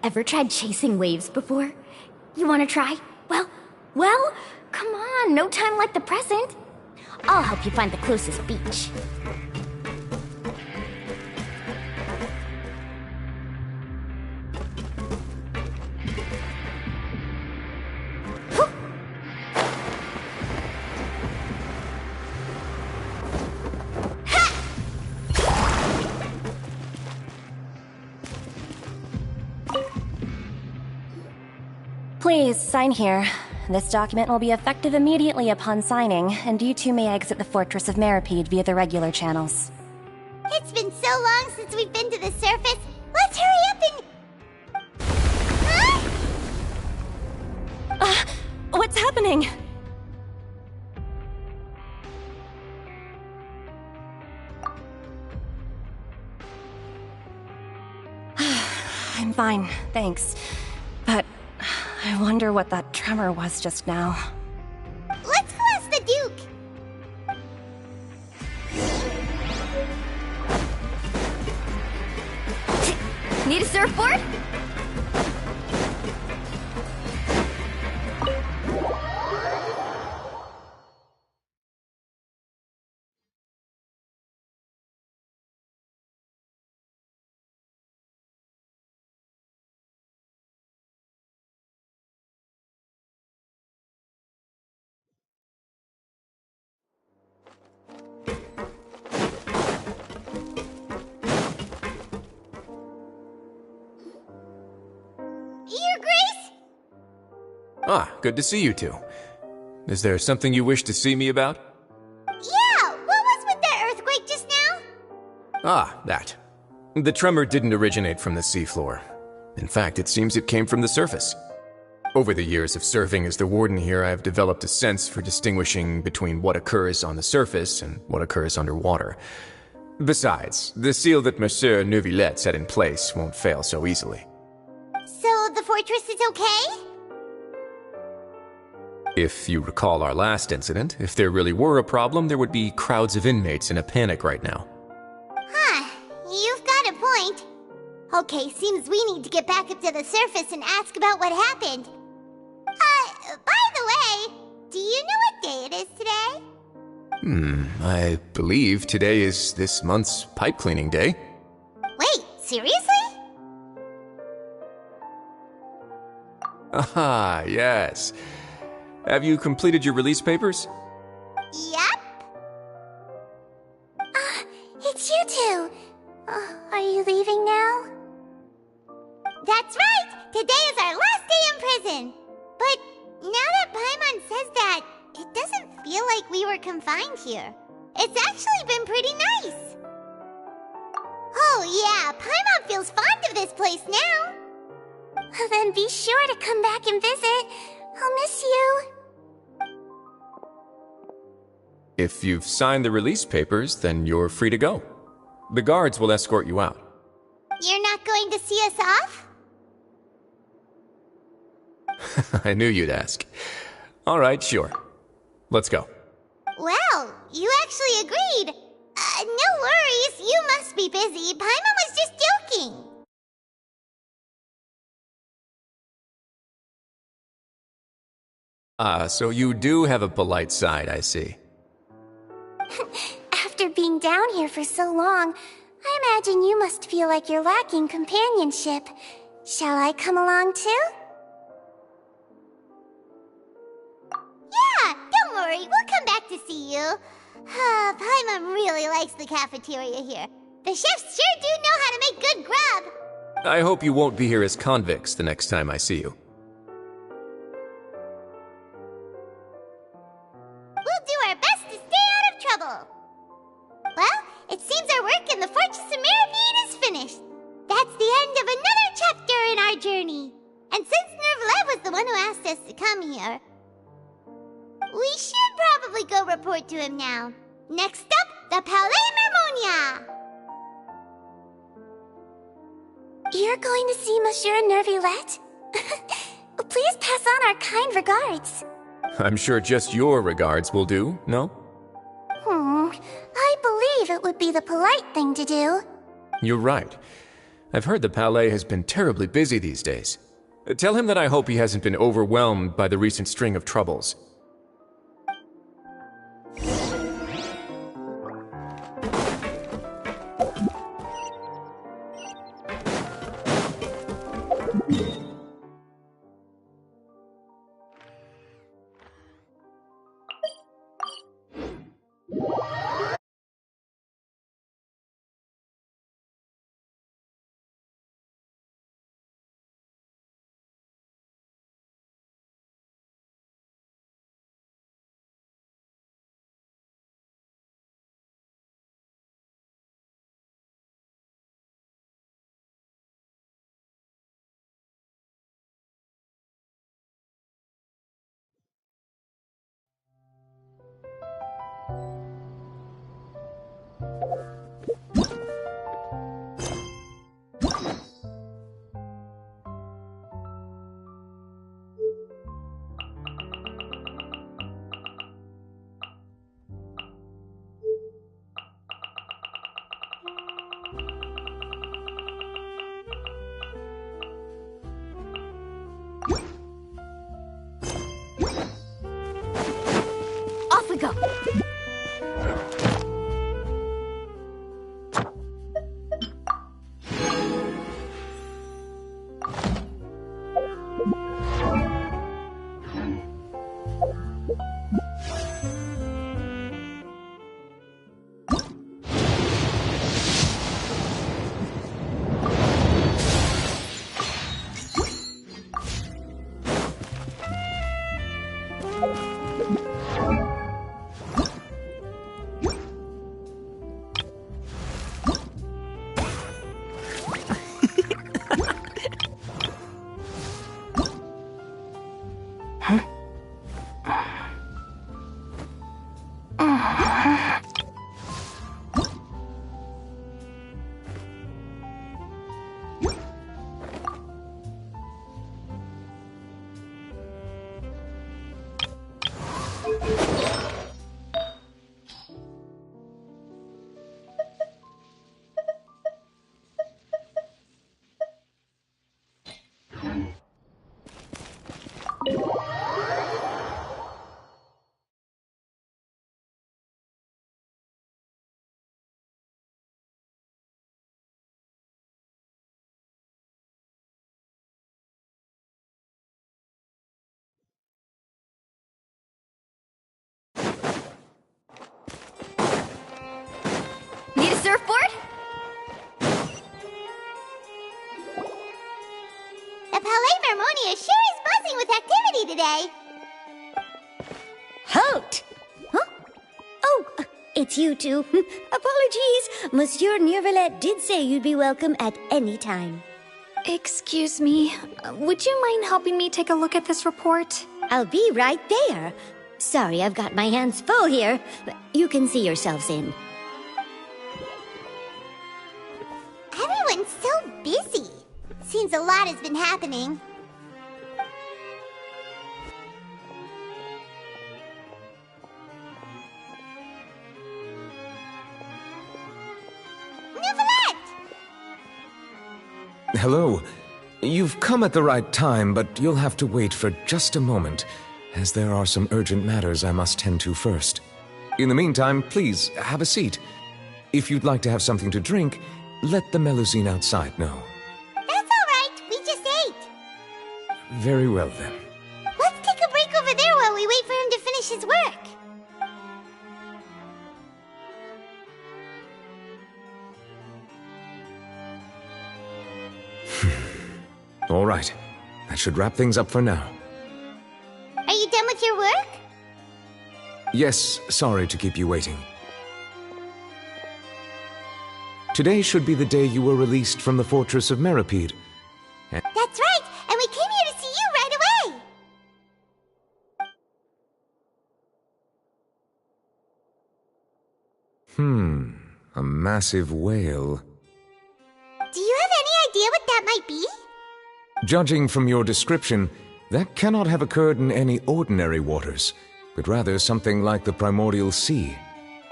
Ever tried chasing waves before? You wanna try? Well, come on, no time like the present. I'll help you find the closest beach. Please, sign here. This document will be effective immediately upon signing, and you two may exit the Fortress of Meripede via the regular channels. It's been so long since we've been to the surface. Let's hurry up and... Huh? What's happening? I'm fine, thanks. But I wonder what that tremor was just now. Let's go ask the Duke. Need a surfboard? Your Grace? Ah, good to see you two. Is there something you wish to see me about? Yeah, what was with that earthquake just now? Ah, that. The tremor didn't originate from the seafloor. In fact, it seems it came from the surface. Over the years of serving as the warden here, I have developed a sense for distinguishing between what occurs on the surface and what occurs underwater. Besides, the seal that Monsieur Neuvillette set in place won't fail so easily. So the fortress is okay? If you recall our last incident, if there really were a problem, there would be crowds of inmates in a panic right now. Huh, you've got a point. Okay, seems we need to get back up to the surface and ask about what happened. By the way, do you know what day it is today? I believe today is this month's pipe cleaning day. Wait, seriously? Aha, yes. Have you completed your release papers? Yep. It's you two. Are you leaving now? That's right! Today is our last day in prison! But now that Paimon says that, it doesn't feel like we were confined here. It's actually been pretty nice. Oh yeah, Paimon feels fond of this place now. Then be sure to come back and visit. I'll miss you. If you've signed the release papers, then you're free to go. The guards will escort you out. You're not going to see us off? I knew you'd ask. All right, sure. Let's go. Well, you actually agreed. No worries, you must be busy. Paimon was just joking. So you do have a polite side, I see. After being down here for so long, I imagine you must feel like you're lacking companionship. Shall I come along too? Yeah, don't worry, we'll come back to see you. Paimon really likes the cafeteria here. The chefs sure do know how to make good grub. I hope you won't be here as convicts the next time I see you. We'll do our best to stay out of trouble. Well, it seems our work in the Fortress of Meripede is finished. That's the end of another chapter in our journey. And since Neuvillette was the one who asked us to come here, we should probably go report to him now. Next up, the Palais Mermonia. You're going to see Monsieur Neuvillette? Please pass on our kind regards. I'm sure just your regards will do, no? I believe it would be the polite thing to do. You're right. I've heard the Palais has been terribly busy these days. Tell him that I hope he hasn't been overwhelmed by the recent string of troubles. Off we go! Need a surfboard? The Palais Vermonia sure is buzzing with activity today. Halt! Huh? Oh, it's you two. Apologies. Monsieur Neuvillette did say you'd be welcome at any time. Excuse me, would you mind helping me take a look at this report? I'll be right there. Sorry, I've got my hands full here. You can see yourselves in. Everyone's so busy. Seems a lot has been happening. Neuvillette! Hello. You've come at the right time, but you'll have to wait for just a moment, as there are some urgent matters I must tend to first. In the meantime, please, have a seat. If you'd like to have something to drink, let the Melusine outside know. That's all right. We just ate. Very well, then. Let's take a break over there while we wait for him to finish his work. All right. That should wrap things up for now. Are you done with your work? Yes, sorry to keep you waiting. Today should be the day you were released from the Fortress of Meripede. That's right, and we came here to see you right away. A massive whale. Do you have any idea what that might be? Judging from your description, that cannot have occurred in any ordinary waters, but rather something like the primordial sea.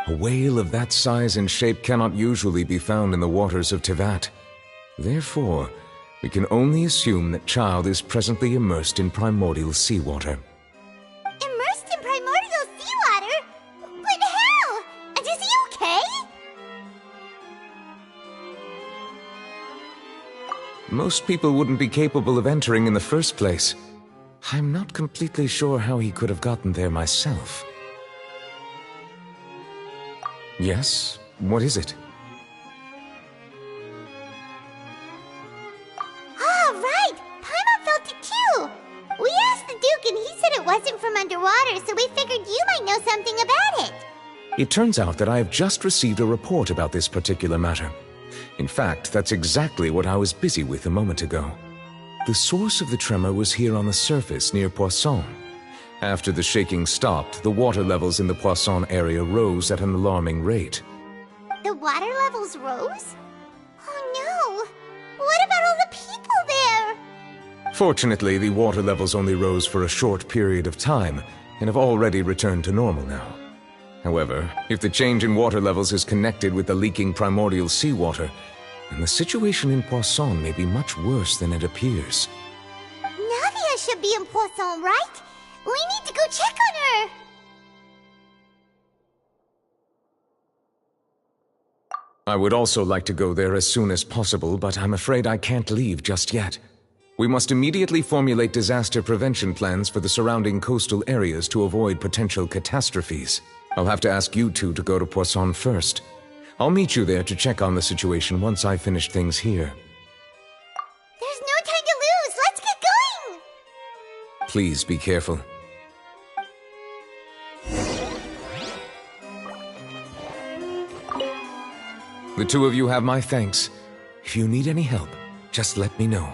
A whale of that size and shape cannot usually be found in the waters of Tevat. Therefore, we can only assume that child is presently immersed in primordial seawater. Immersed in primordial seawater? But how? And is he okay? Most people wouldn't be capable of entering in the first place. I'm not completely sure how he could have gotten there myself. Yes? What is it? Ah, right! Paimon felt it too! We asked the Duke and he said it wasn't from underwater, so we figured you might know something about it. It turns out that I have just received a report about this particular matter. In fact, that's exactly what I was busy with a moment ago. The source of the tremor was here on the surface near Poisson. After the shaking stopped, the water levels in the Poisson area rose at an alarming rate. The water levels rose? Oh no! What about all the people there? Fortunately, the water levels only rose for a short period of time and have already returned to normal now. However, if the change in water levels is connected with the leaking primordial seawater, then the situation in Poisson may be much worse than it appears. Navia should be in Poisson, right? We need to go check on her! I would also like to go there as soon as possible, but I'm afraid I can't leave just yet. We must immediately formulate disaster prevention plans for the surrounding coastal areas to avoid potential catastrophes. I'll have to ask you two to go to Poisson first. I'll meet you there to check on the situation once I finish things here. There's no time to lose! Let's get going! Please be careful. The two of you have my thanks. If you need any help, just let me know.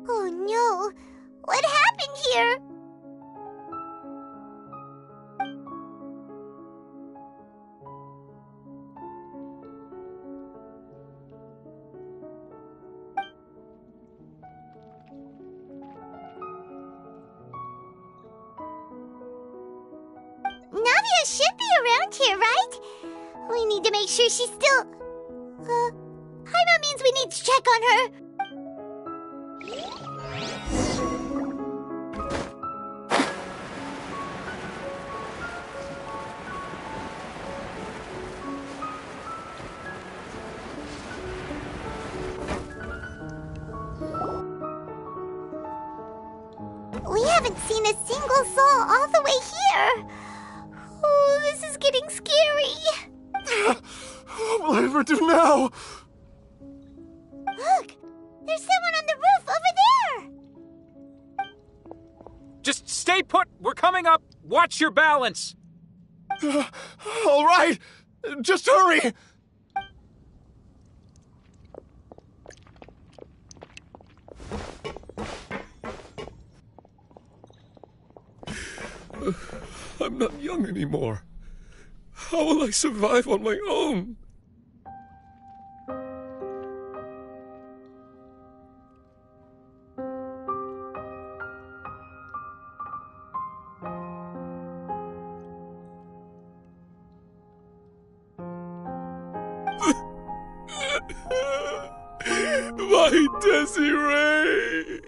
Oh no! What happened here? Navia should be around here, right? We need to make sure she's still... Paimon means we need to check on her. We haven't seen a single soul all the way here. Oh, this is getting scary. What will I ever do now? Look, there's someone on the roof over there. Just stay put! We're coming up! Watch your balance! All right, just hurry! I'm not young anymore. How will I survive on my own? My Desiree!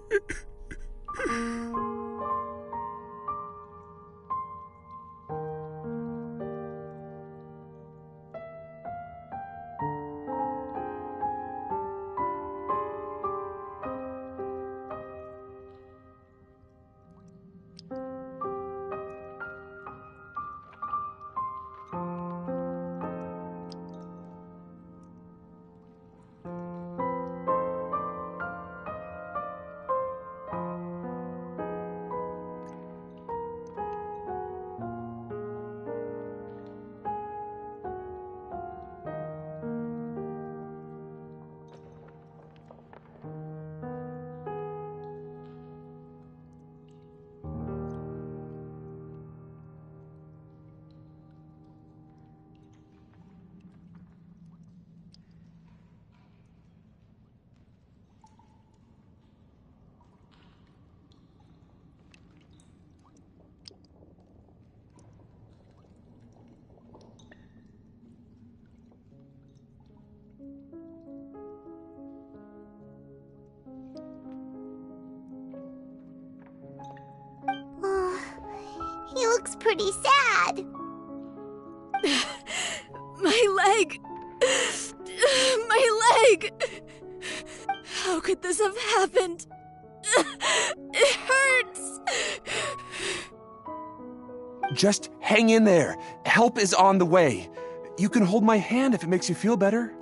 looks pretty sad. My leg! My leg! How could this have happened? It hurts! Just hang in there. Help is on the way. You can hold my hand if it makes you feel better.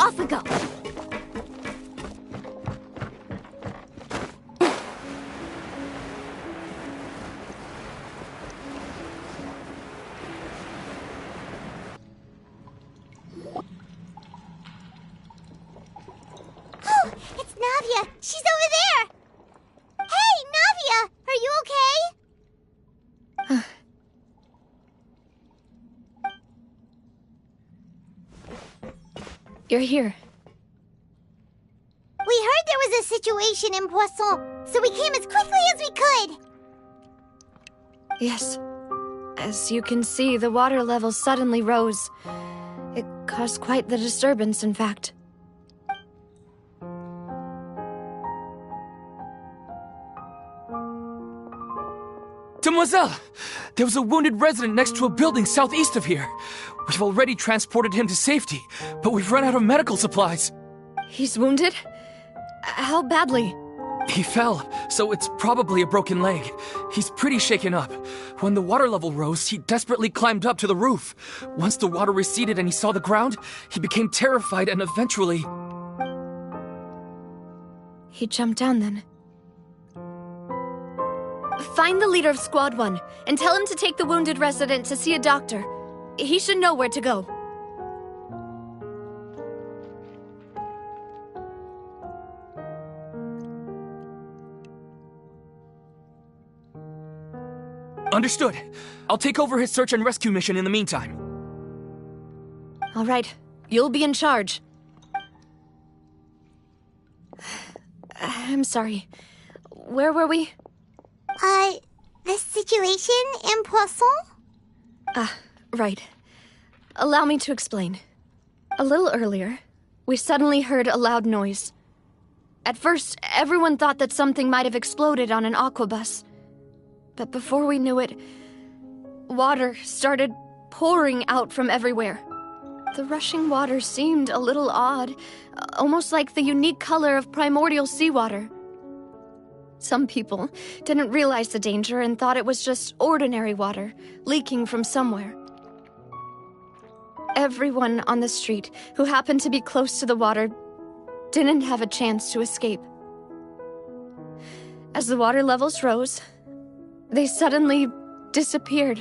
Off we go. Oh, it's Navia. She's over there. Hey, Navia, are you okay? You're here. We heard there was a situation in Poisson, so we came as quickly as we could. Yes. As you can see, the water level suddenly rose. It caused quite the disturbance, in fact. Demoiselle! There was a wounded resident next to a building southeast of here. We've already transported him to safety, but we've run out of medical supplies. He's wounded? How badly? He fell, so it's probably a broken leg. He's pretty shaken up. When the water level rose, he desperately climbed up to the roof. Once the water receded and he saw the ground, he became terrified and eventually... He jumped down then. Find the leader of Squad 1 and tell him to take the wounded resident to see a doctor. He should know where to go. Understood. I'll take over his search and rescue mission in the meantime. All right. You'll be in charge. I'm sorry. Where were we? The situation in Poisson? Right. Allow me to explain. A little earlier, we suddenly heard a loud noise. At first, everyone thought that something might have exploded on an aquabus. But before we knew it, water started pouring out from everywhere. The rushing water seemed a little odd, almost like the unique color of primordial seawater. Some people didn't realize the danger and thought it was just ordinary water, leaking from somewhere. Everyone on the street who happened to be close to the water didn't have a chance to escape. As the water levels rose, they suddenly disappeared.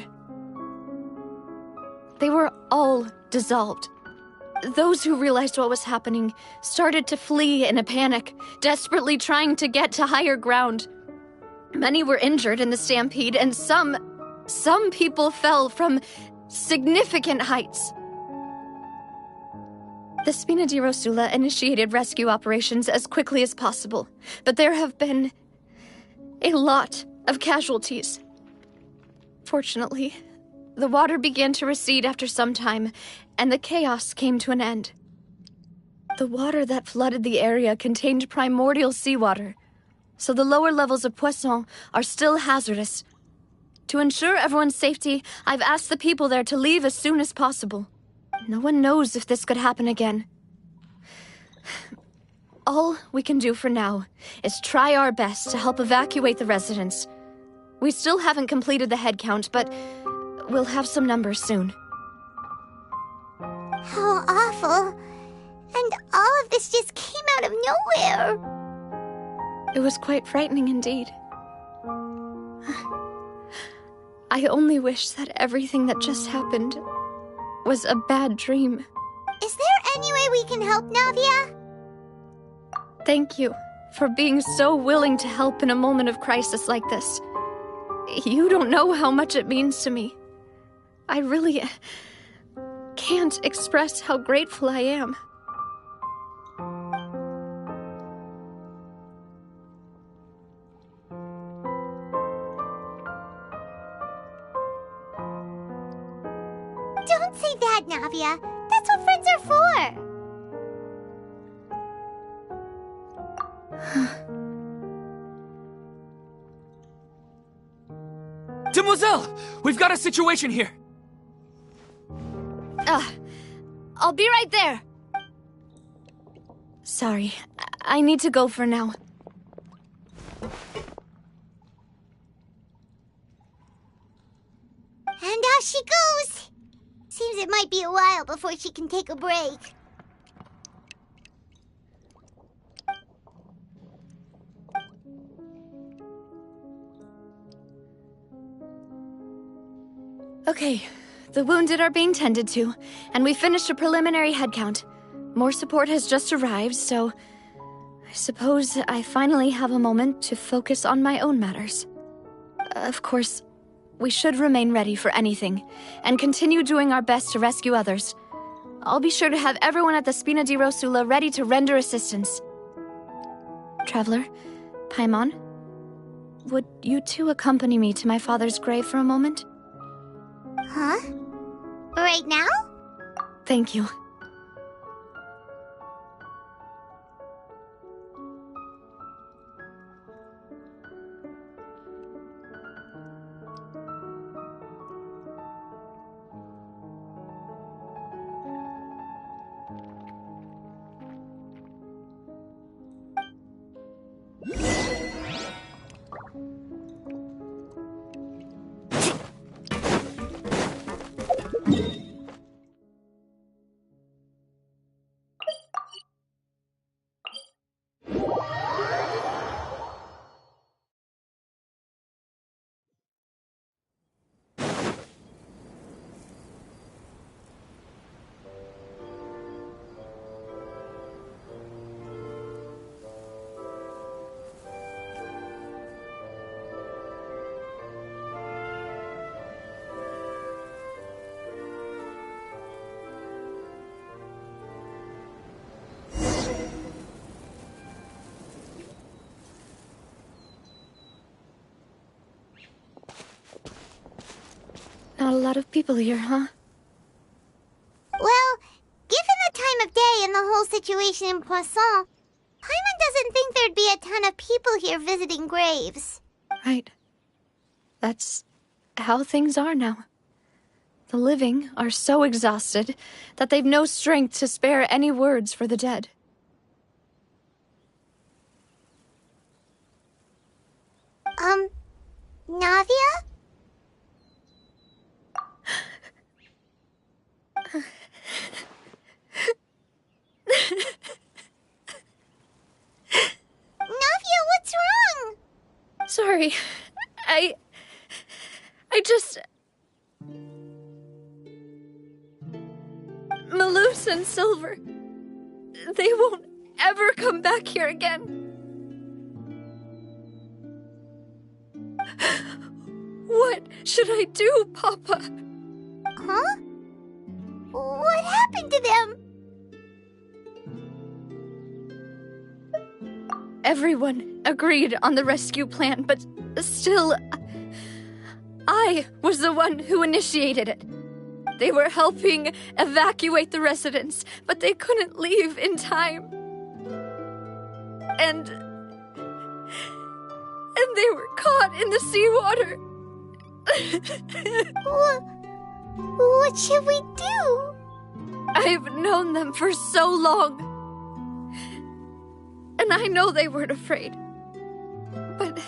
They were all dissolved. Those who realized what was happening started to flee in a panic, desperately trying to get to higher ground. Many were injured in the stampede, and some people fell from significant heights. The Spina di Rosula initiated rescue operations as quickly as possible, but there have been a lot of casualties. Fortunately, the water began to recede after some time, and the chaos came to an end. The water that flooded the area contained primordial seawater, so the lower levels of Poisson are still hazardous. To ensure everyone's safety, I've asked the people there to leave as soon as possible. No one knows if this could happen again. All we can do for now is try our best to help evacuate the residents. We still haven't completed the head count, but we'll have some numbers soon. How awful. And all of this just came out of nowhere. It was quite frightening indeed. I only wish that everything that just happened was a bad dream. Is there any way we can help, Navia? Thank you for being so willing to help in a moment of crisis like this. You don't know how much it means to me. I really can't express how grateful I am. Don't say that, Navia. That's what friends are for. Demoiselle! We've got a situation here! I'll be right there. Sorry, I need to go for now. And off she goes. Seems it might be a while before she can take a break. Okay, the wounded are being tended to, and we finished a preliminary head count. More support has just arrived, so I suppose I finally have a moment to focus on my own matters. Of course, we should remain ready for anything, and continue doing our best to rescue others. I'll be sure to have everyone at the Spina di Rosula ready to render assistance. Traveler, Paimon, would you two accompany me to my father's grave for a moment? Huh? Right now? Thank you. Not a lot of people here, huh? Well, given the time of day and the whole situation in Poisson, Paimon doesn't think there'd be a ton of people here visiting graves. Right. That's how things are now. The living are so exhausted that they've no strength to spare any words for the dead. Navia? Navia, what's wrong? Sorry. I just... Malus and Silver, they won't ever come back here again. What should I do, Papa? Huh? What happened to them? Everyone agreed on the rescue plan, but still, I was the one who initiated it. They were helping evacuate the residents, but they couldn't leave in time. And they were caught in the seawater. What should we do? I've known them for so long. And I know they weren't afraid. But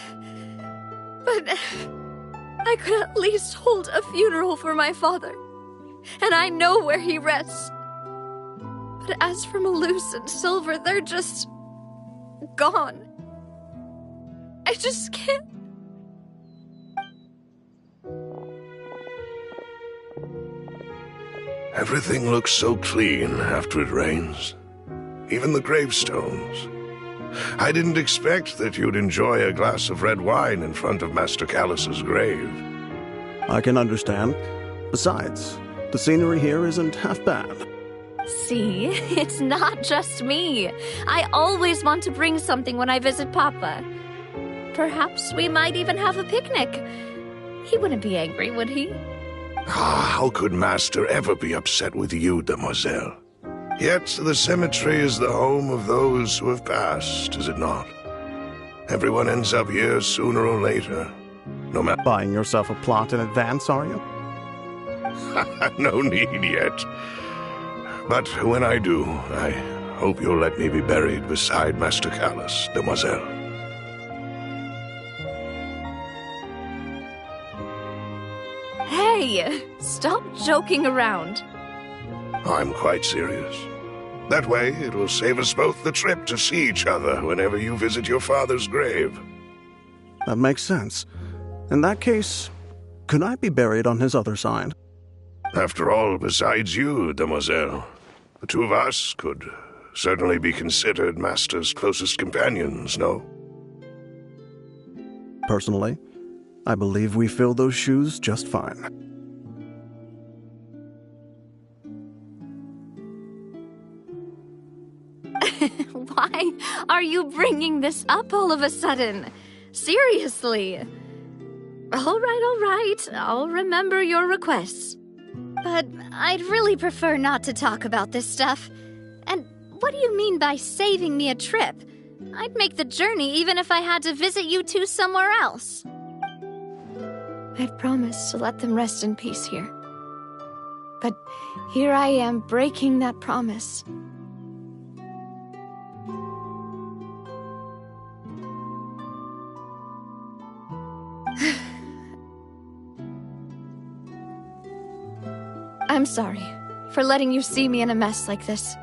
I could at least hold a funeral for my father. And I know where he rests. But as for Malus and Silver, they're just gone. I just can't. Everything looks so clean after it rains. Even the gravestones. I didn't expect that you'd enjoy a glass of red wine in front of Master Callus's grave. I can understand. Besides, The scenery here isn't half bad. See, it's not just me. I always want to bring something when I visit Papa. Perhaps we might even have a picnic. He wouldn't be angry, would he? How could Master ever be upset with you, demoiselle? Yet the cemetery is the home of those who have passed, is it not? Everyone ends up here sooner or later. No matter. Buying yourself a plot in advance, are you? No need yet. But when I do, I hope you'll let me be buried beside Master Callus, demoiselle. Hey, stop joking around. I'm quite serious. That way, it will save us both the trip to see each other whenever you visit your father's grave. That makes sense. In that case, could I be buried on his other side? After all, besides you, demoiselle, the two of us could certainly be considered Master's closest companions, no? Personally, I believe we fill those shoes just fine. Why are you bringing this up all of a sudden? Seriously. All right. I'll remember your requests. But I'd really prefer not to talk about this stuff. And what do you mean by saving me a trip? I'd make the journey even if I had to visit you two somewhere else. I'd promised to let them rest in peace here. But here I am breaking that promise. I'm sorry for letting you see me in a mess like this.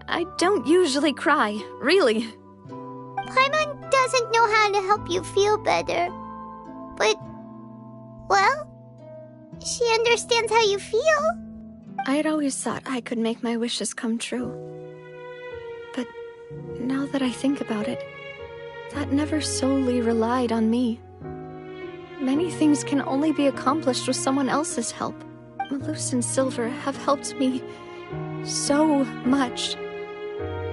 I don't usually cry, really. Paimon doesn't know how to help you feel better. But, well, she understands how you feel. I'd always thought I could make my wishes come true. But now that I think about it, that never solely relied on me. Many things can only be accomplished with someone else's help. Malus and Silver have helped me so much.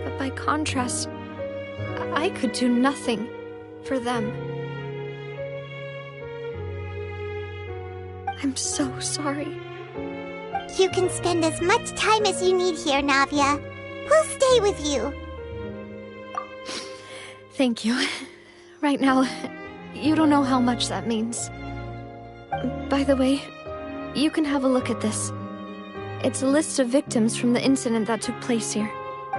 But by contrast, I could do nothing for them. I'm so sorry. You can spend as much time as you need here, Navia. We'll stay with you. Thank you. Right now, you don't know how much that means. By the way, you can have a look at this. It's a list of victims from the incident that took place here.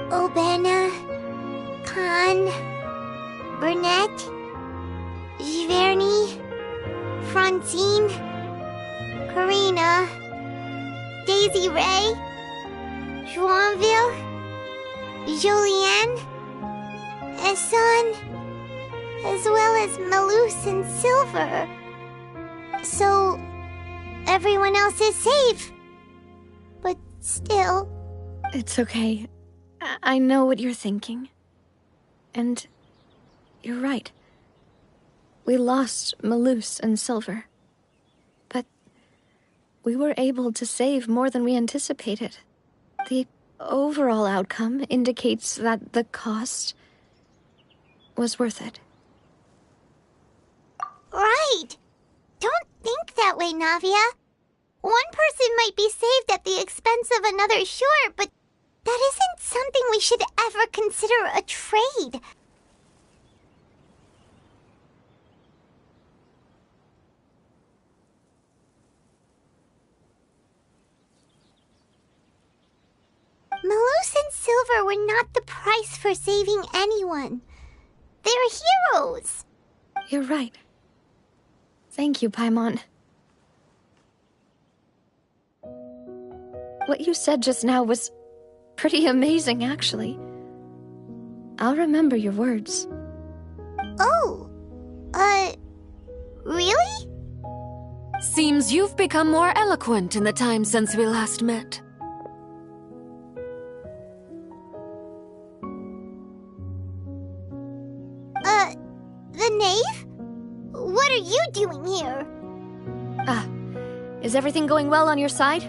Obena, Khan, Burnett, Giverny, Francine, Karina, Daisy Ray, Joinville, Julianne, Esson, as well as Malus and Silver. So, everyone else is safe. But still... It's okay. I know what you're thinking. And you're right. We lost Malus and Silver. But we were able to save more than we anticipated. The overall outcome indicates that the cost was worth it. Right! Don't think that way, Navia. One person might be saved at the expense of another, sure, but that isn't something we should ever consider a trade. Malus and Silver were not the price for saving anyone. They're heroes. You're right. Thank you, Paimon. What you said just now was pretty amazing, actually. I'll remember your words. Oh, really? Seems you've become more eloquent in the time since we last met. The knave? What are you doing here? Is everything going well on your side?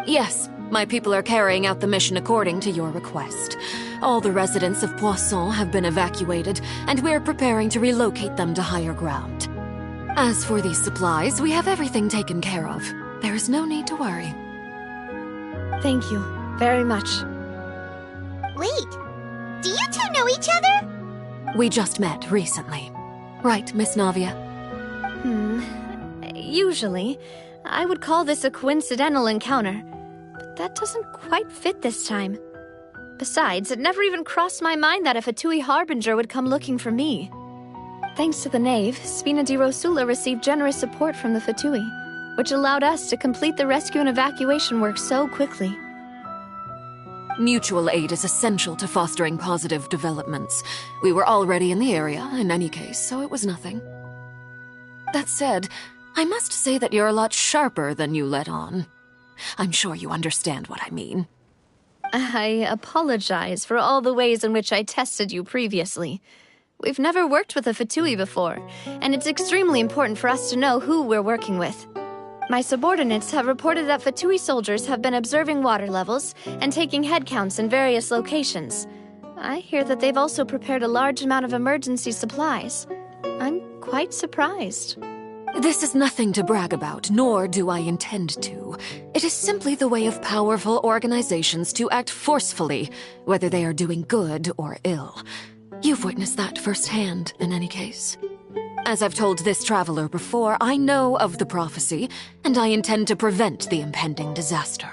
Yes, my people are carrying out the mission according to your request. All the residents of Poisson have been evacuated, and we're preparing to relocate them to higher ground. As for these supplies, we have everything taken care of. There is no need to worry. Thank you very much. Wait, do you two know each other? We just met recently. Right, Miss Navia? Usually, I would call this a coincidental encounter, but that doesn't quite fit this time. Besides, it never even crossed my mind that a Fatui Harbinger would come looking for me. Thanks to the Knave, Spina di Rosula received generous support from the Fatui, which allowed us to complete the rescue and evacuation work so quickly. Mutual aid is essential to fostering positive developments. We were already in the area, in any case, so it was nothing. That said, I must say that you're a lot sharper than you let on. I'm sure you understand what I mean. I apologize for all the ways in which I tested you previously. We've never worked with a Fatui before, and it's extremely important for us to know who we're working with. My subordinates have reported that Fatui soldiers have been observing water levels and taking head counts in various locations. I hear that they've also prepared a large amount of emergency supplies. I'm quite surprised. This is nothing to brag about, nor do I intend to. It is simply the way of powerful organizations to act forcefully, whether they are doing good or ill. You've witnessed that firsthand, in any case. As I've told this traveler before, I know of the prophecy, and I intend to prevent the impending disaster.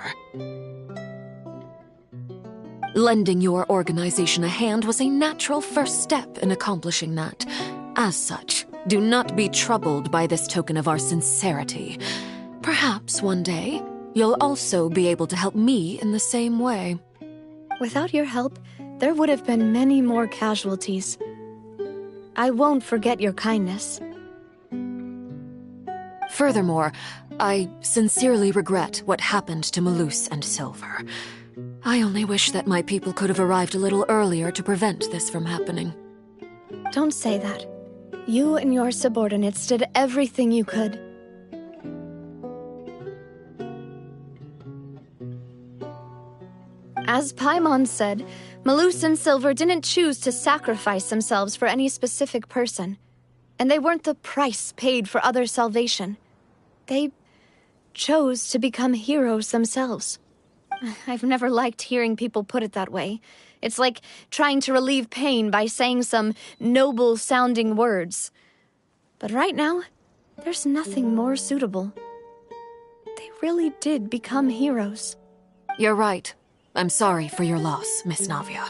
Lending your organization a hand was a natural first step in accomplishing that. As such, do not be troubled by this token of our sincerity. Perhaps one day, you'll also be able to help me in the same way. Without your help, there would have been many more casualties. I won't forget your kindness. Furthermore, I sincerely regret what happened to Malus and Silver. I only wish that my people could have arrived a little earlier to prevent this from happening. Don't say that. You and your subordinates did everything you could. As Paimon said, Malus and Silver didn't choose to sacrifice themselves for any specific person, and they weren't the price paid for other salvation. They chose to become heroes themselves. I've never liked hearing people put it that way. It's like trying to relieve pain by saying some noble-sounding words. But right now, there's nothing more suitable. They really did become heroes. You're right. I'm sorry for your loss, Miss Navia.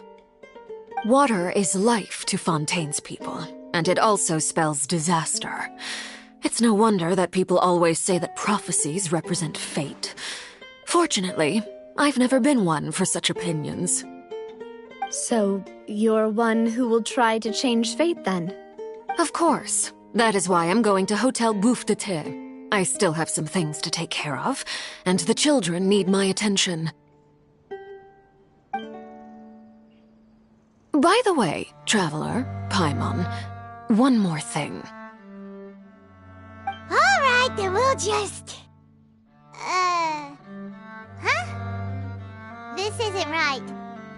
Water is life to Fontaine's people, and it also spells disaster. It's no wonder that people always say that prophecies represent fate. Fortunately, I've never been one for such opinions. So, you're one who will try to change fate, then? Of course. That is why I'm going to Hotel Bouffe de Thé. I still have some things to take care of, and the children need my attention. By the way, Traveler, Paimon, one more thing. Alright, then we'll just... Huh? This isn't right.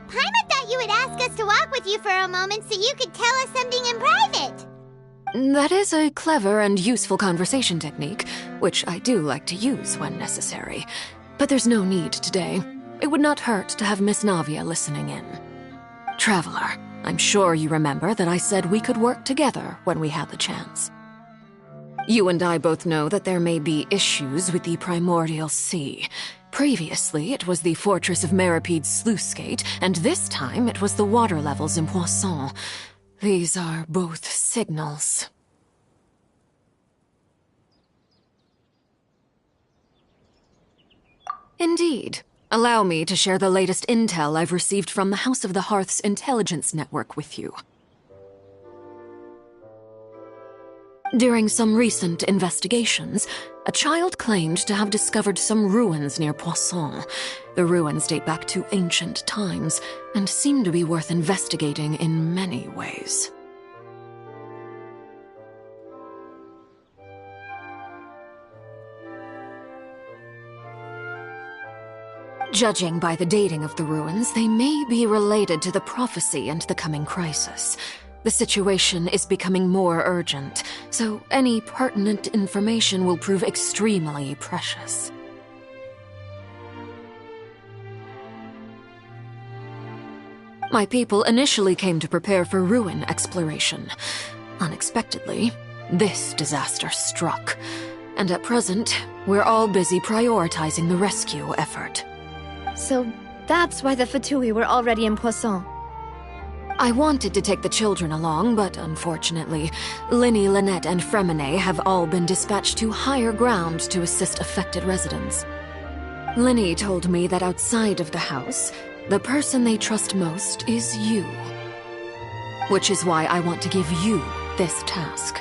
Paimon thought you would ask us to walk with you for a moment so you could tell us something in private. That is a clever and useful conversation technique, which I do like to use when necessary. But there's no need today. It would not hurt to have Miss Navia listening in. Traveler, I'm sure you remember that I said we could work together when we had the chance. You and I both know that there may be issues with the Primordial Sea. Previously, it was the fortress of Maripede's sluice gate, and this time it was the water levels in Poisson. These are both signals. Indeed. Allow me to share the latest intel I've received from the House of the Hearth's intelligence network with you. During some recent investigations, a child claimed to have discovered some ruins near Poisson. The ruins date back to ancient times and seem to be worth investigating in many ways. Judging by the dating of the ruins, they may be related to the prophecy and the coming crisis. The situation is becoming more urgent, so any pertinent information will prove extremely precious. My people initially came to prepare for ruin exploration. Unexpectedly, this disaster struck, and at present, we're all busy prioritizing the rescue effort. So that's why the Fatui were already in Poisson. I wanted to take the children along, but unfortunately, Linny, Lynette, and Fremine have all been dispatched to higher ground to assist affected residents. Linny told me that outside of the house, the person they trust most is you. Which is why I want to give you this task.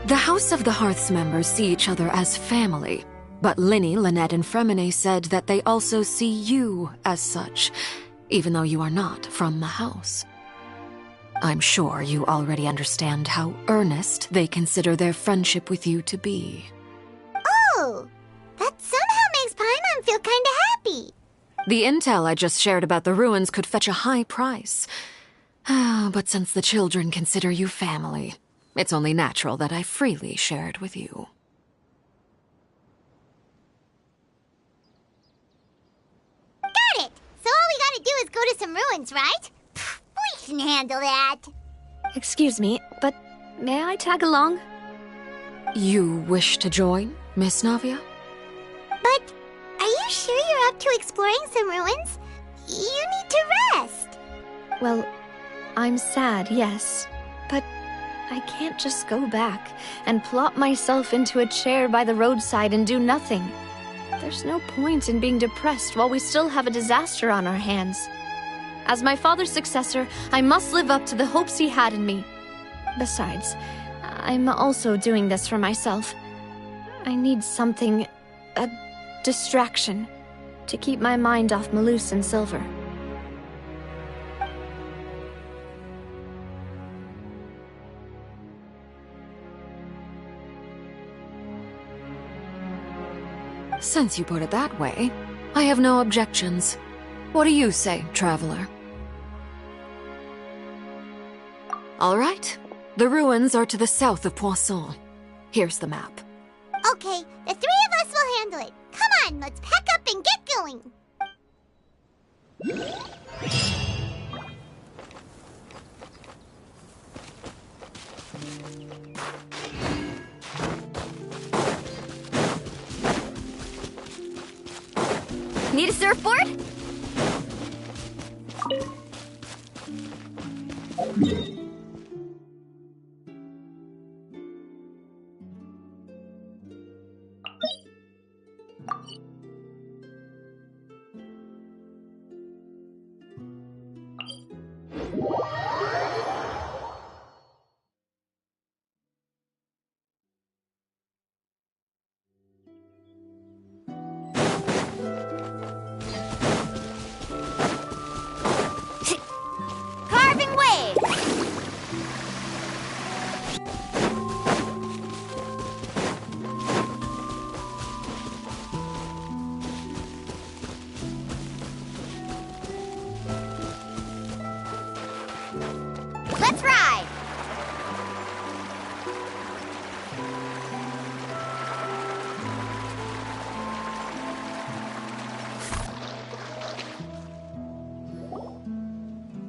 The House of the Hearth's members see each other as family, but Linny, Lynette, and Fremine said that they also see you as such, even though you are not from the house. I'm sure you already understand how earnest they consider their friendship with you to be. Oh, that somehow makes Paimon feel kinda happy. The intel I just shared about the ruins could fetch a high price. But since the children consider you family, it's only natural that I freely share it with you. Got it! So all we gotta do is go to some ruins, right? We can handle that. Excuse me, but may I tag along? You wish to join, Miss Navia? But are you sure you're up to exploring some ruins? You need to rest. Well, I'm sad, yes, but I can't just go back and plop myself into a chair by the roadside and do nothing. There's no point in being depressed while we still have a disaster on our hands. As my father's successor, I must live up to the hopes he had in me. Besides, I'm also doing this for myself. I need something, a distraction, to keep my mind off Malus and Silver. Since you put it that way, I have no objections. What do you say, traveler? All right. The ruins are to the south of Poisson. Here's the map. Okay, the three of us will handle it. Come on, let's pack up and get going. Need a surfboard? Carving waves! Let's ride!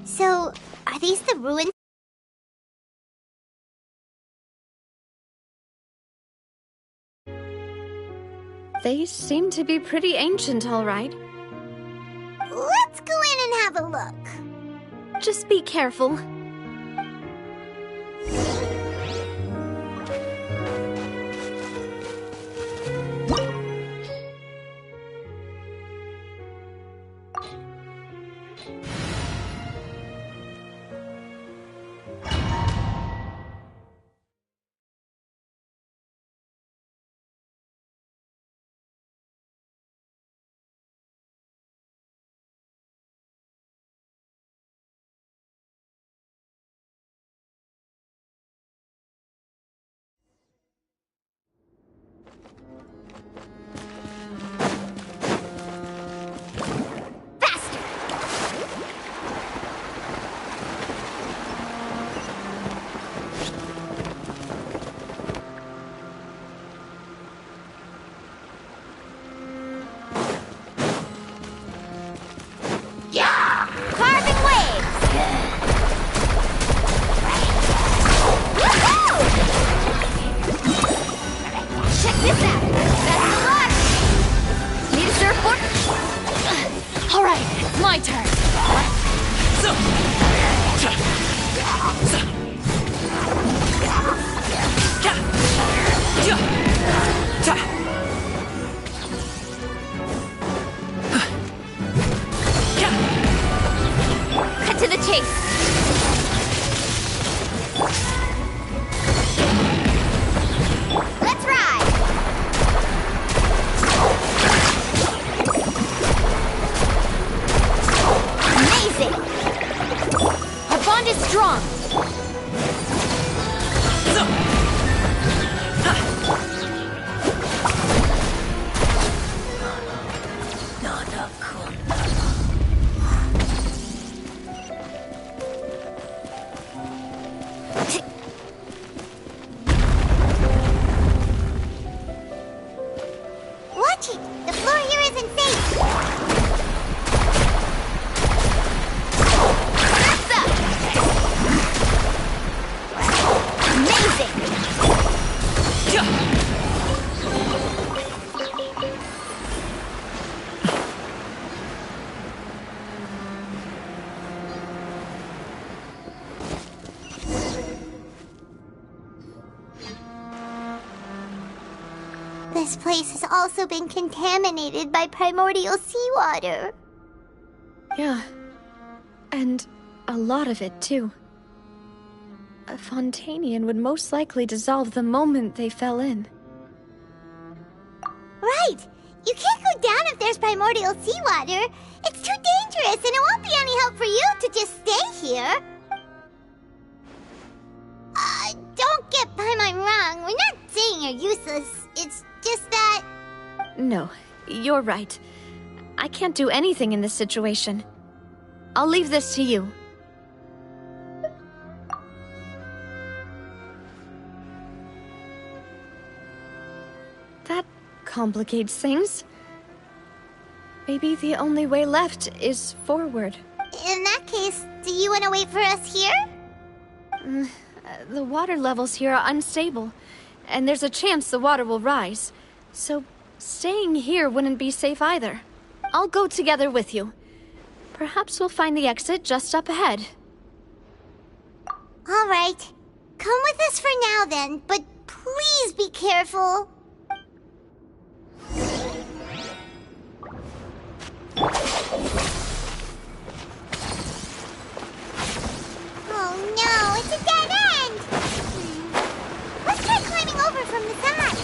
So, are these the ruins? They seem to be pretty ancient, all right. Let's go in and have a look. Just be careful. this out! Best of luck! Need a surfboard? Alright, it's my turn. Cut to the chase! Let's ride! Amazing! Our bond is strong. Watch it! The floor here isn't safe! That's up! Amazing! This place has also been contaminated by primordial seawater. Yeah. And a lot of it, too. A Fontainian would most likely dissolve the moment they fell in. Right! You can't go down if there's primordial seawater. It's too dangerous, and it won't be any help for you to just stay here. Don't get Paimon wrong. We're not saying you're useless. It's just that... No, you're right. I can't do anything in this situation. I'll leave this to you. That complicates things. Maybe the only way left is forward. In that case, do you want to wait for us here? The water levels here are unstable, and there's a chance the water will rise. So, staying here wouldn't be safe either. I'll go together with you. Perhaps we'll find the exit just up ahead. All right. Come with us for now then, but please be careful. Oh no, it's a dead end! Let's try climbing over from the side.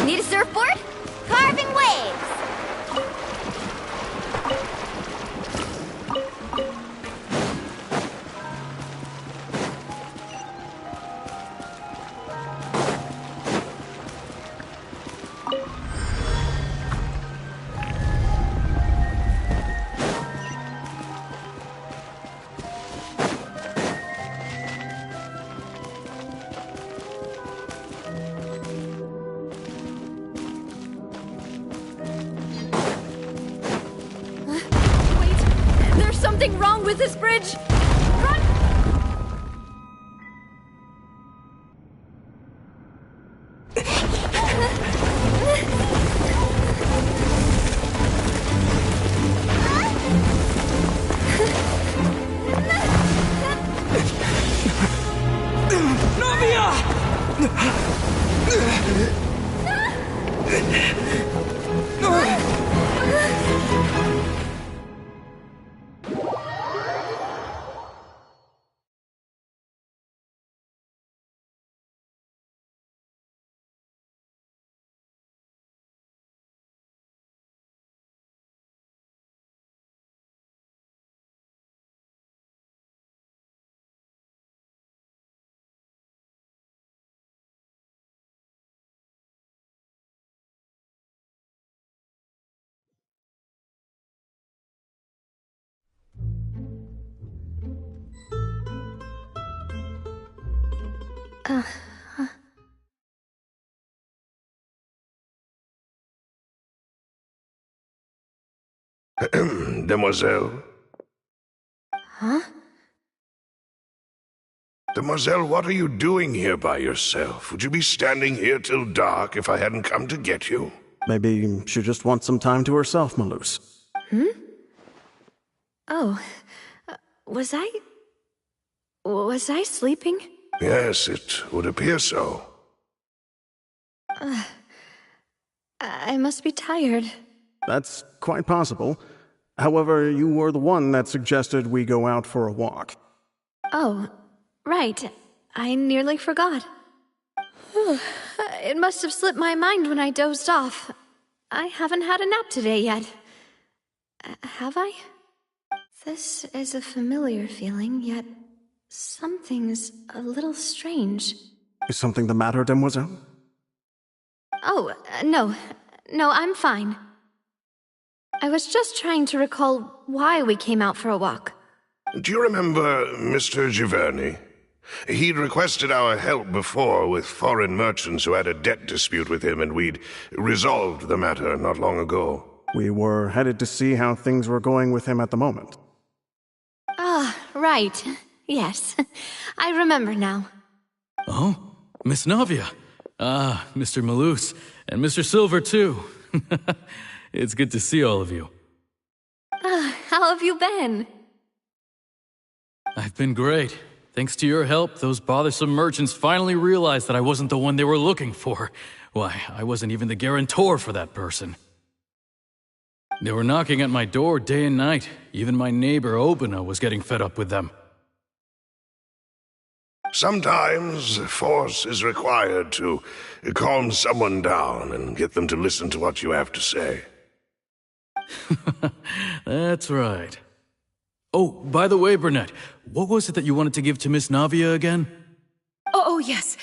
Need a surfboard? Carving waves! Something wrong with this bridge! Run! Demoiselle? Huh? Demoiselle, what are you doing here by yourself? Would you be standing here till dark if I hadn't come to get you? Maybe she just wants some time to herself, Malus. Hmm? Oh, was I sleeping? Yes, it would appear so. I must be tired. That's quite possible. However, you were the one that suggested we go out for a walk. Oh, right. I nearly forgot. It must have slipped my mind when I dozed off. I haven't had a nap today yet. Have I? This is a familiar feeling, yet something's a little strange. Is something the matter, Demoiselle? Oh, no. No, I'm fine. I was just trying to recall why we came out for a walk. Do you remember Mr. Giverny? He'd requested our help before with foreign merchants who had a debt dispute with him, and we'd resolved the matter not long ago. We were headed to see how things were going with him at the moment. Ah, right. Yes. I remember now. Oh, Miss Navia. Ah, Mr. Malus. And Mr. Silver, too. It's good to see all of you. How have you been? I've been great. Thanks to your help, those bothersome merchants finally realized that I wasn't the one they were looking for. Why, I wasn't even the guarantor for that person. They were knocking at my door day and night. Even my neighbor, Obina, was getting fed up with them. Sometimes force is required to calm someone down and get them to listen to what you have to say. That's right. Oh, by the way, Burnett, what was it that you wanted to give to Miss Navia again? Oh, yes.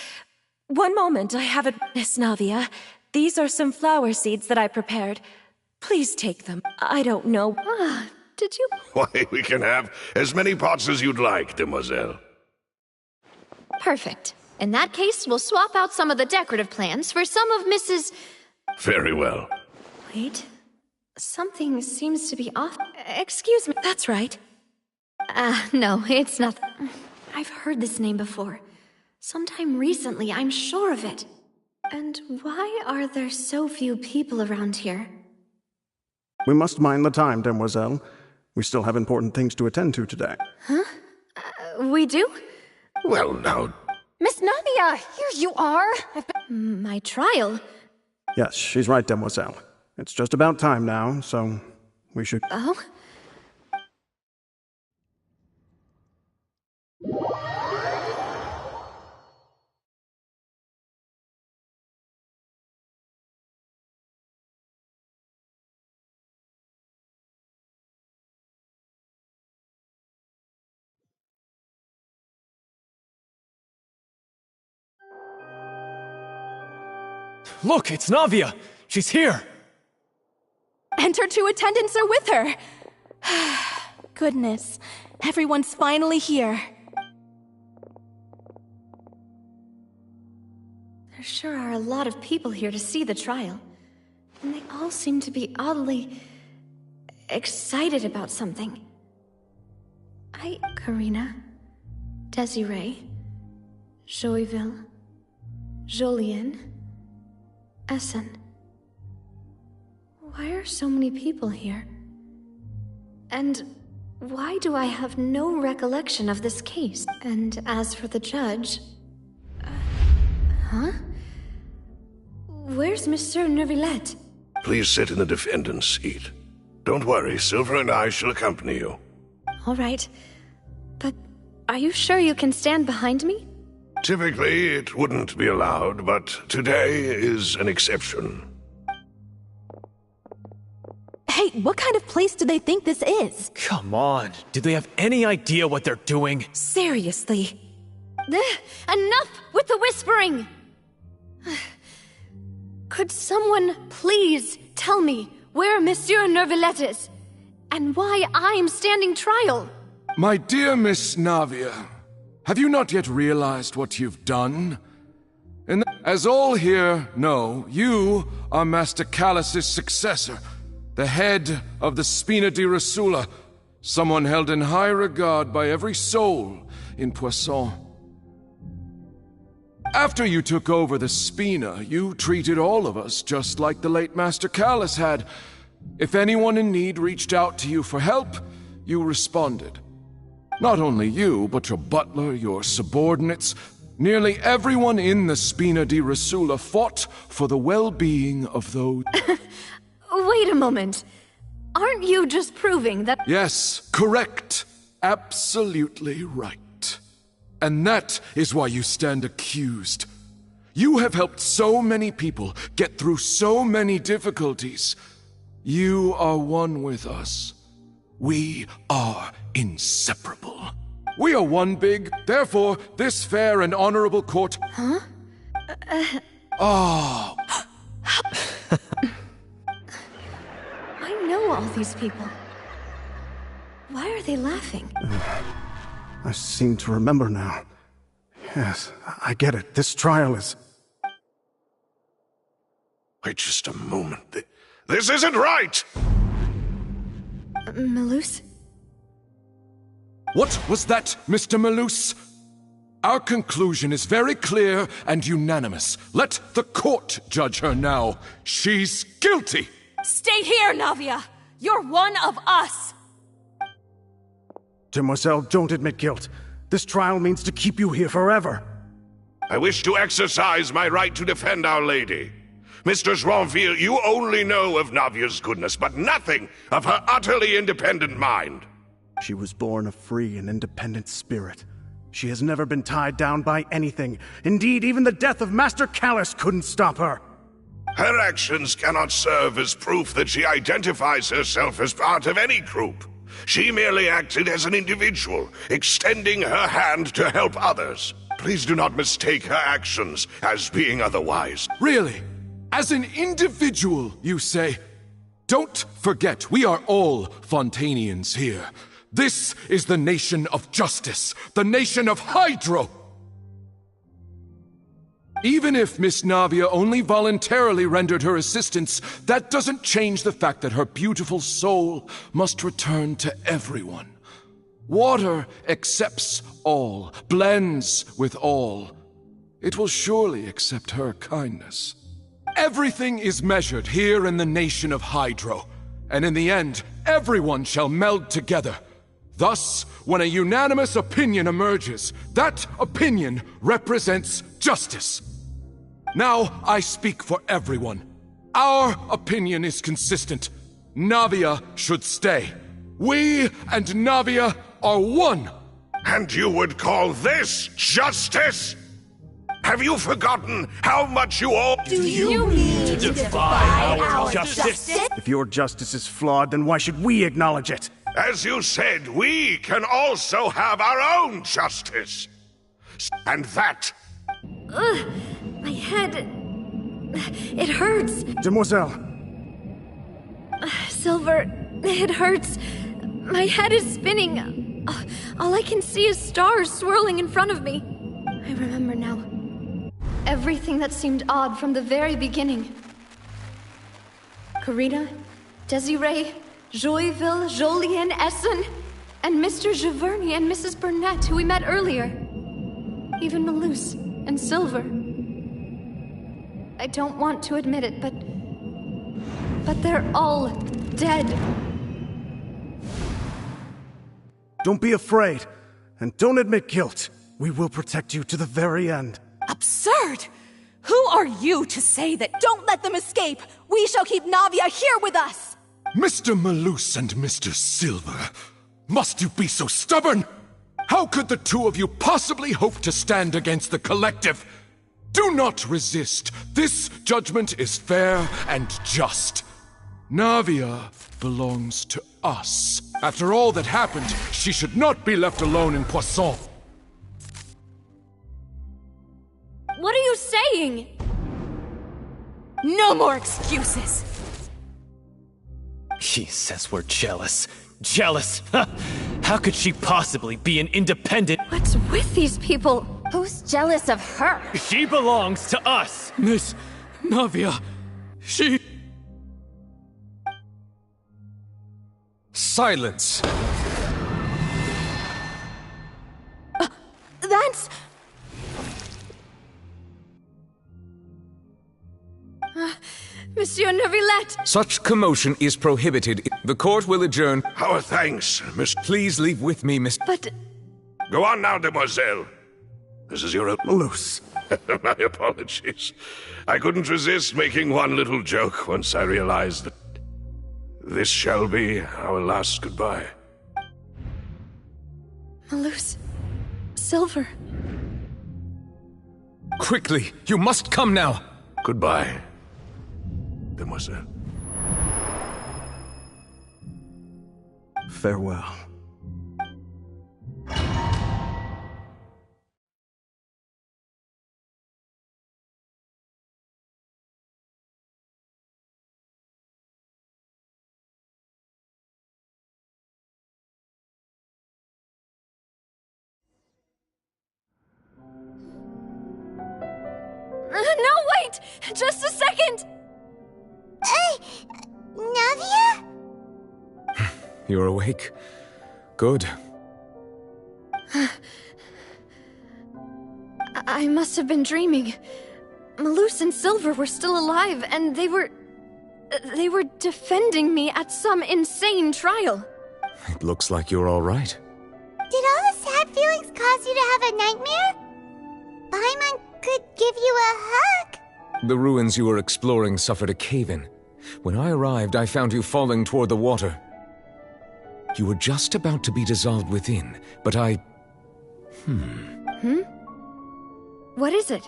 One moment, I have it, Miss Navia. These are some flower seeds that I prepared. Please take them. I don't know. Did you? Why, we can have as many pots as you'd like, Demoiselle. Perfect. In that case, we'll swap out some of the decorative plants for some of Mrs. Very well. Wait. Something seems to be off. Excuse me. That's right. No, it's nothing. I've heard this name before. Sometime recently, I'm sure of it. And why are there so few people around here? We must mind the time, Demoiselle. We still have important things to attend to today. Huh? We do? Well, now... Miss Navia, here you are! My trial? Yes, she's right, Demoiselle. It's just about time now, so we should... Oh? Look, it's Navia! She's here! And her two attendants are with her! Goodness, everyone's finally here. There sure are a lot of people here to see the trial. And they all seem to be oddly... excited about something. Karina, Desiree, Joyville, Jolien, Essen. Why are so many people here? And why do I have no recollection of this case? And as for the judge... huh? Where's Monsieur Neuvillette? Please sit in the defendant's seat. Don't worry, Silver and I shall accompany you. All right. But are you sure you can stand behind me? Typically, it wouldn't be allowed, but today is an exception. Hey, what kind of place do they think this is? Come on, do they have any idea what they're doing? Seriously. Enough with the whispering! Could someone please tell me where Monsieur Neuvillette is? And why I'm standing trial? My dear Miss Navia, Have you not yet realized what you've done? And as all here know, you are Master Callus's successor, the head of the Spina di Rosula, someone held in high regard by every soul in Poisson. After you took over the Spina, you treated all of us just like the late Master Callus had. If anyone in need reached out to you for help, you responded. Not only you, but your butler, your subordinates, nearly everyone in the Spina di Rosula fought for the well-being of those... Wait a moment. Aren't you just proving that... Yes, correct. Absolutely right. And that is why you stand accused. You have helped so many people get through so many difficulties. You are one with us. We are inseparable. We are one big, therefore, this fair and honorable court... Huh? Oh. I know all these people. Why are they laughing? I seem to remember now. Yes, I get it. This trial is... Wait just a moment. This isn't right! Malus? What was that, Mr. Malus? Our conclusion is very clear and unanimous. Let the court judge her now. She's guilty! Stay here, Navia! You're one of us! Demoiselle, don't admit guilt. This trial means to keep you here forever. I wish to exercise my right to defend Our Lady. Mr. Joinville, you only know of Navia's goodness, but nothing of her utterly independent mind. She was born a free and independent spirit. She has never been tied down by anything. Indeed, even the death of Master Callus couldn't stop her. Her actions cannot serve as proof that she identifies herself as part of any group. She merely acted as an individual, extending her hand to help others. Please do not mistake her actions as being otherwise. Really? As an individual, you say? Don't forget, we are all Fontainians here. This is the nation of justice, the nation of Hydro! Even if Miss Navia only voluntarily rendered her assistance, that doesn't change the fact that her beautiful soul must return to everyone. Water accepts all, blends with all. It will surely accept her kindness. Everything is measured here in the nation of Hydro, and in the end, everyone shall meld together. Thus, when a unanimous opinion emerges, that opinion represents justice. Now, I speak for everyone. Our opinion is consistent. Navia should stay. We and Navia are one. And you would call this justice? Have you forgotten how much you all... Do you mean to defy our justice? If your justice is flawed, then why should we acknowledge it? As you said, we can also have our own justice. And that... Ugh, my head... It hurts. Demoiselle. Silver, it hurts. My head is spinning. All I can see is stars swirling in front of me. I remember now. Everything that seemed odd from the very beginning. Karina, Desiree, Joyville, Jolien, Essen, and Mr. Giverny and Mrs. Burnett, who we met earlier. Even Malus and Silver. I don't want to admit it, but they're all dead. Don't be afraid, and don't admit guilt. We will protect you to the very end. Absurd! Who are you to say that don't let them escape? We shall keep Navia here with us! Mr. Malus and Mr. Silver, must you be so stubborn? How could the two of you possibly hope to stand against the collective? Do not resist. This judgment is fair and just. Navia belongs to us. After all that happened, she should not be left alone in Poisson. What are you saying? No more excuses! He says we're jealous. Jealous! How could she possibly be an independent? What's with these people? Who's jealous of her? She belongs to us! Miss Navia, she... Silence! That's... Monsieur Neuvillette! Such commotion is prohibited. The court will adjourn. How are thanks, Miss... Please leave with me, Miss... But... Go on now, demoiselle. This is your... Loose. My apologies. I couldn't resist making one little joke once I realized that this shall be our last goodbye. Malus... Silver... Quickly! You must come now! Goodbye, demoiselle. Farewell. No, wait! Just a second! Navia? You're awake. Good. I must have been dreaming. Malus and Silver were still alive, and they were defending me at some insane trial. It looks like you're all right. Did all the sad feelings cause you to have a nightmare? Paimon could give you a hug. The ruins you were exploring suffered a cave-in. When I arrived, I found you falling toward the water. You were just about to be dissolved within, but I... What is it?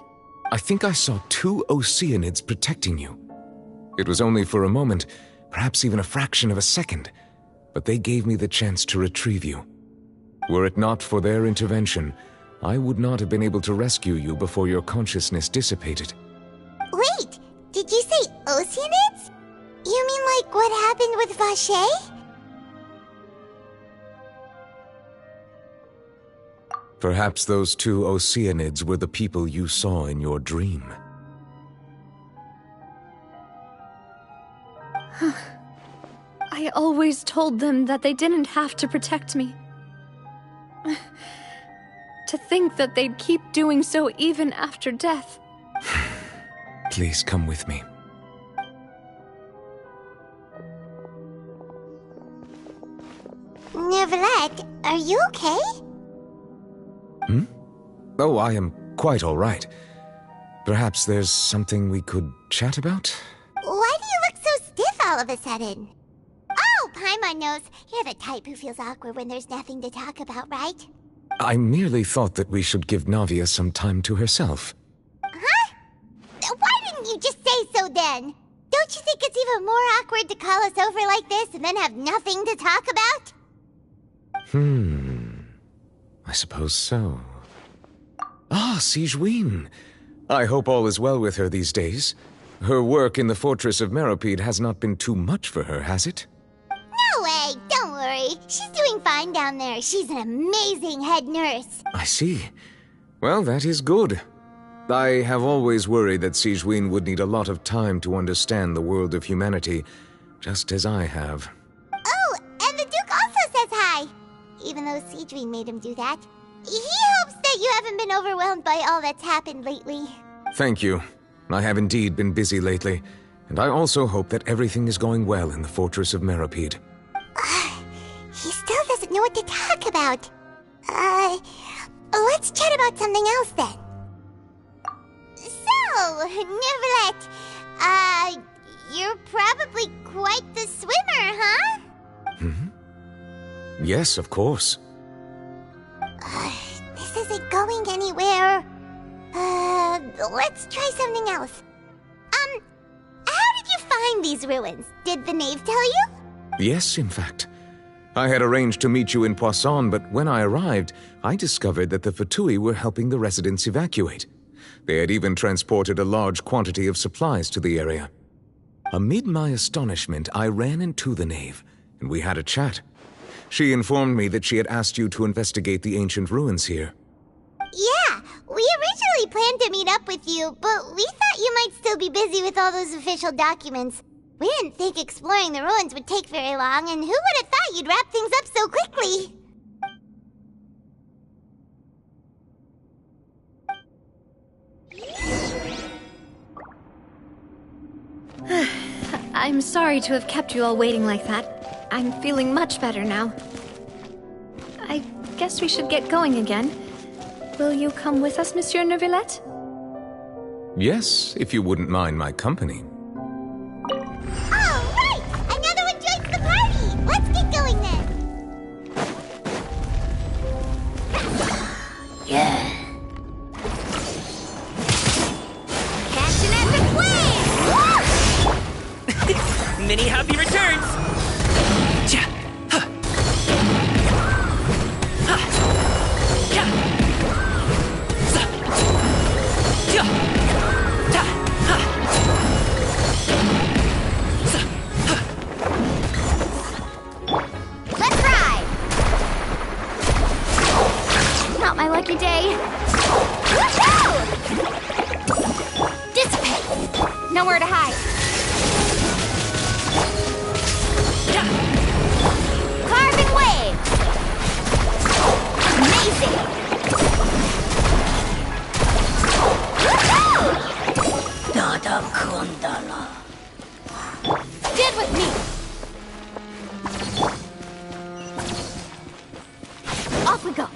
I think I saw 2 Oceanids protecting you. It was only for a moment, perhaps even a fraction of a second, but they gave me the chance to retrieve you. Were it not for their intervention, I would not have been able to rescue you before your consciousness dissipated. Wait, did you say Oceanids? You mean like what happened with Vacher? Perhaps those 2 Oceanids were the people you saw in your dream. I always told them that they didn't have to protect me. To think that they'd keep doing so even after death. Please come with me. Neuvillette, are you okay? Oh, I am quite all right. Perhaps there's something we could chat about? Why do you look so stiff all of a sudden? Oh, Paimon knows. You're the type who feels awkward when there's nothing to talk about, right? I merely thought that we should give Navia some time to herself. Huh? Why didn't you just say so then? Don't you think it's even more awkward to call us over like this and then have nothing to talk about? I suppose so. Ah, Sigewinne. I hope all is well with her these days. Her work in the Fortress of Meropide has not been too much for her, has it? No way, don't worry. She's doing fine down there. She's an amazing head nurse. I see. Well, that is good. I have always worried that Sigewinne would need a lot of time to understand the world of humanity, just as I have. Oh, and the Duke also says hi. Even though Sigewinne made him do that. He hopes that you haven't been overwhelmed by all that's happened lately. Thank you. I have indeed been busy lately, and I also hope that everything is going well in the Fortress of Meropide. He still doesn't know what to talk about. Let's chat about something else then. So, Neuvillette, you're probably quite the swimmer, huh? Yes, of course. This isn't going anywhere. Let's try something else. How did you find these ruins? Did the knave tell you? Yes, in fact. I had arranged to meet you in Poisson, but when I arrived, I discovered that the Fatui were helping the residents evacuate. They had even transported a large quantity of supplies to the area. Amid my astonishment, I ran into the knave, and we had a chat. She informed me that she had asked you to investigate the ancient ruins here. Yeah, we originally planned to meet up with you, but we thought you might still be busy with all those official documents. We didn't think exploring the ruins would take very long, and who would have thought you'd wrap things up so quickly? I'm sorry to have kept you all waiting like that. I'm feeling much better now. I guess we should get going again. Will you come with us, Monsieur Neuvillette? Yes, if you wouldn't mind my company. All right! Another one joins the party! Let's get going then! Yeah. Catch an epic wave! Many happy returns! Let's ride! Not my lucky day. Woohoo! Dissipate! Nowhere to hide. Carving waves! Amazing! Woohoo! Dada Kundala. Get with me! Off we go.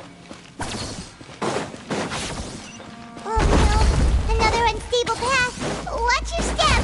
Oh no, another unstable path. Watch your step!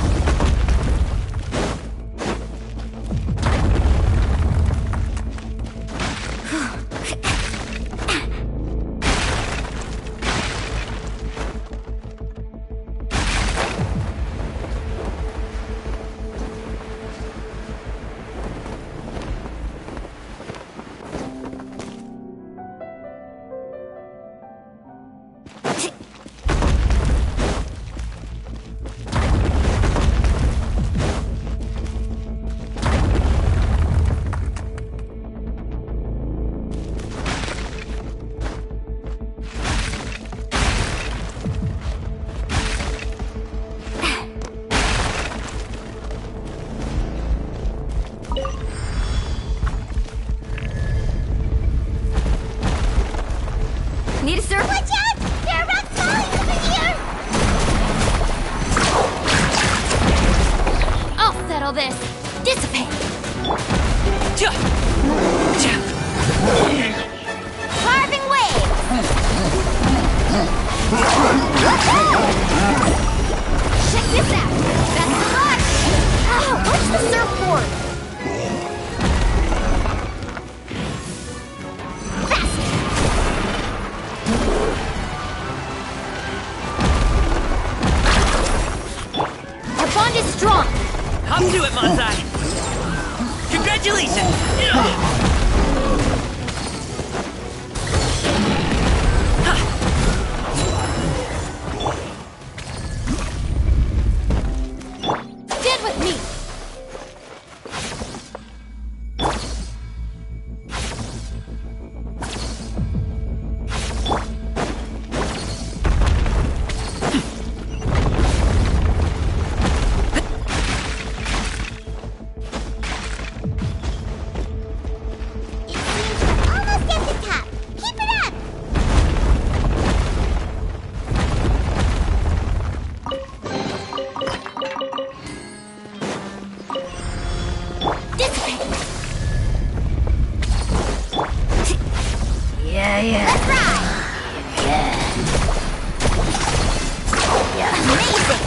Need a surf? Watch out! There are rocks falling over here! I'll settle this. Dissipate. Carving waves. Check this out. That's the hot. Oh, what's the surfboard? Our bond is strong. Hop to it, Monsai! Congratulations! Stand with me. Almost at the top. Keep it up! Dissipate. Yeah. Let's ride. Yeah. Amazing.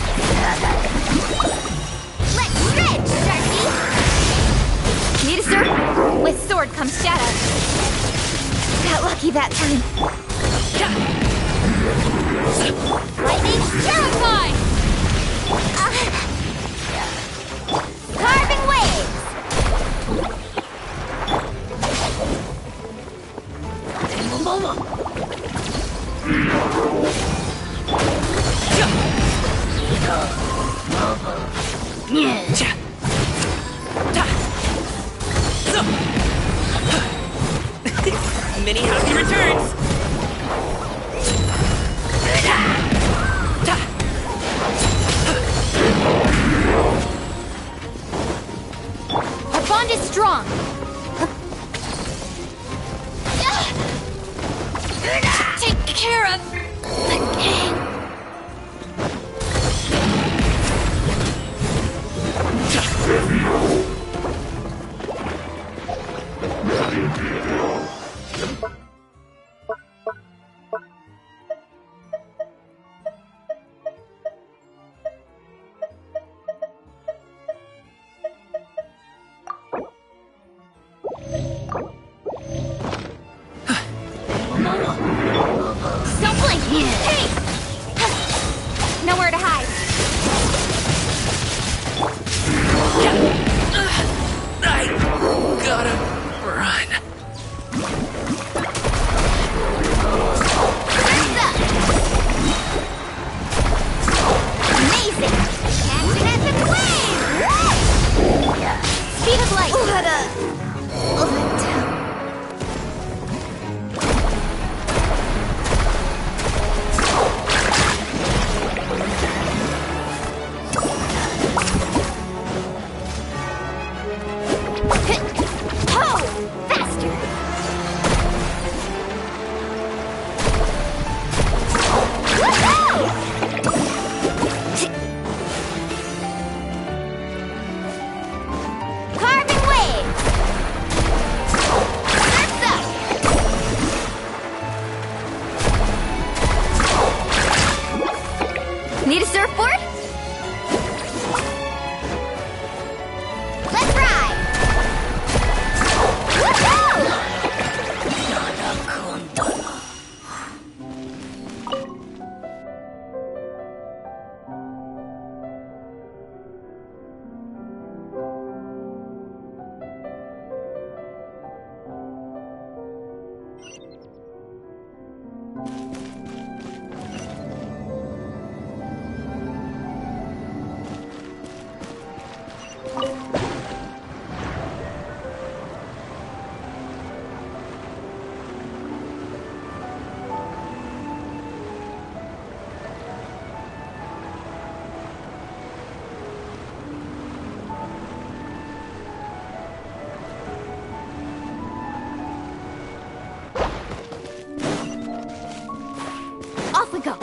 Let's stretch, Darcy. Need a sword? With sword comes shadow. Got lucky that time. Lightning terrified. Carving waves. Mini Happy returns! Our bond is strong. Take care of the gang. Don't blink! Hey! Nowhere to hide. I gotta run. Amazing! Catching us in the wave! Speed of light! Need a surfboard? Let's ride! Woohoo! Off we go.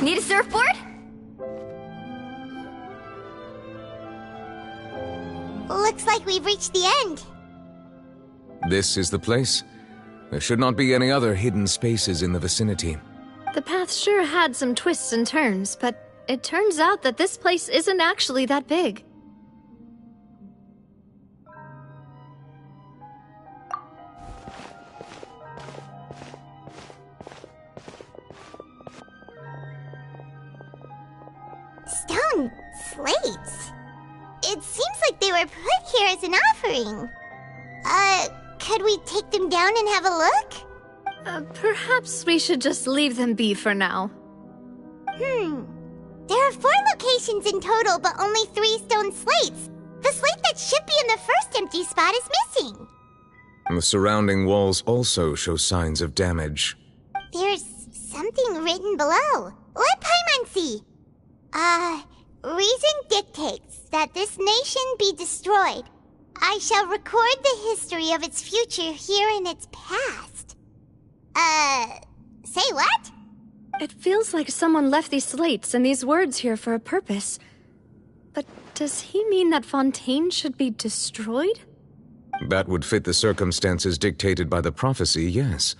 Need a surfboard? Looks like we've reached the end. This is the place. There should not be any other hidden spaces in the vicinity. The path sure had some twists and turns, but it turns out that this place isn't actually that big. Stone slates. It seems like they were put here as an offering. Could we take them down and have a look? Perhaps we should just leave them be for now. There are 4 locations in total, but only 3 stone slates. The slate that should be in the first empty spot is missing. The surrounding walls also show signs of damage. There's something written below. Let Paimon see. Reason dictates that this nation be destroyed. I shall record the history of its future here in its past. Say what? It feels like someone left these slates and these words here for a purpose. But does he mean that Fontaine should be destroyed? That would fit the circumstances dictated by the prophecy, yes.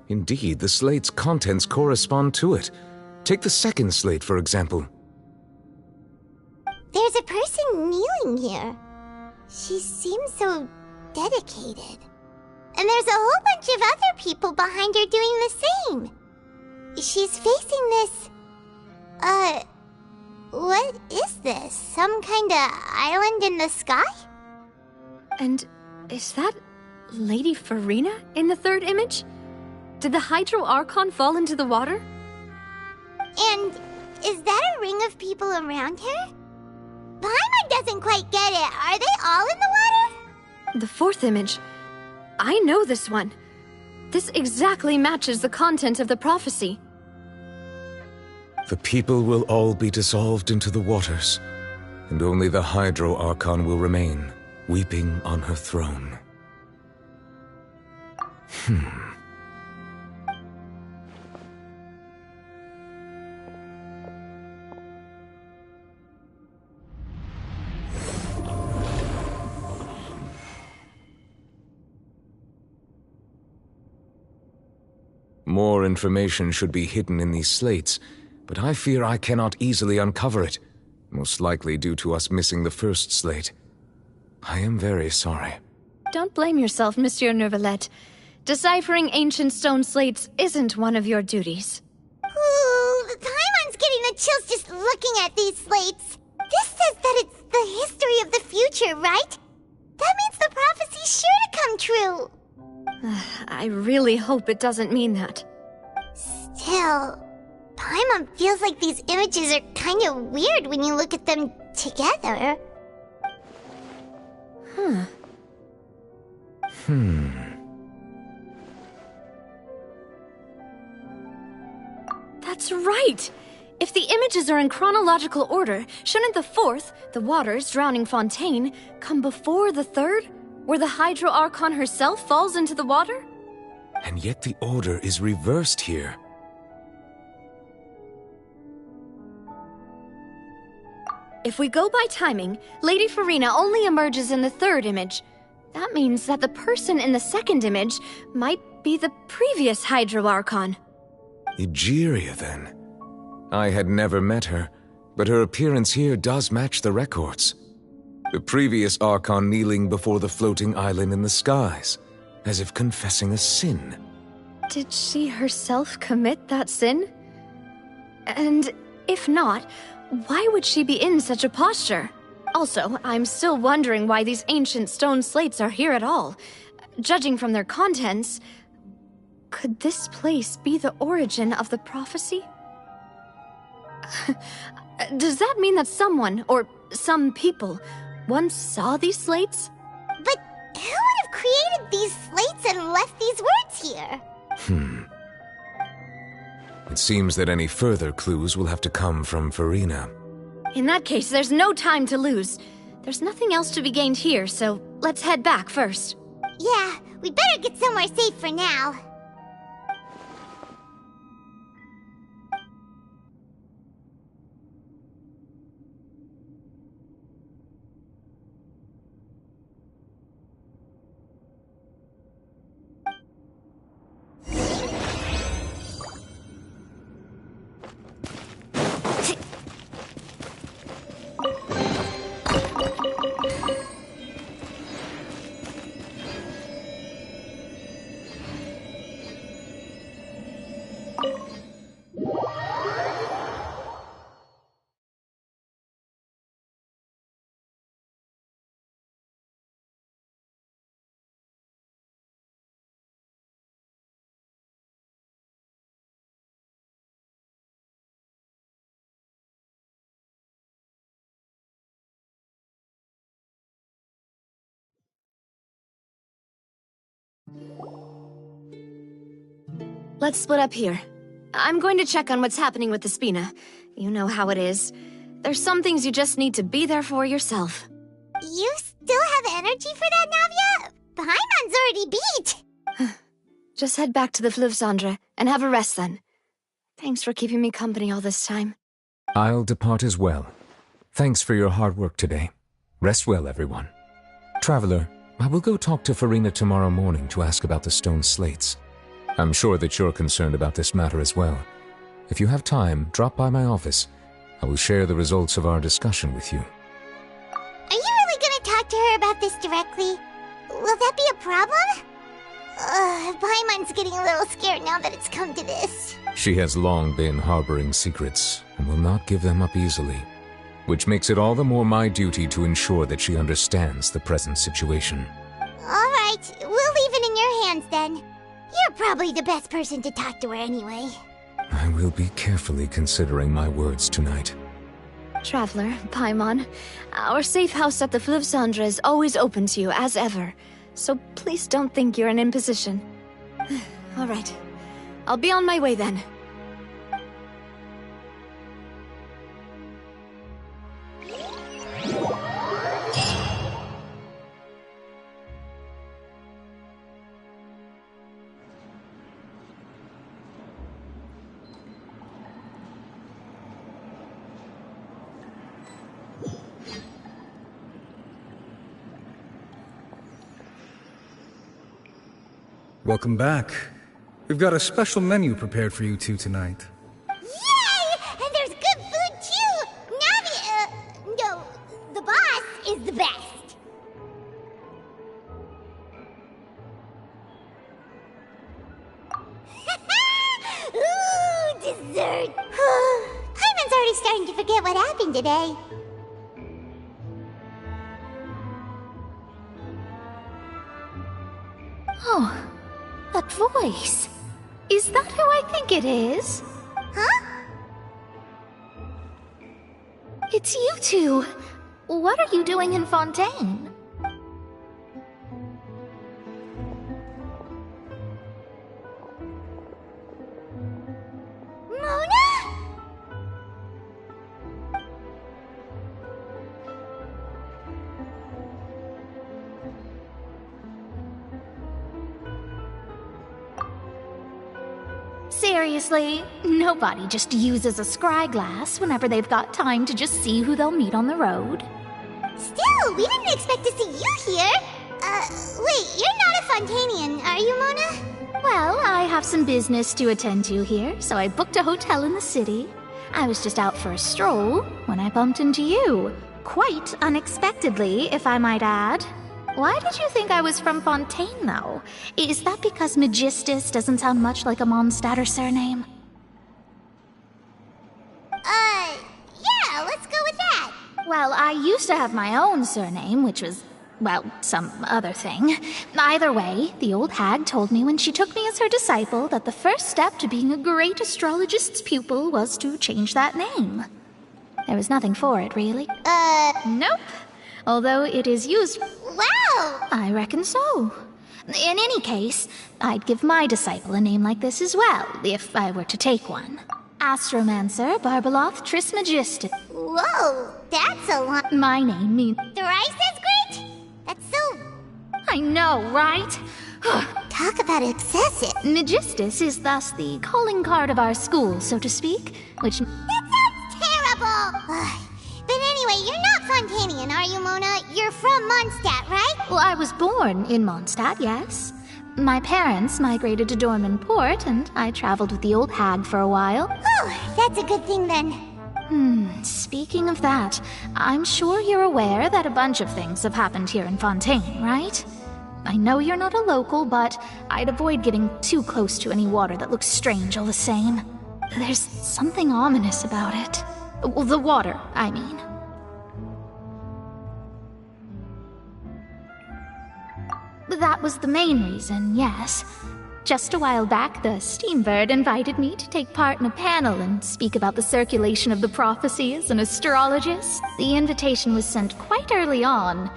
Indeed, the slate's contents correspond to it. Take the second slate, for example. There's a person kneeling here. She seems so dedicated. And there's a whole bunch of other people behind her doing the same. She's facing this... what is this? Some kind of island in the sky? And is that Lady Farina in the third image? Did the Hydro Archon fall into the water? And is that a ring of people around her? Paimon doesn't quite get it. Are they all in the water? The fourth image. I know this one. This exactly matches the content of the prophecy. The people will all be dissolved into the waters, and only the Hydro Archon will remain, weeping on her throne. More information should be hidden in these slates, but I fear I cannot easily uncover it, most likely due to us missing the first slate. I am very sorry. Don't blame yourself, Monsieur Neuvillette. Deciphering ancient stone slates isn't one of your duties. Ooh, Paimon's getting the chills just looking at these slates. This says that it's the history of the future, right? That means the prophecy's sure to come true. I really hope it doesn't mean that. Still, Paimon feels like these images are kind of weird when you look at them together. That's right! If the images are in chronological order, shouldn't the fourth, the waters drowning Fontaine, come before the third, where the Hydro Archon herself falls into the water? And yet the order is reversed here. If we go by timing, Lady Farina only emerges in the third image. That means that the person in the second image might be the previous Hydro Archon. Egeria, then. I had never met her, but her appearance here does match the records. The previous Archon kneeling before the floating island in the skies, as if confessing a sin. Did she herself commit that sin? And if not, why would she be in such a posture? Also, I'm still wondering why these ancient stone slates are here at all. Judging from their contents, could this place be the origin of the prophecy? Does that mean that someone, or some people, once saw these slates? But who would have created these slates and left these words here? It seems that any further clues will have to come from Farina. In that case, there's no time to lose. There's nothing else to be gained here, so let's head back first. Yeah, we better get somewhere safe for now. Let's split up here. I'm going to check on what's happening with the Spina. You know how it is. There's some things you just need to be there for yourself. You still have energy for that, Navia? Paimon's already beat! Just head back to the Fleuve Cendre and have a rest then. Thanks for keeping me company all this time. I'll depart as well. Thanks for your hard work today. Rest well, everyone. Traveler, I will go talk to Farina tomorrow morning to ask about the stone slates. I'm sure that you're concerned about this matter as well. If you have time, drop by my office. I will share the results of our discussion with you. Are you really gonna talk to her about this directly? Will that be a problem? Paimon's getting a little scared now that it's come to this. She has long been harboring secrets and will not give them up easily, which makes it all the more my duty to ensure that she understands the present situation. Alright, we'll leave it in your hands then. You're probably the best person to talk to her anyway. I will be carefully considering my words tonight. Traveler, Paimon, our safe house at the Flivsandra is always open to you, as ever. So please don't think you're an imposition. All right. I'll be on my way then. Welcome back. We've got a special menu prepared for you two tonight. Yay! And there's good food too! Navi, no, the boss is the best. Ooh, dessert! Paimon's already starting to forget what happened today. Oh, that voice. Is that who I think it is? Huh? It's you two. What are you doing in Fontaine? Mona? Seriously, nobody just uses a scry glass whenever they've got time to just see who they'll meet on the road. Still, we didn't expect to see you here. Wait, you're not a Fontanian, are you, Mona? Well, I have some business to attend to here, so I booked a hotel in the city. I was just out for a stroll when I bumped into you. Quite unexpectedly, if I might add. Why did you think I was from Fontaine, though? Is that because Magistus doesn't sound much like a Mondstadter surname? Yeah, let's go with that. Well, I used to have my own surname, which was, well, some other thing. Either way, the old hag told me when she took me as her disciple that the first step to being a great astrologist's pupil was to change that name. There was nothing for it, really. Nope. Although it is used... Wow! I reckon so. In any case, I'd give my disciple a name like this as well, if I were to take one. Astromancer Barbeloth Trismegistus. Whoa, that's a lot. My name means... Thrice as great? That's so... I know, right? Talk about excessive. Magistus is thus the calling card of our school, so to speak, which... That sounds terrible! But anyway, you're not Fontanian, are you, Mona? You're from Mondstadt, right? Well, I was born in Mondstadt, yes. My parents migrated to Dorman Port, and I traveled with the old hag for a while. Oh, that's a good thing then. Speaking of that, I'm sure you're aware that a bunch of things have happened here in Fontaine, right? I know you're not a local, but I'd avoid getting too close to any water that looks strange all the same. There's something ominous about it. Well, the water, I mean. That was the main reason, yes. Just a while back, the Steambird invited me to take part in a panel and speak about the circulation of the prophecy as an astrologist. The invitation was sent quite early on.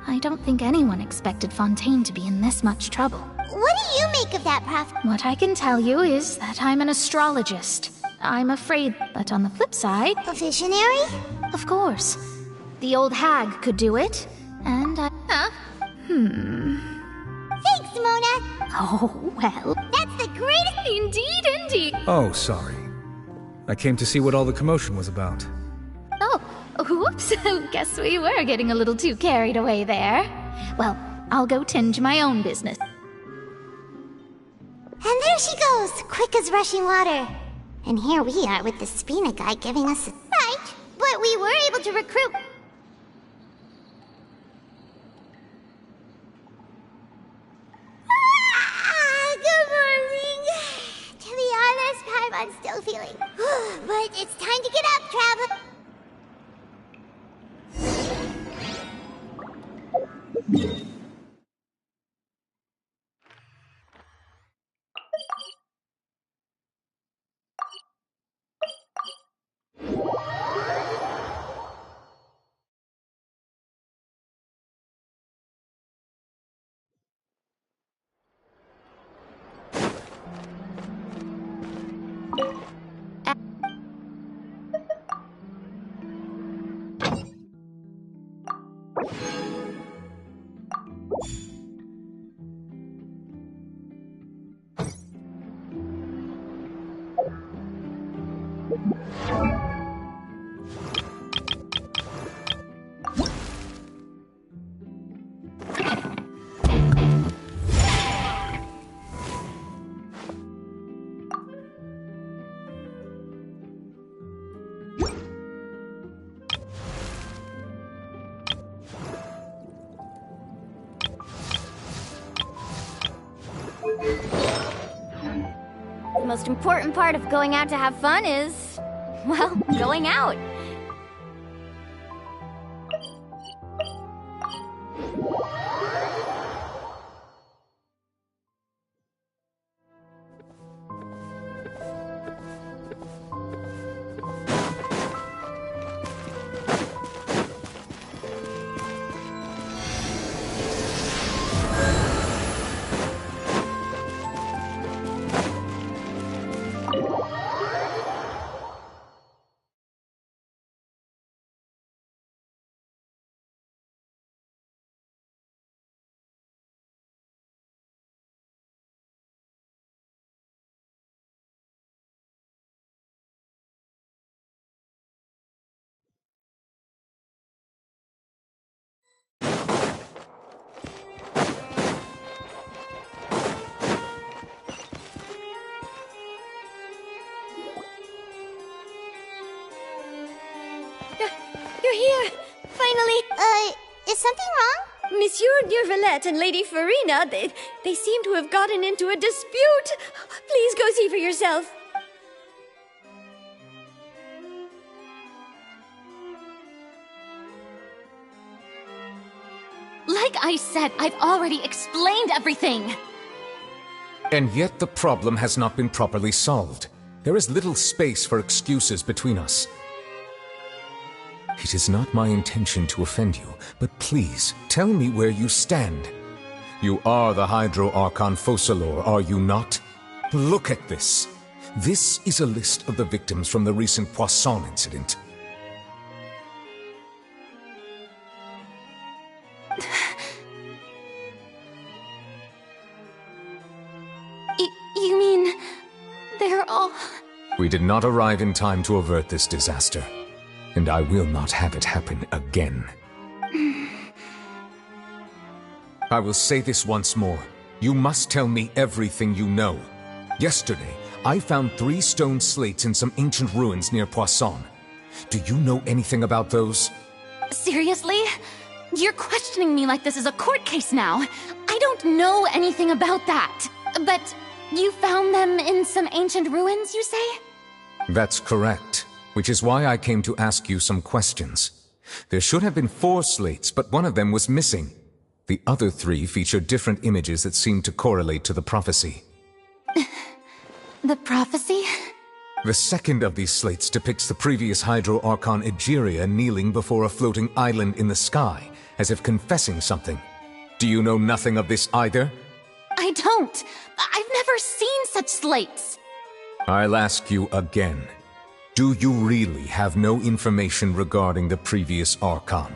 I don't think anyone expected Fontaine to be in this much trouble. What do you make of that, Prof? What I can tell you is that I'm an astrologist. I'm afraid that on the flip side... A visionary? Of course. The old hag could do it, and I... Huh? Thanks, Mona! Oh, well... That's the greatest... Indeed. Oh, sorry. I came to see what all the commotion was about. Oh, whoops. Guess we were getting a little too carried away there. Well, I'll go tend to my own business. And there she goes, quick as rushing water. And here we are with the Spina guy giving us a... Right, but we were able to recruit... Good morning. To be honest, Paimon's still feeling... But it's time to get up, traveler. most important part of going out to have fun is, well, going out. You're here! Finally! Is something wrong? Monsieur Neuvillette and Lady Farina, they seem to have gotten into a dispute. Please go see for yourself. Like I said, I've already explained everything. And yet the problem has not been properly solved. There is little space for excuses between us. It is not my intention to offend you, but please, tell me where you stand. You are the Hydro Archon Focalor, are you not? Look at this. This is a list of the victims from the recent Poisson incident. You mean... they're all... We did not arrive in time to avert this disaster. And I will not have it happen again. I will say this once more. You must tell me everything you know. Yesterday, I found 3 stone slates in some ancient ruins near Poisson. Do you know anything about those? Seriously? You're questioning me like this is a court case now. I don't know anything about that. But you found them in some ancient ruins, you say? That's correct. Which is why I came to ask you some questions. There should have been 4 slates, but one of them was missing. The other 3 feature different images that seem to correlate to the prophecy. The prophecy? The second of these slates depicts the previous Hydro Archon Egeria kneeling before a floating island in the sky, as if confessing something. Do you know nothing of this either? I don't. I've never seen such slates. I'll ask you again. Do you really have no information regarding the previous Archon?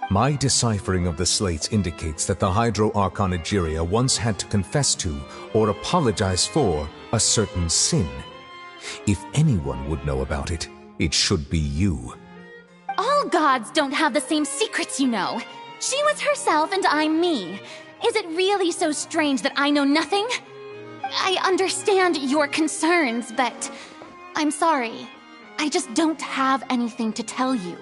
My deciphering of the slates indicates that the Hydro Archon Egeria once had to confess to, or apologize for, a certain sin. If anyone would know about it, it should be you. All gods don't have the same secrets, you know. She was herself and I'm me. Is it really so strange that I know nothing? I understand your concerns, but... I'm sorry. I just don't have anything to tell you.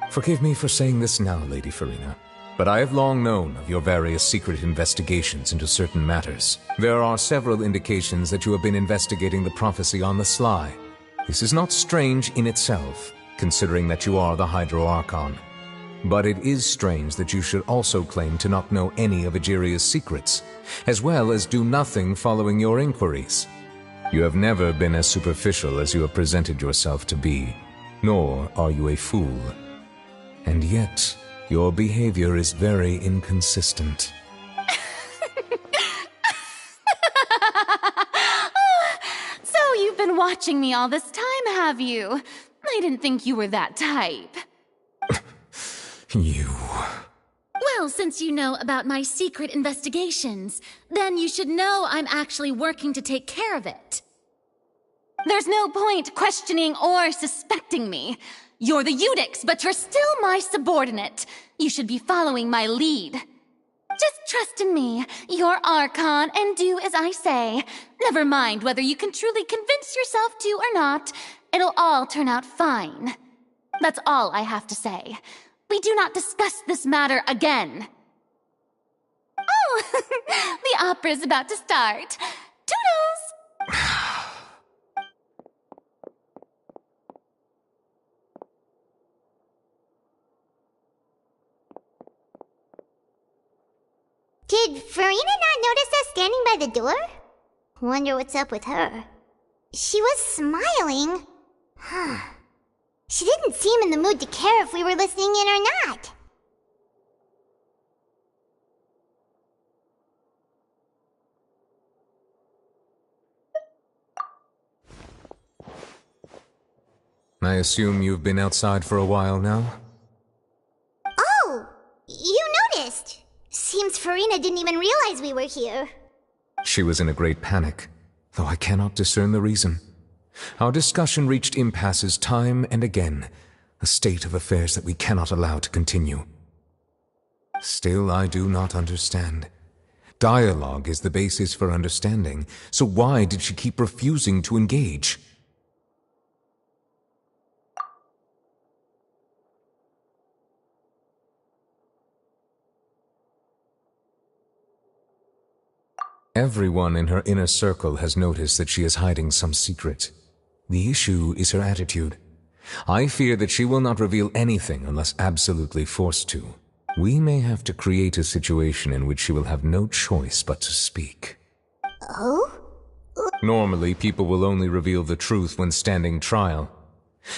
Forgive me for saying this now, Lady Farina, but I have long known of your various secret investigations into certain matters. There are several indications that you have been investigating the prophecy on the sly. This is not strange in itself, considering that you are the Hydro Archon. But it is strange that you should also claim to not know any of Egeria's secrets, as well as do nothing following your inquiries. You have never been as superficial as you have presented yourself to be, nor are you a fool. And yet, your behavior is very inconsistent. So you've been watching me all this time, have you? I didn't think you were that type. You... Well, since you know about my secret investigations, then you should know I'm actually working to take care of it. There's no point questioning or suspecting me. You're the Eudix, but you're still my subordinate. You should be following my lead. Just trust in me, your Archon, and do as I say. Never mind whether you can truly convince yourself to or not. It'll all turn out fine. That's all I have to say. We do not discuss this matter again. Oh, the opera's about to start. Toodles! Did Farina not notice us standing by the door? Wonder what's up with her. She was smiling. She didn't seem in the mood to care if we were listening in or not. I assume you've been outside for a while now? Oh, you noticed. Seems Farina didn't even realize we were here. She was in a great panic, though I cannot discern the reason. Our discussion reached impasses time and again, a state of affairs that we cannot allow to continue. Still, I do not understand. Dialogue is the basis for understanding, so why did she keep refusing to engage? Everyone in her inner circle has noticed that she is hiding some secret. The issue is her attitude. I fear that she will not reveal anything unless absolutely forced to. We may have to create a situation in which she will have no choice but to speak. Oh? Normally, people will only reveal the truth when standing trial.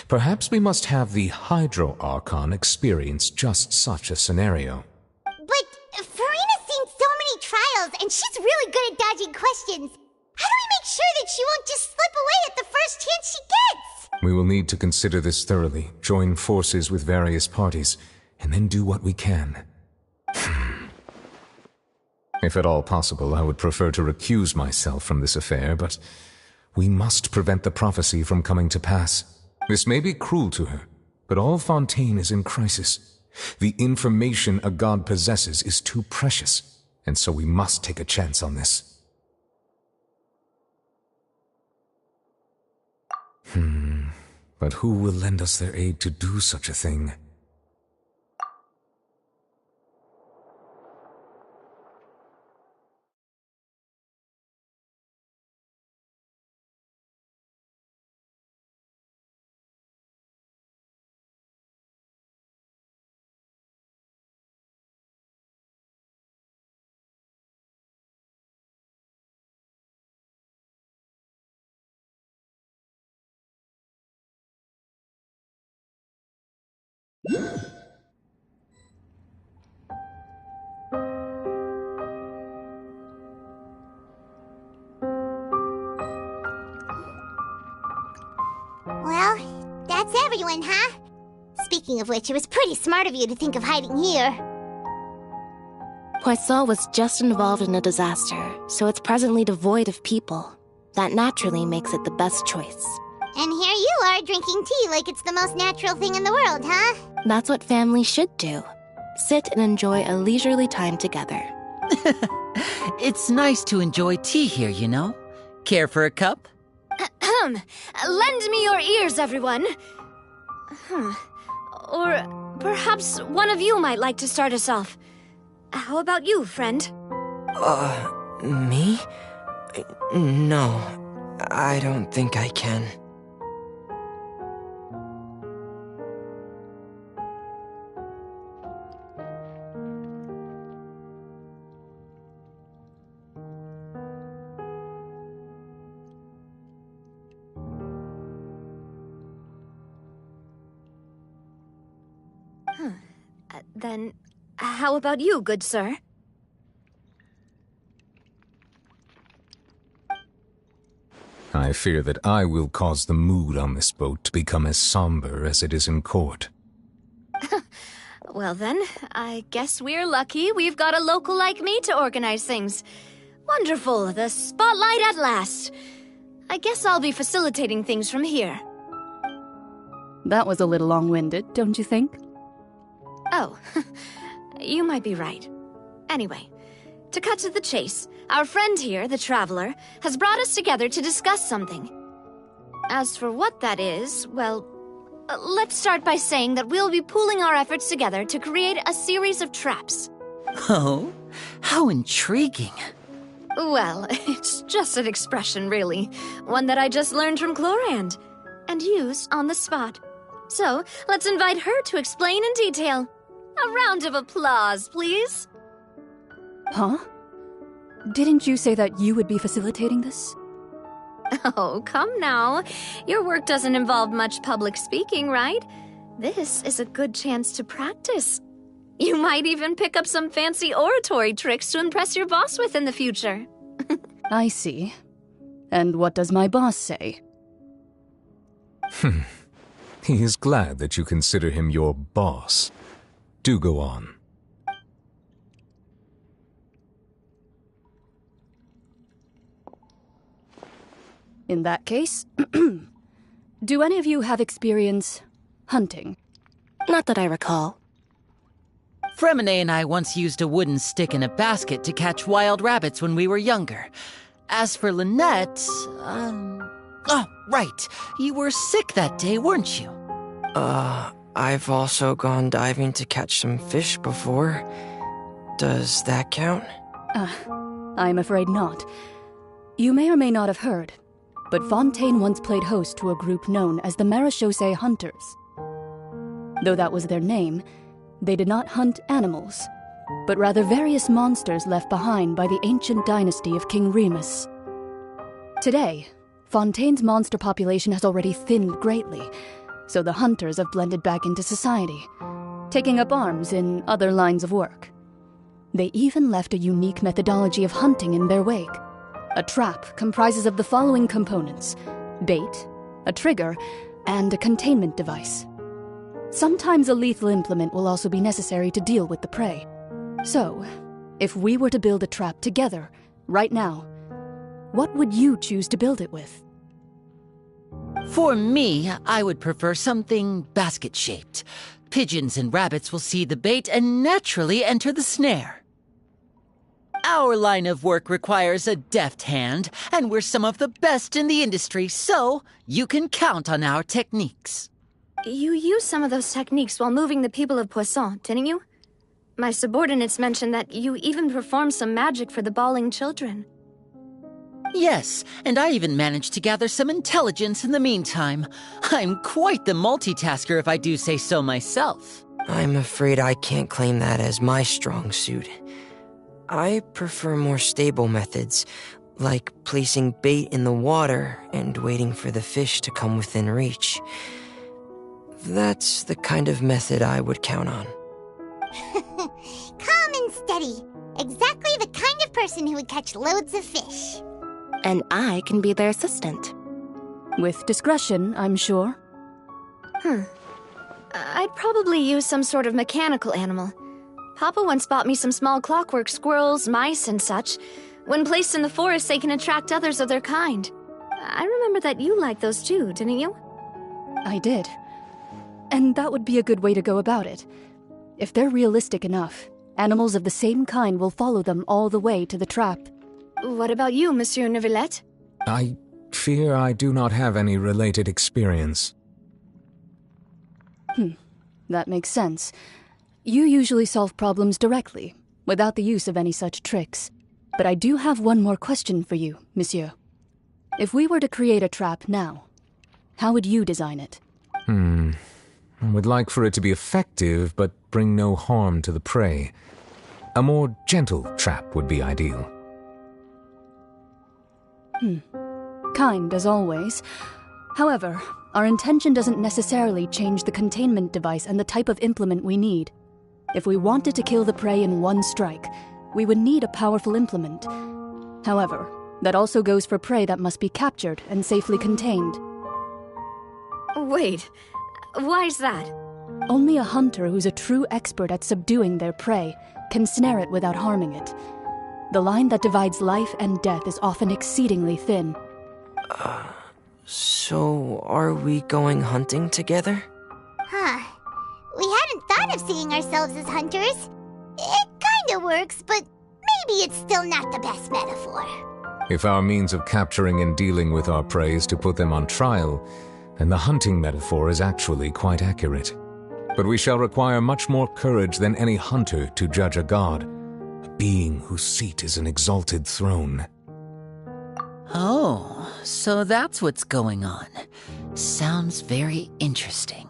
Perhaps we must have the Hydro Archon experience just such a scenario. But Farina's seen so many trials, and she's really good at dodging questions. How do we make sure that she won't just slip away at the first chance she gets? We will need to consider this thoroughly, join forces with various parties, and then do what we can. If at all possible, I would prefer to recuse myself from this affair, but we must prevent the prophecy from coming to pass. This may be cruel to her, but all Fontaine is in crisis. The information a god possesses is too precious, and so we must take a chance on this. But who will lend us their aid to do such a thing? Well, that's everyone, huh? Speaking of which, it was pretty smart of you to think of hiding here. Poisson was just involved in a disaster, so it's presently devoid of people. That naturally makes it the best choice. And here you are drinking tea like it's the most natural thing in the world, huh? That's what family should do. Sit and enjoy a leisurely time together. It's nice to enjoy tea here, you know? Care for a cup? Lend me your ears, everyone. Or perhaps one of you might like to start us off. How about you, friend? Me? No, I don't think I can. Then, how about you, good sir? I fear that I will cause the mood on this boat to become as somber as it is in court. Well then, I guess we're lucky we've got a local like me to organize things. Wonderful, the spotlight at last. I guess I'll be facilitating things from here. That was a little long-winded, don't you think? Oh, you might be right. Anyway, to cut to the chase, our friend here, the Traveler, has brought us together to discuss something. As for what that is, well, let's start by saying that we'll be pooling our efforts together to create a series of traps. Oh? How intriguing. Well, it's just an expression, really. One that I just learned from Chlorand. And used on the spot. So, let's invite her to explain in detail. A round of applause, please. Huh? Didn't you say that you would be facilitating this? Oh, come now. Your work doesn't involve much public speaking, right? This is a good chance to practice. You might even pick up some fancy oratory tricks to impress your boss with in the future. I see. And what does my boss say? He is glad that you consider him your boss. Do go on. In that case, do any of you have experience hunting? Not that I recall. Fremine and I once used a wooden stick in a basket to catch wild rabbits when we were younger. As for Lynette, oh, right. You were sick that day, weren't you? I've also gone diving to catch some fish before. Does that count? I'm afraid not. You may or may not have heard, but Fontaine once played host to a group known as the Marechaussee Hunters. Though that was their name, they did not hunt animals, but rather various monsters left behind by the ancient dynasty of King Remus. Today, Fontaine's monster population has already thinned greatly, so the hunters have blended back into society, taking up arms in other lines of work. They even left a unique methodology of hunting in their wake. A trap comprises of the following components: bait, a trigger, and a containment device. Sometimes a lethal implement will also be necessary to deal with the prey. So, if we were to build a trap together, right now, what would you choose to build it with? For me, I would prefer something basket-shaped. Pigeons and rabbits will see the bait and naturally enter the snare. Our line of work requires a deft hand, and we're some of the best in the industry, so you can count on our techniques. You used some of those techniques while moving the people of Poisson, didn't you? My subordinates mentioned that you even performed some magic for the bawling children. Yes, and I even managed to gather some intelligence in the meantime. I'm quite the multitasker if I do say so myself. I'm afraid I can't claim that as my strong suit. I prefer more stable methods, like placing bait in the water and waiting for the fish to come within reach. That's the kind of method I would count on. Calm and steady. Exactly the kind of person who would catch loads of fish. And I can be their assistant. With discretion, I'm sure. I'd probably use some sort of mechanical animal. Papa once bought me some small clockwork squirrels, mice, and such. When placed in the forest, they can attract others of their kind. I remember that you liked those too, didn't you? I did. And that would be a good way to go about it. If they're realistic enough, animals of the same kind will follow them all the way to the trap. What about you, Monsieur Neuvillette? I fear I do not have any related experience. That makes sense. You usually solve problems directly, without the use of any such tricks. But I do have one more question for you, Monsieur. If we were to create a trap now, how would you design it? I would like for it to be effective, but bring no harm to the prey. A more gentle trap would be ideal. Kind, as always. However, our intention doesn't necessarily change the containment device and the type of implement we need. If we wanted to kill the prey in one strike, we would need a powerful implement. However, that also goes for prey that must be captured and safely contained. Wait, why's that? Only a hunter who's a true expert at subduing their prey can snare it without harming it. The line that divides life and death is often exceedingly thin. So are we going hunting together? We hadn't thought of seeing ourselves as hunters. It kinda works, but maybe it's still not the best metaphor. If our means of capturing and dealing with our prey is to put them on trial, then the hunting metaphor is actually quite accurate. But we shall require much more courage than any hunter to judge a god. A being whose seat is an exalted throne. Oh, so that's what's going on. Sounds very interesting.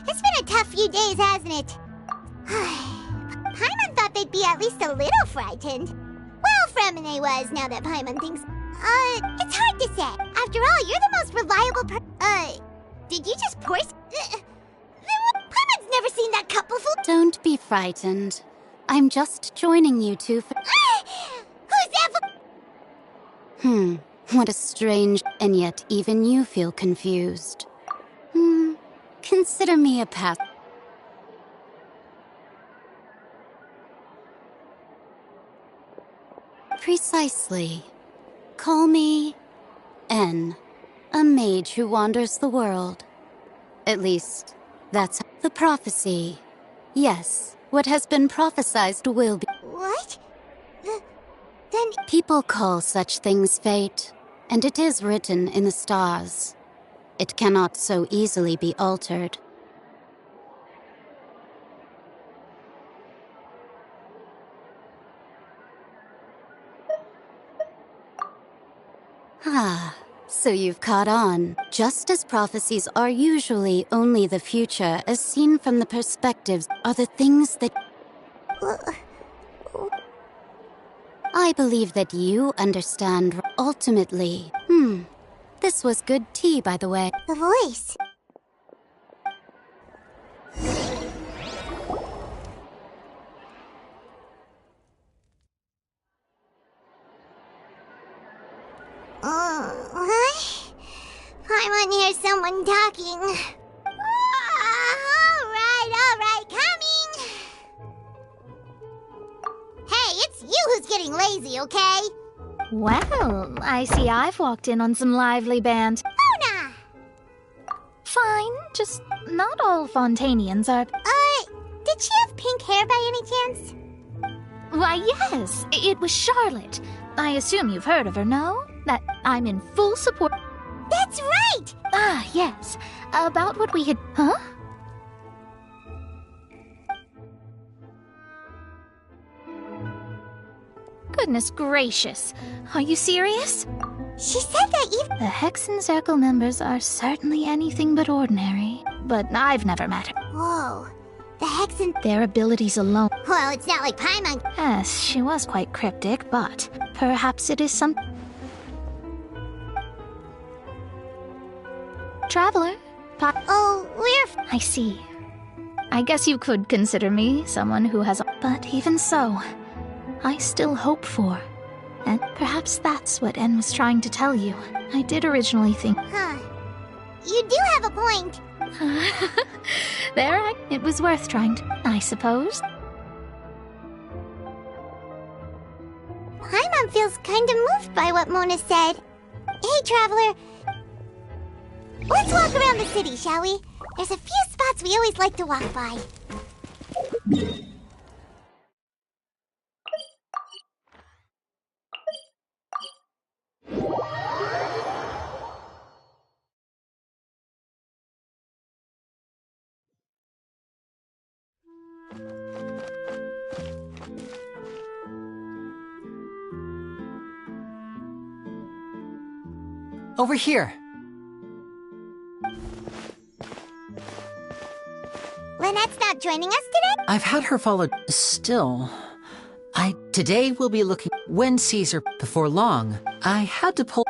It's been a tough few days, hasn't it? Paimon thought they'd be at least a little frightened. Well, Fremine was, now that Paimon thinks... it's hard to say. After all, you're the most reliable did you just pour... Paimon's never seen that cup before. Don't be frightened. I'm just joining you two for... Who's that for... What a strange... And yet, even you feel confused. Consider me a pass... Precisely. Call me... N. A mage who wanders the world. At least, that's the prophecy. Yes, what has been prophesized will be... What? Then... People call such things fate, and it is written in the stars. It cannot so easily be altered. So you've caught on. Just as prophecies are usually only the future as seen from the perspectives are the things that... I believe that you understand ultimately. This was good tea, by the way. The voice. Paimon hears someone talking. Alright, coming! Hey, it's you who's getting lazy, okay? Well, I see I've walked in on some lively band. Luna! Fine, just not all Fontainians are... Did she have pink hair by any chance? Why, yes, it was Charlotte. I assume you've heard of her, no? That I'm in full support... That's right! Ah, yes. About what we had... Huh? Goodness gracious. Are you serious? She said that even... The Hexen Circle members are certainly anything but ordinary, but I've never met her. Whoa. The Hexen... Their abilities alone... Well, it's not like Paimon... Yes, she was quite cryptic, but perhaps it is some... Traveler? Oh, we're... I see. I guess you could consider me someone who has... But even so, I still hope for. And perhaps that's what En was trying to tell you. I did originally think... Huh. You do have a point. It was worth trying to... I suppose. Paimon feels kind of moved by what Mona said. Hey, Traveler. Let's walk around the city, shall we? There's a few spots we always like to walk by. Over here. Lynette's not joining us today? I've had her follow still. Today we'll be looking when Caesar before long. I had to pull...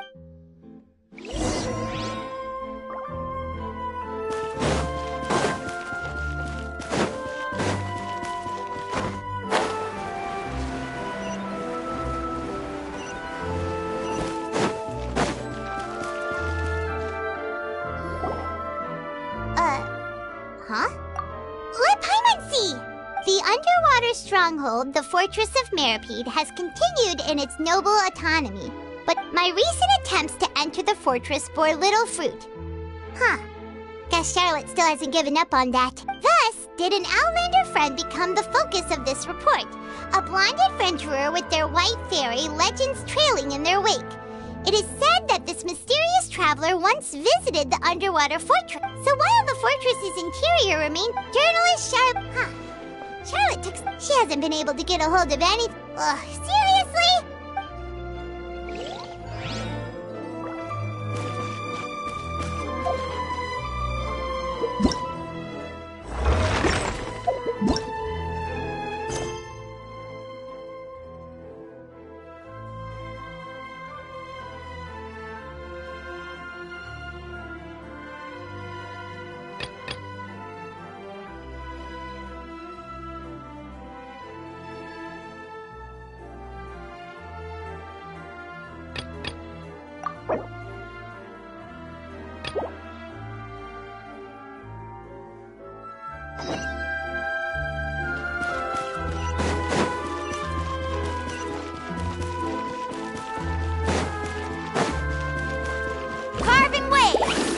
Huh? Let Paimon see! The underwater stronghold, the Fortress of Meripede, has continued in its noble autonomy, but my recent attempts to enter the fortress bore little fruit. Huh. Guess Charlotte still hasn't given up on that. Thus, did an Outlander friend become the focus of this report, a blind adventurer with their white fairy legends trailing in their wake. It is said that this mysterious traveler once visited the underwater fortress. So while the fortress's interior remained, journalist Charlotte she hasn't been able to get a hold of any... Ugh, seriously? Carving waves!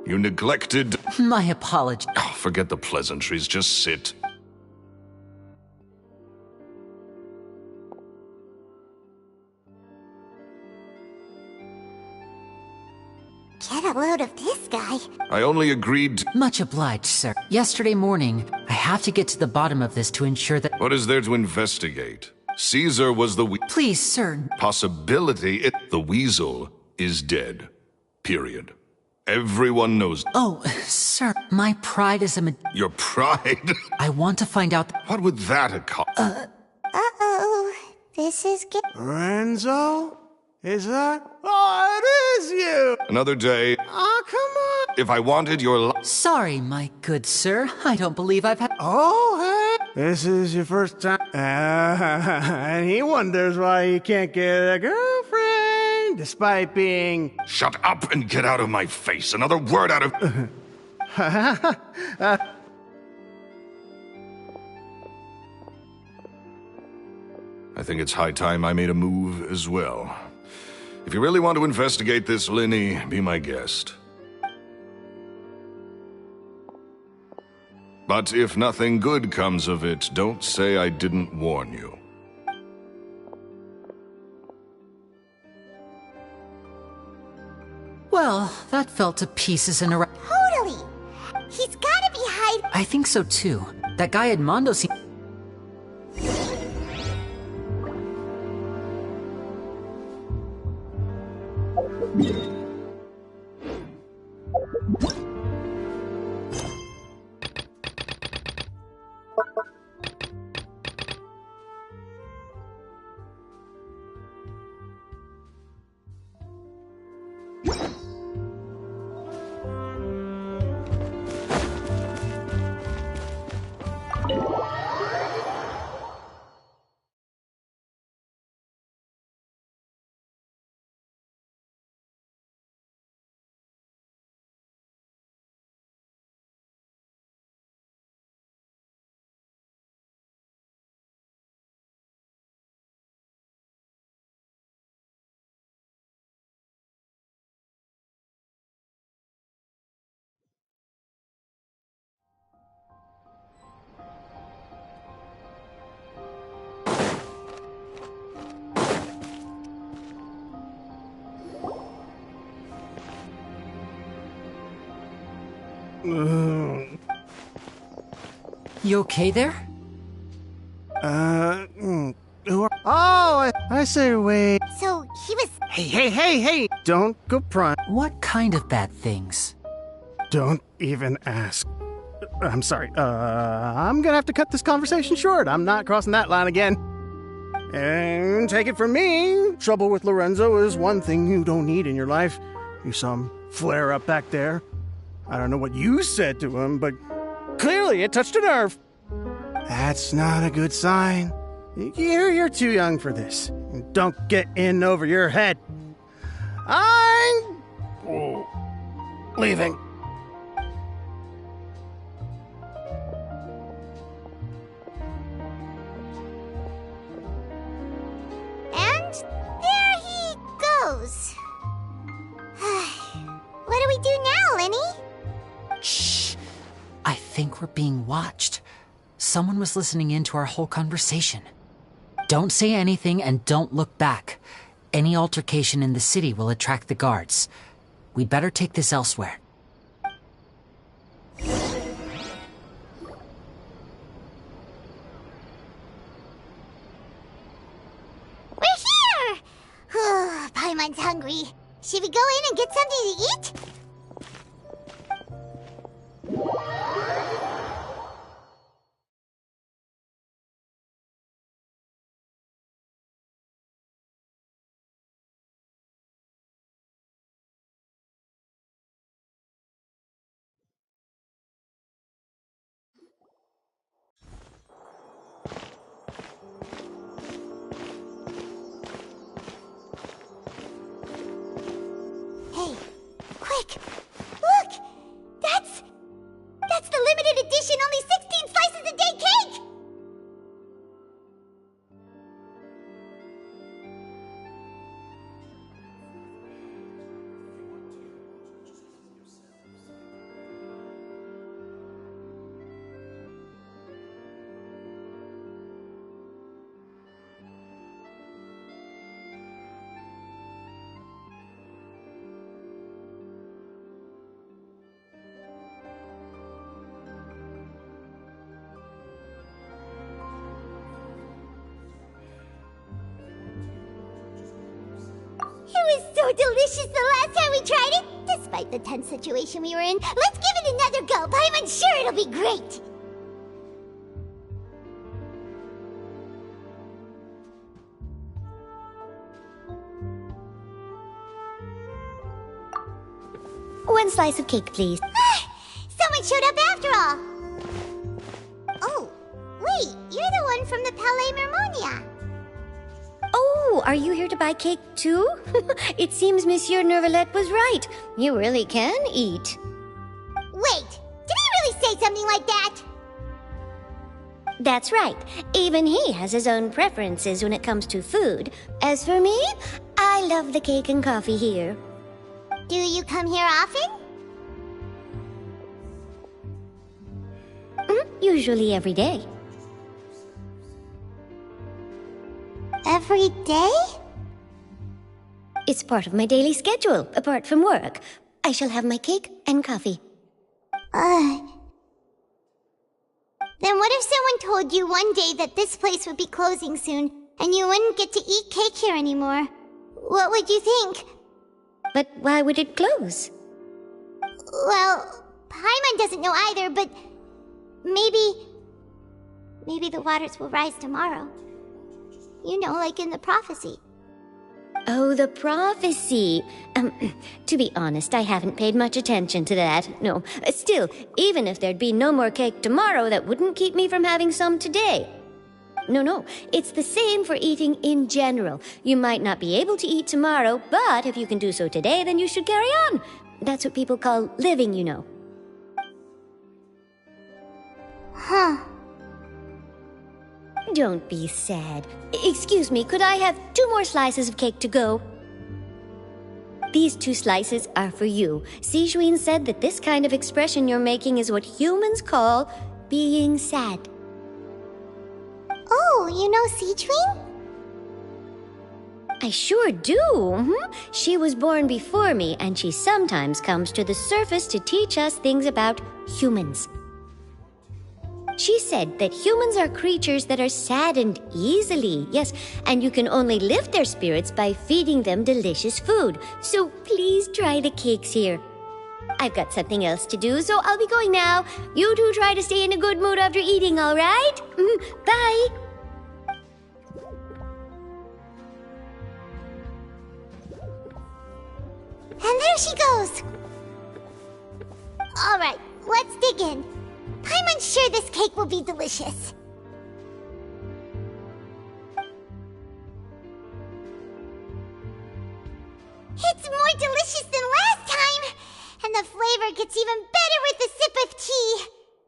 You neglected... My apology. Oh, forget the pleasantries, just sit. Get a load of this guy. I only agreed... Much obliged, sir. Yesterday morning, I have to get to the bottom of this to ensure that... What is there to investigate? Caesar was the Please, sir. possibility. The weasel is dead. Period. Everyone knows. Oh, sir, my pride is a... Your pride? I want to find out... What would that accomplish? Uh-oh. This is good. Renzo? Is that? Oh, it is you! Another day. Oh, come on! If I wanted your Sorry, my good sir. I don't believe I've had... Oh, hey! This is your first time. And he wonders why he can't get a girlfriend, despite being... Shut up and get out of my face. Another word out of... I think it's high time I made a move as well. If you really want to investigate this, Linny, be my guest. But if nothing good comes of it, don't say I didn't warn you. Well, that fell to pieces in a... Totally. He's gotta be hiding. I think so too. That guy Edmondo seemed... You okay there? Who are... Oh, I say wait. So, he was... Hey! Don't go prying. What kind of bad things? Don't even ask. I'm sorry. I'm gonna have to cut this conversation short. I'm not crossing that line again. And take it from me, trouble with Lorenzo is one thing you don't need in your life. You saw him flare up back there. I don't know what you said to him, but clearly it touched a nerve. That's not a good sign. You're too young for this. Don't get in over your head. I'm leaving. And there he goes. What do we do now, Lenny? Shh. I think we're being watched. Someone was listening in to our whole conversation. Don't say anything and don't look back. Any altercation in the city will attract the guards. We'd better take this elsewhere. We're here! Paimon's hungry. Should we go in and get something to eat? Hey, quick! so delicious the last time we tried it. Despite the tense situation we were in, let's give it another go. Paimon's sure it'll be great. One slice of cake, please. Someone showed up after all. Oh, wait, you're the one from the Palais Mermonia. Oh, are you here to buy cake too? It seems Monsieur Nervalette was right. You really can eat. Wait, did he really say something like that? That's right. Even he has his own preferences when it comes to food. As for me, I love the cake and coffee here. Do you come here often? Usually every day. Every day? It's part of my daily schedule, apart from work. I shall have my cake and coffee. Then what if someone told you one day that this place would be closing soon, and you wouldn't get to eat cake here anymore? What would you think? But why would it close? Well, Paimon doesn't know either, but maybe the waters will rise tomorrow. You know, like in the prophecy. Oh, the prophecy. To be honest, I haven't paid much attention to that. No, still, even if there'd be no more cake tomorrow, that wouldn't keep me from having some today. No, it's the same for eating in general. You might not be able to eat tomorrow, but if you can do so today, then you should carry on. That's what people call living, you know. Huh. Don't be sad. Excuse me, could I have 2 more slices of cake to go? These 2 slices are for you. Sijuin said that this kind of expression you're making is what humans call being sad. Oh, you know Sijuin? I sure do. She was born before me, and she sometimes comes to the surface to teach us things about humans. She said that humans are creatures that are saddened easily, yes, and you can only lift their spirits by feeding them delicious food. So please try the cakes here. I've got something else to do, so I'll be going now. You two try to stay in a good mood after eating, all right? Bye! And there she goes! Alright, let's dig in. Paimon's sure this cake will be delicious. It's more delicious than last time! And the flavor gets even better with a sip of tea.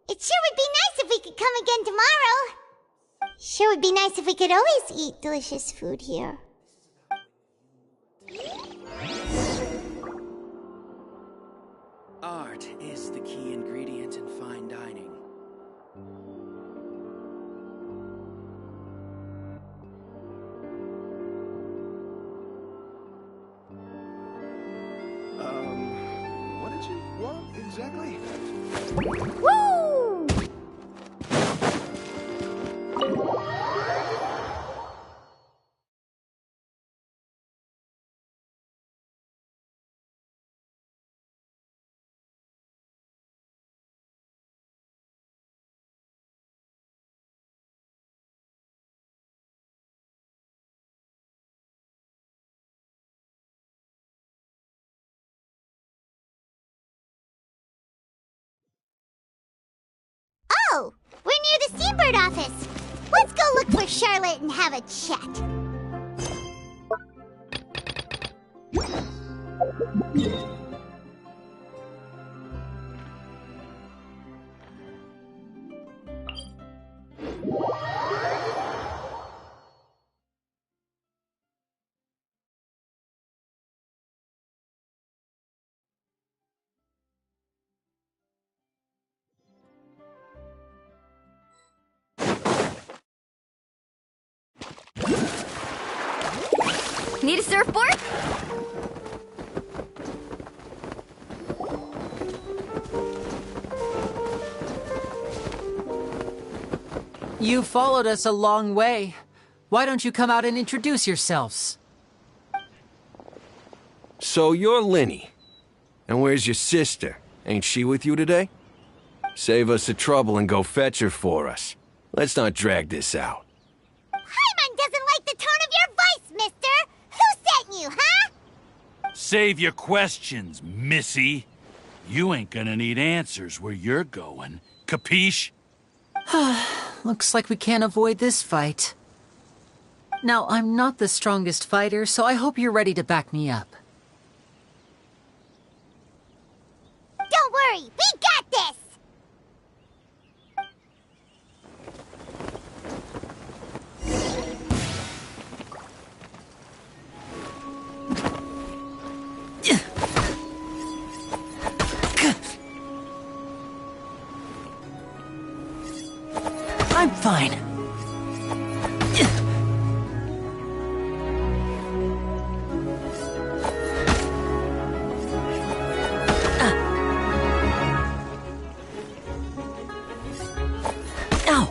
It sure would be nice if we could come again tomorrow. Sure would be nice if we could always eat delicious food here. Art is the key ingredient in fine dining. What did you want exactly? Woo! Oh, we're near the Seabird office. Let's go look for Charlotte and have a chat. Need a surfboard? You followed us a long way. Why don't you come out and introduce yourselves? So you're Linny. And where's your sister? Ain't she with you today? Save us the trouble and go fetch her for us. Let's not drag this out. Paimon doesn't like the tone of your voice, mister! Who sent you, huh? Save your questions, missy. You ain't gonna need answers where you're going. Capiche? Looks like we can't avoid this fight. Now, I'm not the strongest fighter, so I hope you're ready to back me up. Don't worry, we got this! I'm fine. Ow!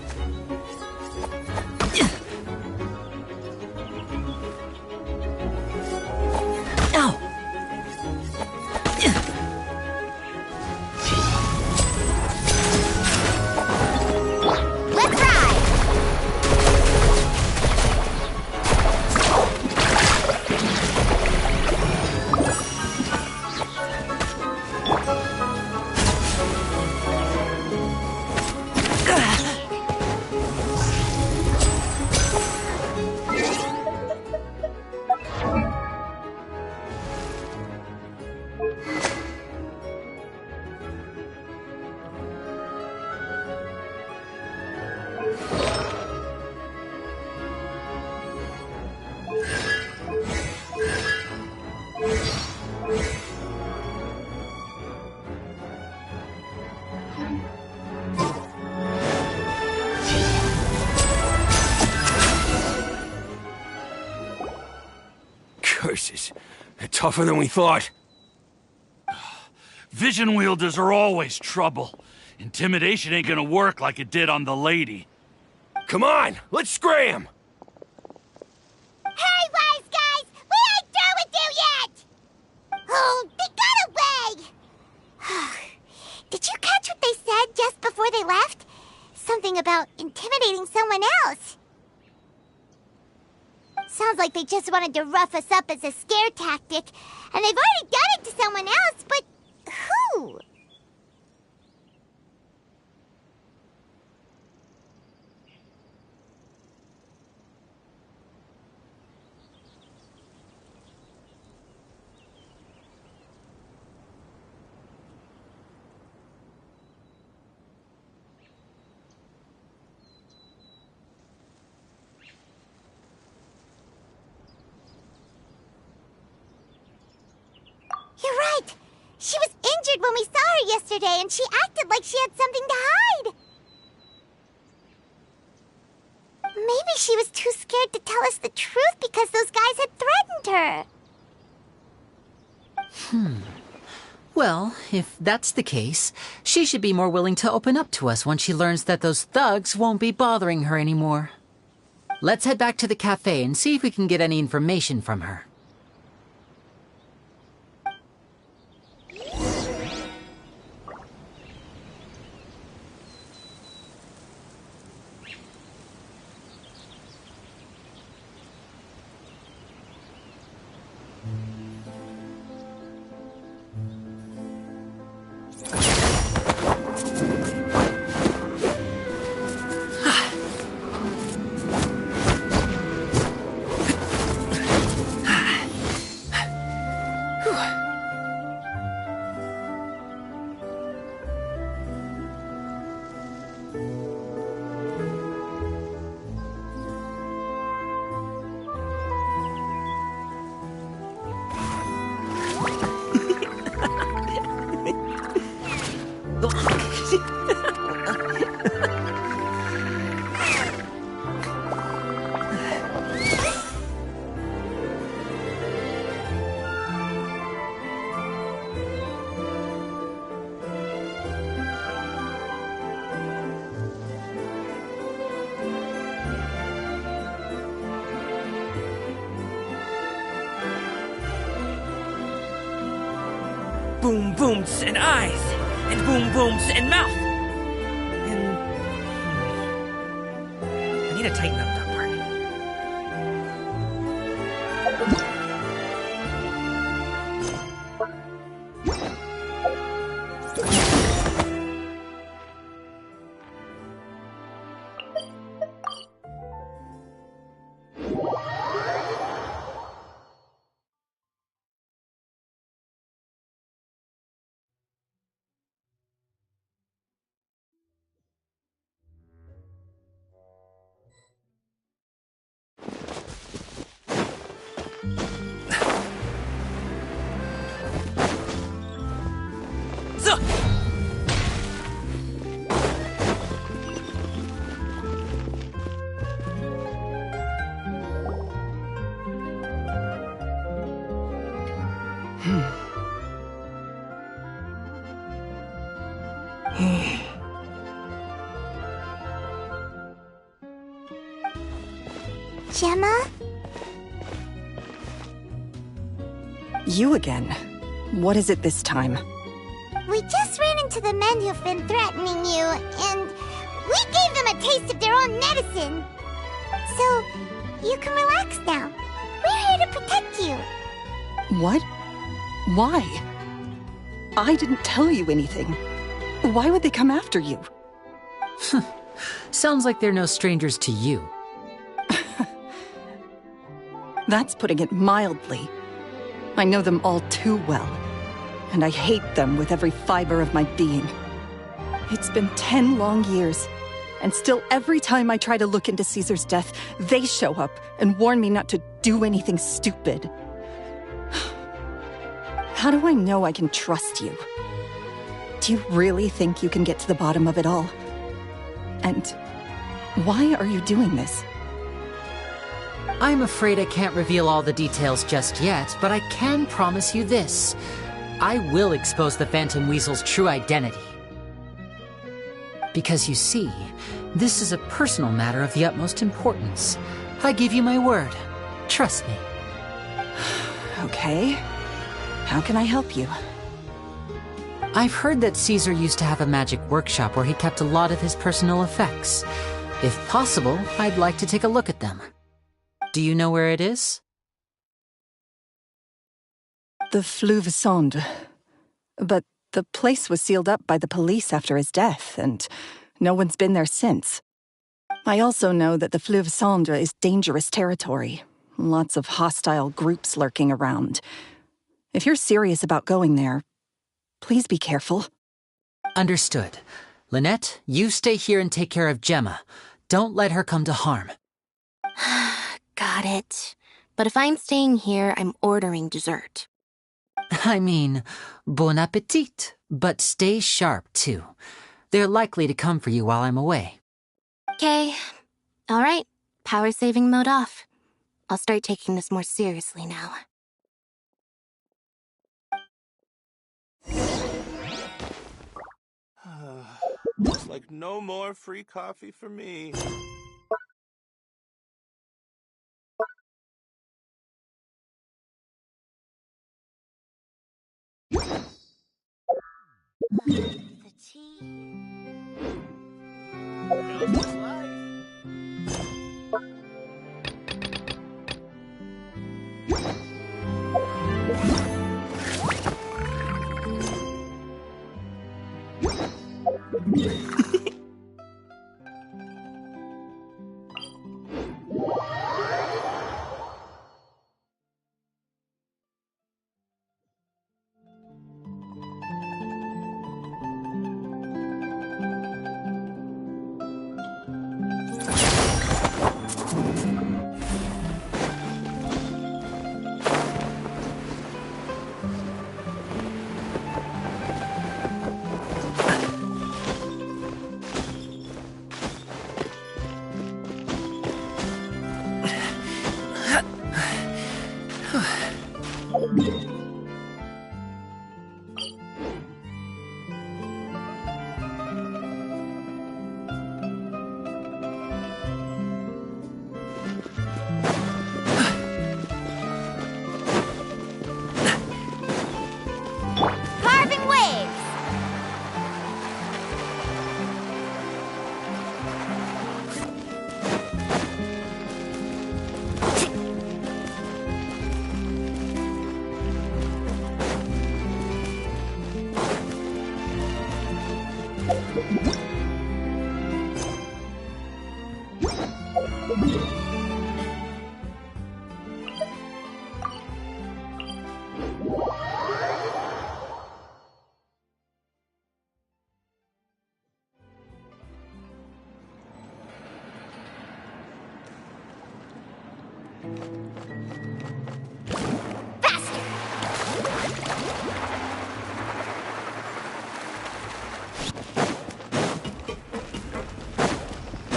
Ow! Let's ride! Curses. They're tougher than we thought. Vision wielders are always trouble. Intimidation ain't gonna work like it did on the lady. Come on, let's scram! Hurry, wise guys! We ain't through with you yet! Oh, they got away! Did you catch what they said just before they left? Something about intimidating someone else. Sounds like they just wanted to rough us up as a scare tactic, and they've already done it to someone else, but who? You're right. She was injured when we saw her yesterday, and she acted like she had something to hide. Maybe she was too scared to tell us the truth because those guys had threatened her. Well, if that's the case, she should be more willing to open up to us once she learns that those thugs won't be bothering her anymore. Let's head back to the cafe and see if we can get any information from her. boom booms and eyes, and boom booms and mouth. And I need to tighten up that part. Gemma? You again. What is it this time? We just ran into the men who've been threatening you, and we gave them a taste of their own medicine. So, you can relax now. We're here to protect you. What? Why? I didn't tell you anything. Why would they come after you? Sounds like they're no strangers to you. That's putting it mildly. I know them all too well, and I hate them with every fiber of my being. It's been 10 long years, and still every time I try to look into Caesar's death, they show up and warn me not to do anything stupid. How do I know I can trust you? Do you really think you can get to the bottom of it all? And why are you doing this? I'm afraid I can't reveal all the details just yet, but I can promise you this. I will expose the Phantom Weasel's true identity. Because you see, this is a personal matter of the utmost importance. I give you my word. Trust me. Okay. How can I help you? I've heard that Caesar used to have a magic workshop where he kept a lot of his personal effects. If possible, I'd like to take a look at them. Do you know where it is? The Fleuve Sonde. But the place was sealed up by the police after his death, and no one's been there since. I also know that the Fleuve Sonde is dangerous territory. Lots of hostile groups lurking around. If you're serious about going there, please be careful. Understood. Lynette, you stay here and take care of Gemma. Don't let her come to harm. Got it. But if I'm staying here, I'm ordering dessert. I mean, bon appetit, but stay sharp, too. They're likely to come for you while I'm away. Okay. All right. Power saving mode off. I'll start taking this more seriously now. Looks like no more free coffee for me. The tea. How's life?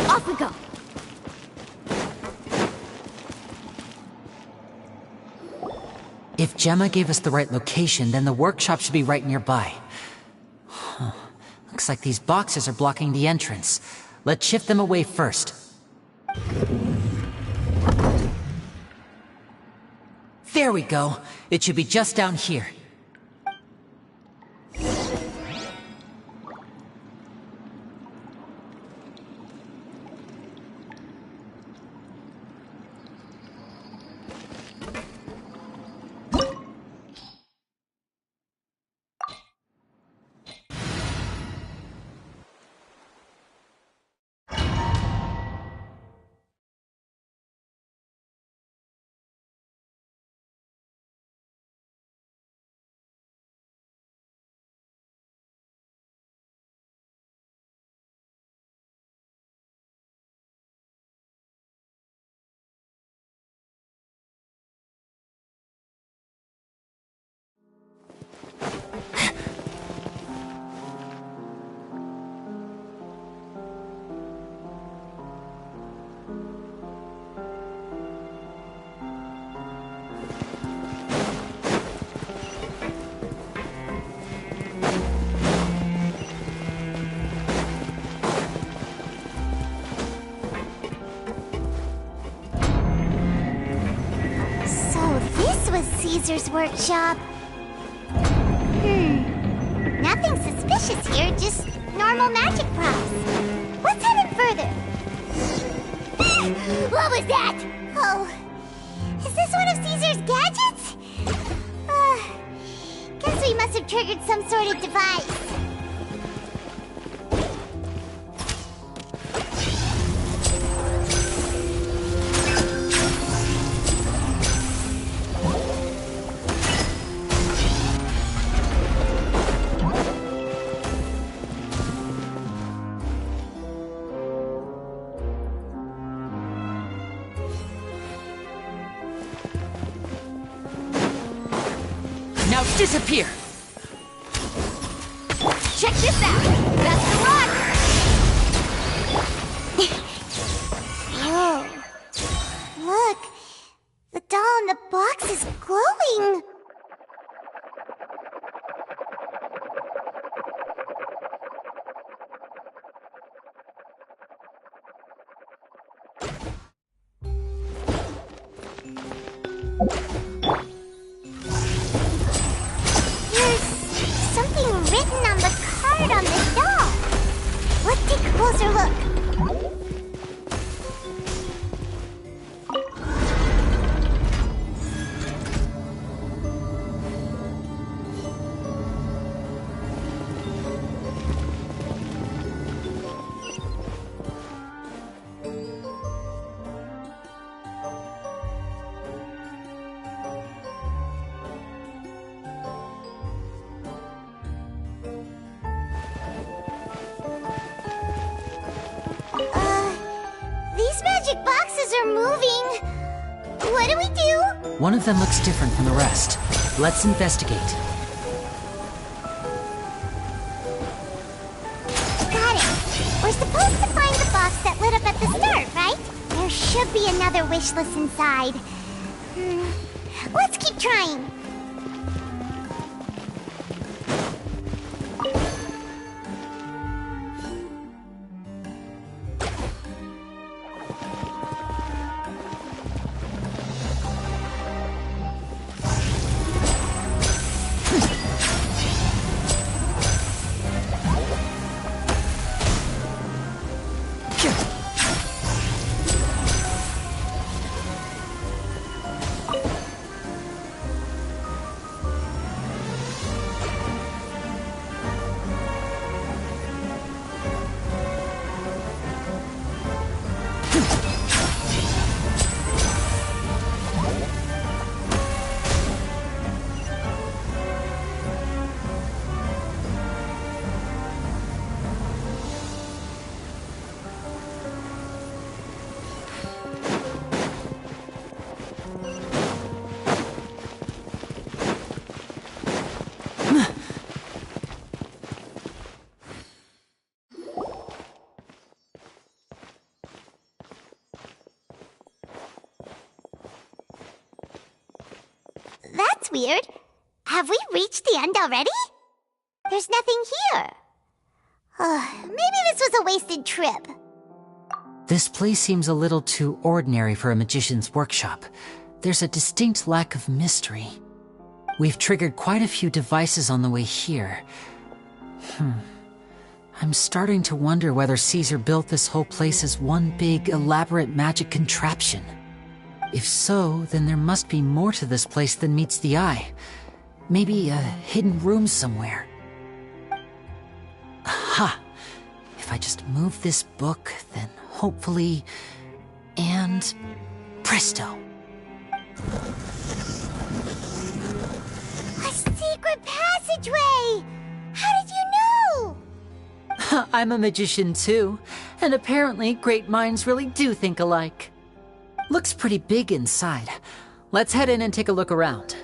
Off we go. If Gemma gave us the right location, then the workshop should be right nearby. Huh. Looks like these boxes are blocking the entrance. Let's shift them away first. There we go. It should be just down here. Caesar's workshop. Nothing suspicious here, just normal magic props. Let's head in further. What was that? Oh, is this one of Caesar's gadgets? Guess we must have triggered some sort of device. Disappear! Check this out! Best of luck! Whoa. Look! The doll in the box is glowing! Closer look. These magic boxes are moving. What do we do? One of them looks different from the rest. Let's investigate. Got it. We're supposed to find the box that lit up at the start, right? There should be another wish list inside. Let's keep trying. That's weird. Have we reached the end already? There's nothing here. Maybe this was a wasted trip. This place seems a little too ordinary for a magician's workshop. There's a distinct lack of mystery. We've triggered quite a few devices on the way here. I'm starting to wonder whether Caesar built this whole place as one big, elaborate magic contraption. If so, then there must be more to this place than meets the eye. Maybe a hidden room somewhere. Aha! If I just move this book, then hopefully... and... presto! A secret passageway! How did you know? I'm a magician too, and apparently great minds really do think alike. Looks pretty big inside. Let's head in and take a look around.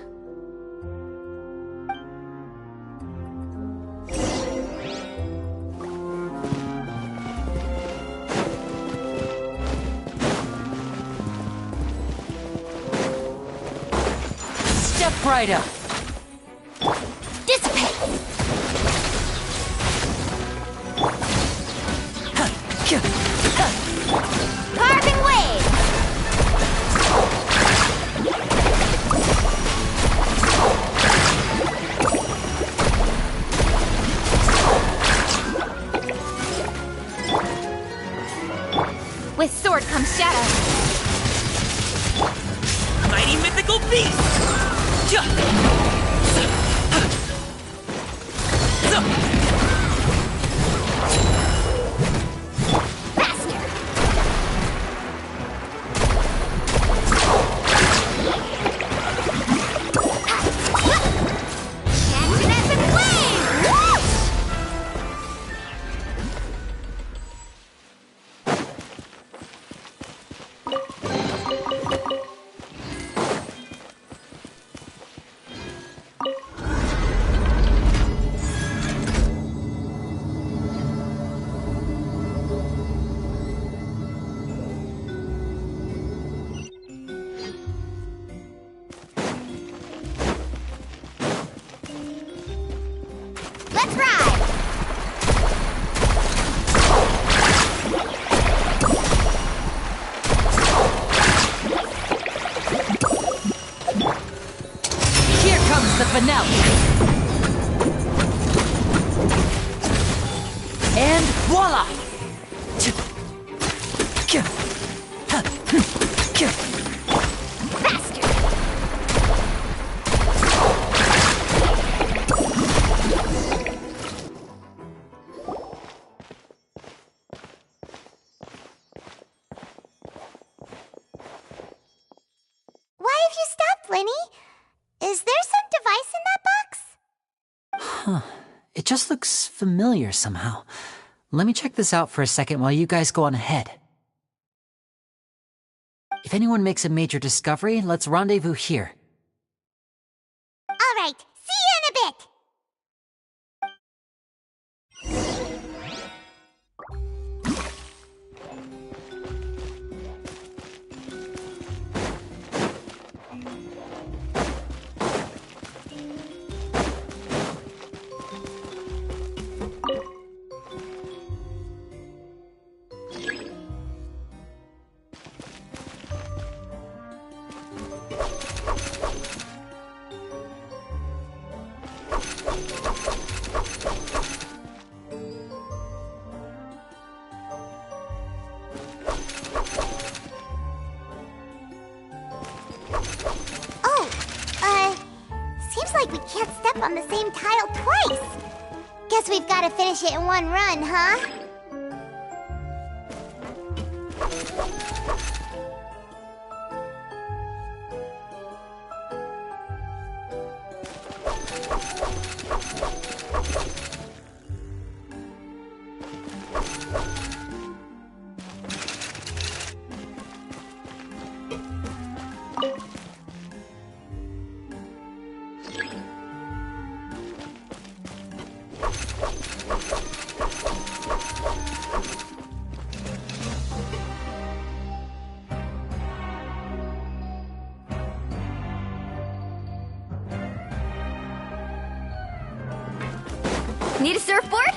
Step right up. Dissipate! Carving wave! With sword comes shadow. Mighty mythical beast! Let's ride! Here comes the finale! And voila! Why have you stopped, Lenny? Is there some device in that box? Huh. It just looks familiar somehow. Let me check this out for a second while you guys go on ahead. If anyone makes a major discovery, let's rendezvous here. All right, see you in a bit! Seems like we can't step on the same tile twice. Guess we've got to finish it in one run, huh? Need a surfboard?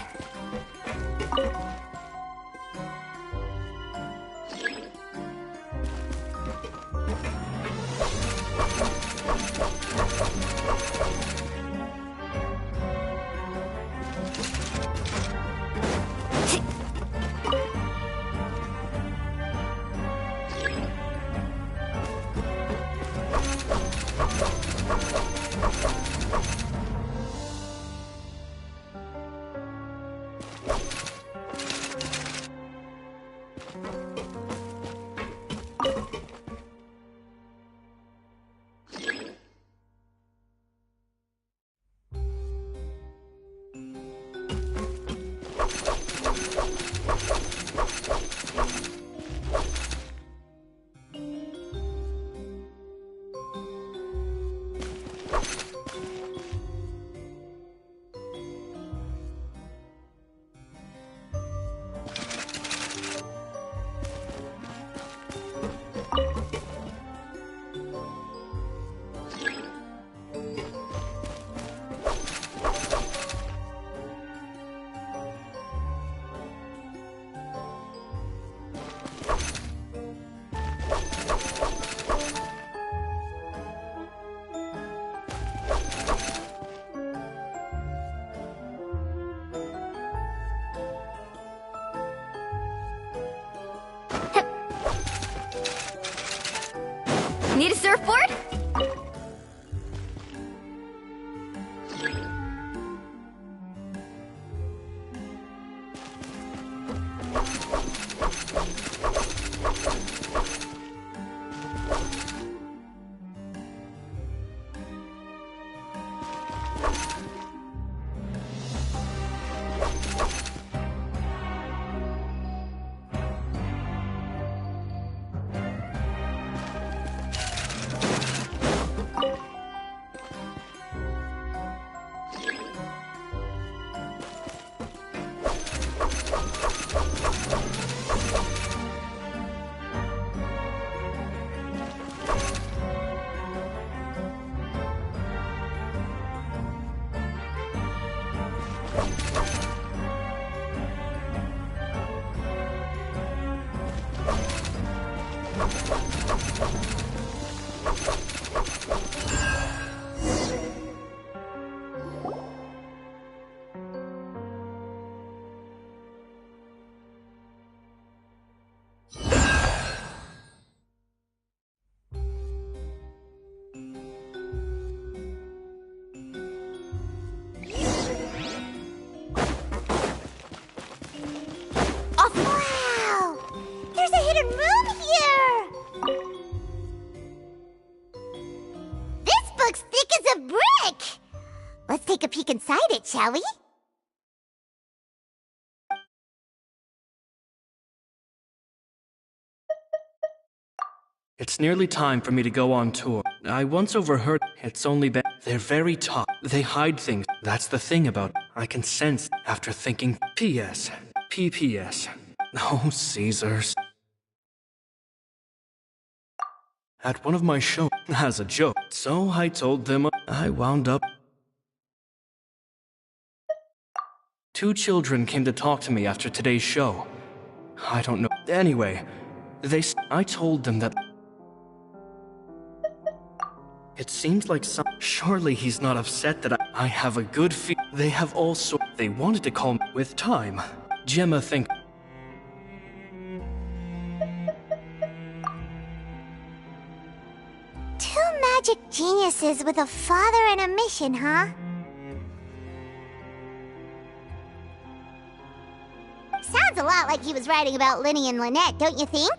Need a surfboard? Wow! There's a hidden room here! This book's thick as a brick! Let's take a peek inside it, shall we? It's nearly time for me to go on tour. I once overheard it's only been... They're very tough. They hide things. That's the thing about it. I can sense after thinking P.S. P.P.S. Oh, Caesars. At one of my shows, as a joke, so I told them I wound up... 2 children came to talk to me after today's show. I don't know. Anyway, I told them that... It seems like surely he's not upset that I have a good feel. They have also... They wanted to call me with time. Gemma think... Two magic geniuses with a father and a mission, huh? Sounds a lot like he was writing about Linny and Lynette, don't you think?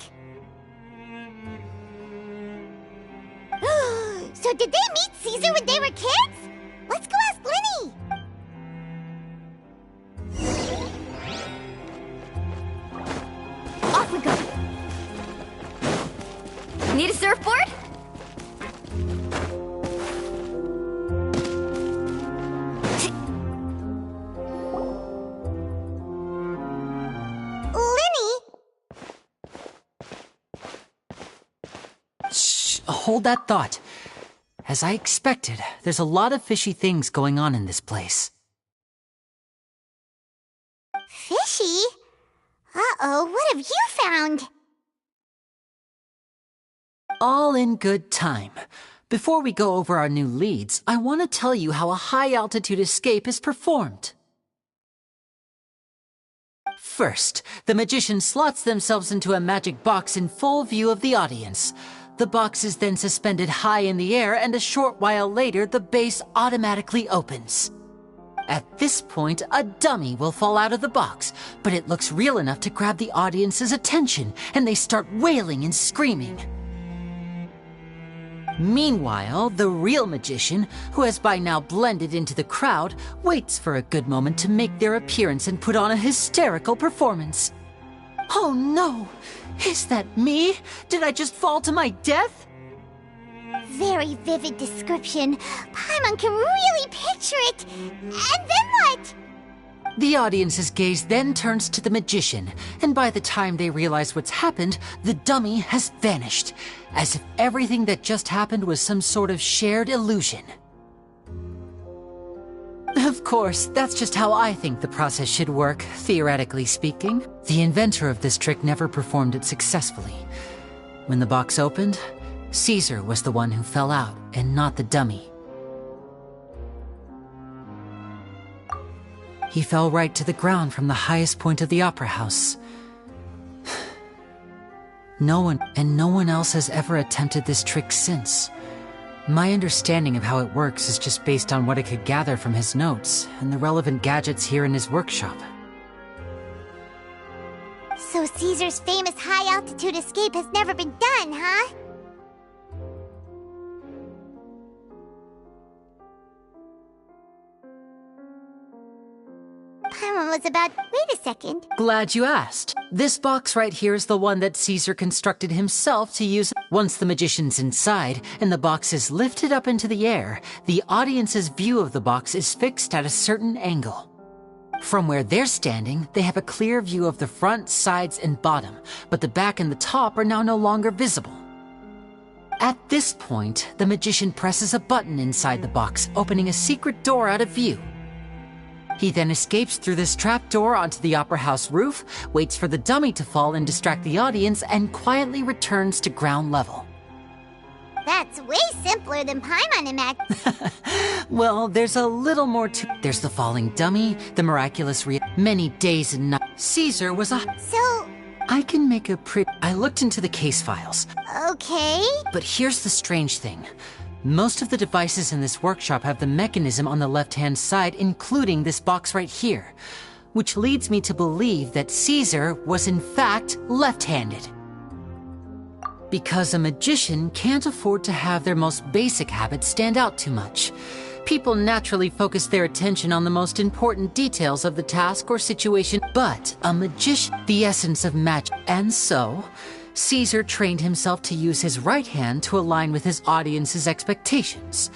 So did they meet Caesar when they were kids? Let's go ask Linny! Off we go! Need a surfboard? Shh, hold that thought. As I expected, there's a lot of fishy things going on in this place. All in good time. Before we go over our new leads, I want to tell you how a high-altitude escape is performed. First, the magician slots themselves into a magic box in full view of the audience. The box is then suspended high in the air, and a short while later, the base automatically opens. At this point, a dummy will fall out of the box, but it looks real enough to grab the audience's attention, and they start wailing and screaming. Meanwhile, the real magician, who has by now blended into the crowd, waits for a good moment to make their appearance and put on a hysterical performance. Oh no! Is that me? Did I just fall to my death? Very vivid description. Paimon can really picture it. And then what? The audience's gaze then turns to the magician, and by the time they realize what's happened, the dummy has vanished, as if everything that just happened was some sort of shared illusion. Of course, that's just how I think the process should work, theoretically speaking. The inventor of this trick never performed it successfully. When the box opened, Caesar was the one who fell out, and not the dummy. He fell right to the ground from the highest point of the opera house. No one else has ever attempted this trick since. My understanding of how it works is just based on what I could gather from his notes and the relevant gadgets here in his workshop. So Caesar's famous high-altitude escape has never been done, huh? Paimon was about... Wait a second. Glad you asked. This box right here is the one that Caesar constructed himself to use. Once the magician's inside and the box is lifted up into the air, the audience's view of the box is fixed at a certain angle. From where they're standing, they have a clear view of the front, sides, and bottom, but the back and the top are now no longer visible. At this point, the magician presses a button inside the box, opening a secret door out of view. He then escapes through this trapdoor onto the opera house roof, waits for the dummy to fall and distract the audience, and quietly returns to ground level. That's way simpler than Paimon imagined. Well, there's a little more to... There's the falling dummy, the miraculous many days and nights. Caesar was a... So... I can make a pretty... I looked into the case files. Okay. But here's the strange thing. Most of the devices in this workshop have the mechanism on the left-hand side, including this box right here, which leads me to believe that Caesar was in fact left-handed. Because a magician can't afford to have their most basic habits stand out too much. People naturally focus their attention on the most important details of the task or situation, but a magician, the essence of magic, and so... Caesar trained himself to use his right hand to align with his audience's expectations.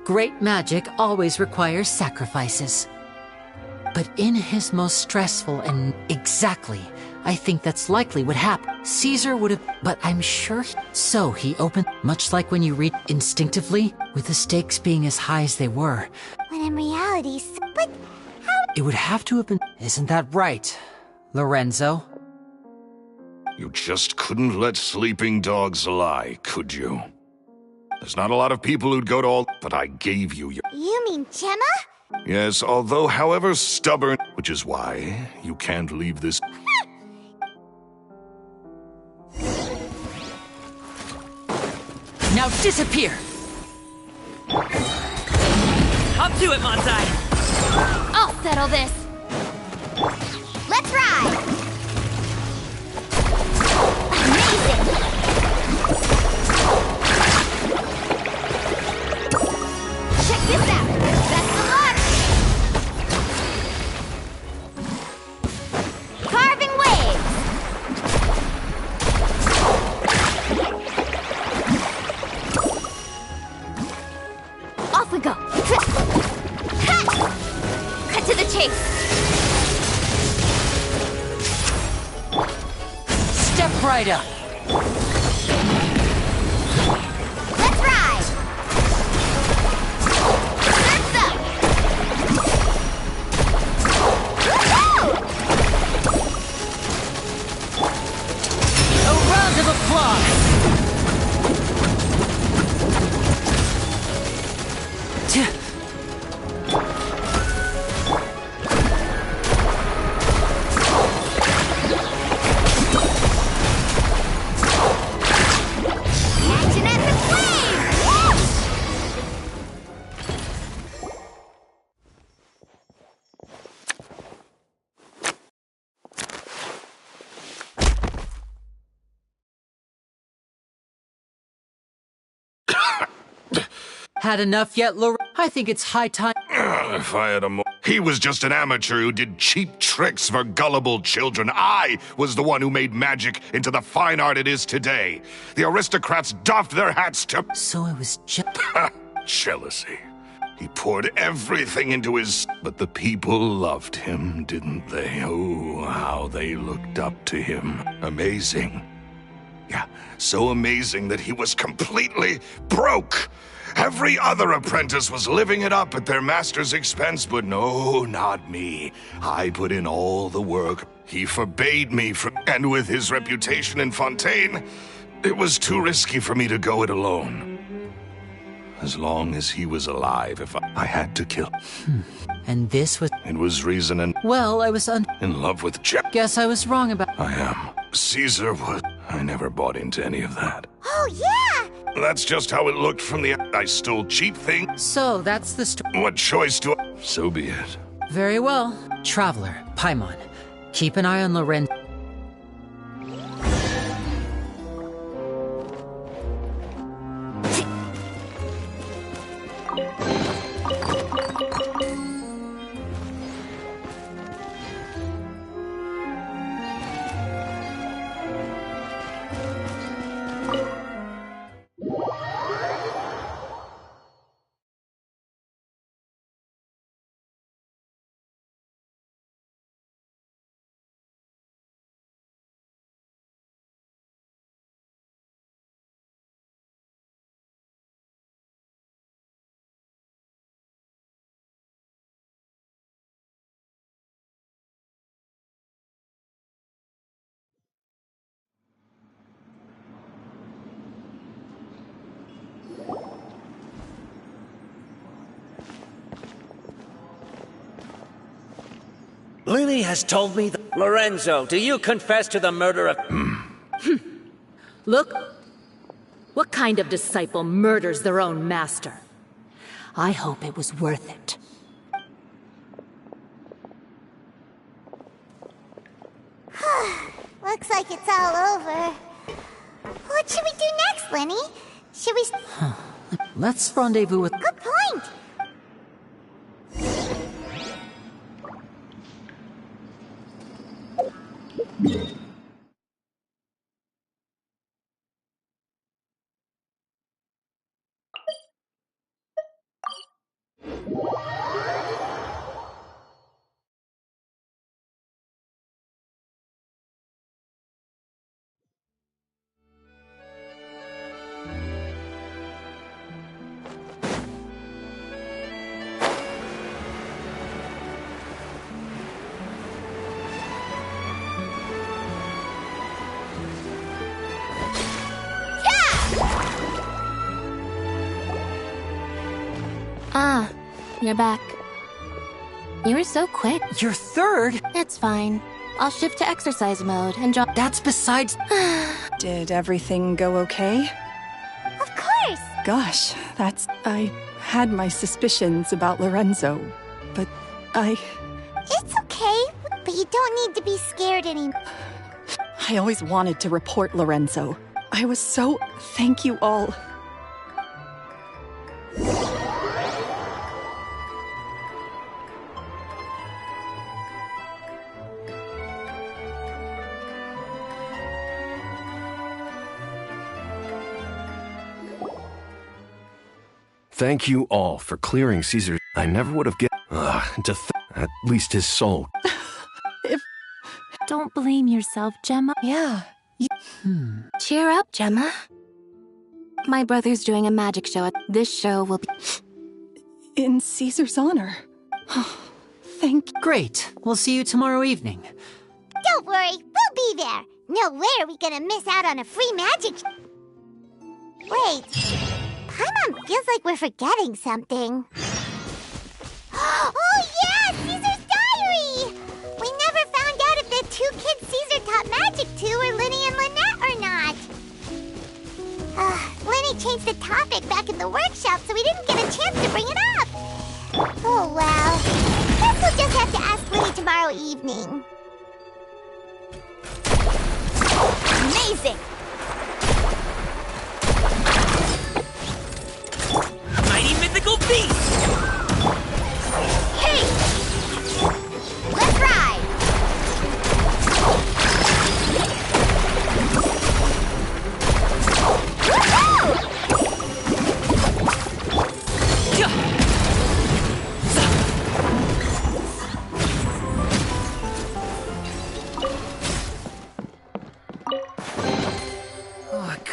Great magic always requires sacrifices. But in his most stressful and... Exactly, I think that's likely what happened. Caesar would have... But I'm sure... So he opened... Much like when you read instinctively, with the stakes being as high as they were. When in reality... But how... It would have to have been... Isn't that right, Lorenzo? You just couldn't let sleeping dogs lie, could you? There's not a lot of people who'd go to all, but I gave you your... You mean Gemma? Yes, although however stubborn, which is why you can't leave this... Now disappear! Up to it, Monzai! I'll settle this! Let's ride! Check this out! Best of luck! Carving waves! Off we go! Cut to the chase! Step right up! Let's ride! Surf's up! Woohoo! A round of applause! Had enough yet, Lorraine? I think it's high time. If I had a He was just an amateur who did cheap tricks for gullible children. I was the one who made magic into the fine art it is today. The aristocrats doffed their hats to... So it was just... Jealousy. He poured everything into his... But the people loved him, didn't they? Oh, how they looked up to him. Amazing. Yeah, so amazing that he was completely broke. Every other apprentice was living it up at their master's expense, but no, not me. I put in all the work. He forbade me from... And with his reputation in Fontaine, it was too risky for me to go it alone. As long as he was alive, if I had to kill. And this was... It was reason and... Well, I was in love with Jack. Guess I was wrong about... I am. Caesar would. I never bought into any of that. Oh, yeah! That's just how it looked from the... I stole cheap things. So, that's the story. What choice do I... So be it. Very well. Traveler, Paimon, keep an eye on Lorenzo. Lily has told me that... Lorenzo, do you confess to the murder of... Look, what kind of disciple murders their own master? I hope it was worth it. Looks like it's all over. What should we do next, Lenny? Should we... Let's rendezvous with... Good point! Ah, you're back. You were so quick. You're third? It's fine. I'll shift to exercise mode and drop. That's besides... Did everything go okay? Of course! Gosh, that's... I had my suspicions about Lorenzo, but It's okay, but you don't need to be scared anymore. I always wanted to report Lorenzo. I was so... Thank you all. Thank you all for clearing Caesar. I never would have at least his soul. Don't blame yourself, Gemma. Yeah. Cheer up, Gemma. My brother's doing a magic show. This show will be... In Caesar's honor. Thank you. Great. We'll see you tomorrow evening. Don't worry, we'll be there. No way are we gonna miss out on a free magic... Wait... Paimon feels like we're forgetting something. Oh yeah, Caesar's diary! We never found out if the two kids Caesar taught magic to were Linny and Lynette or not. Linny changed the topic back in the workshop, so we didn't get a chance to bring it up. Oh well. Guess we'll just have to ask Linny tomorrow evening. Amazing! Mighty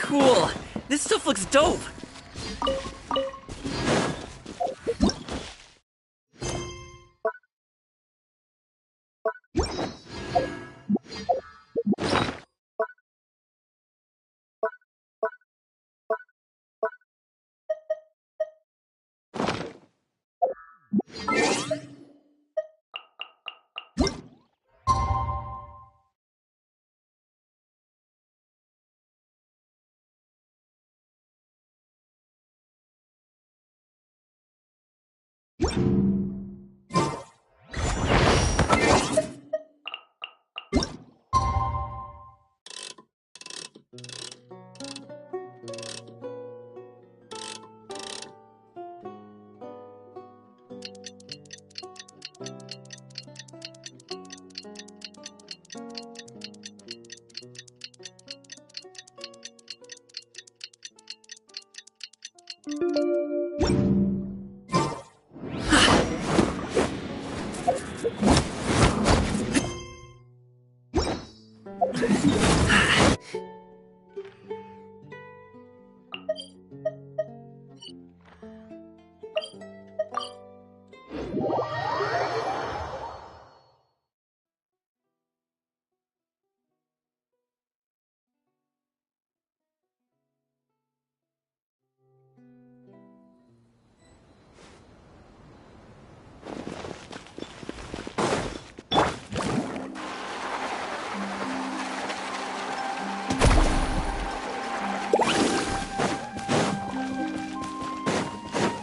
Cool. This stuff looks dope.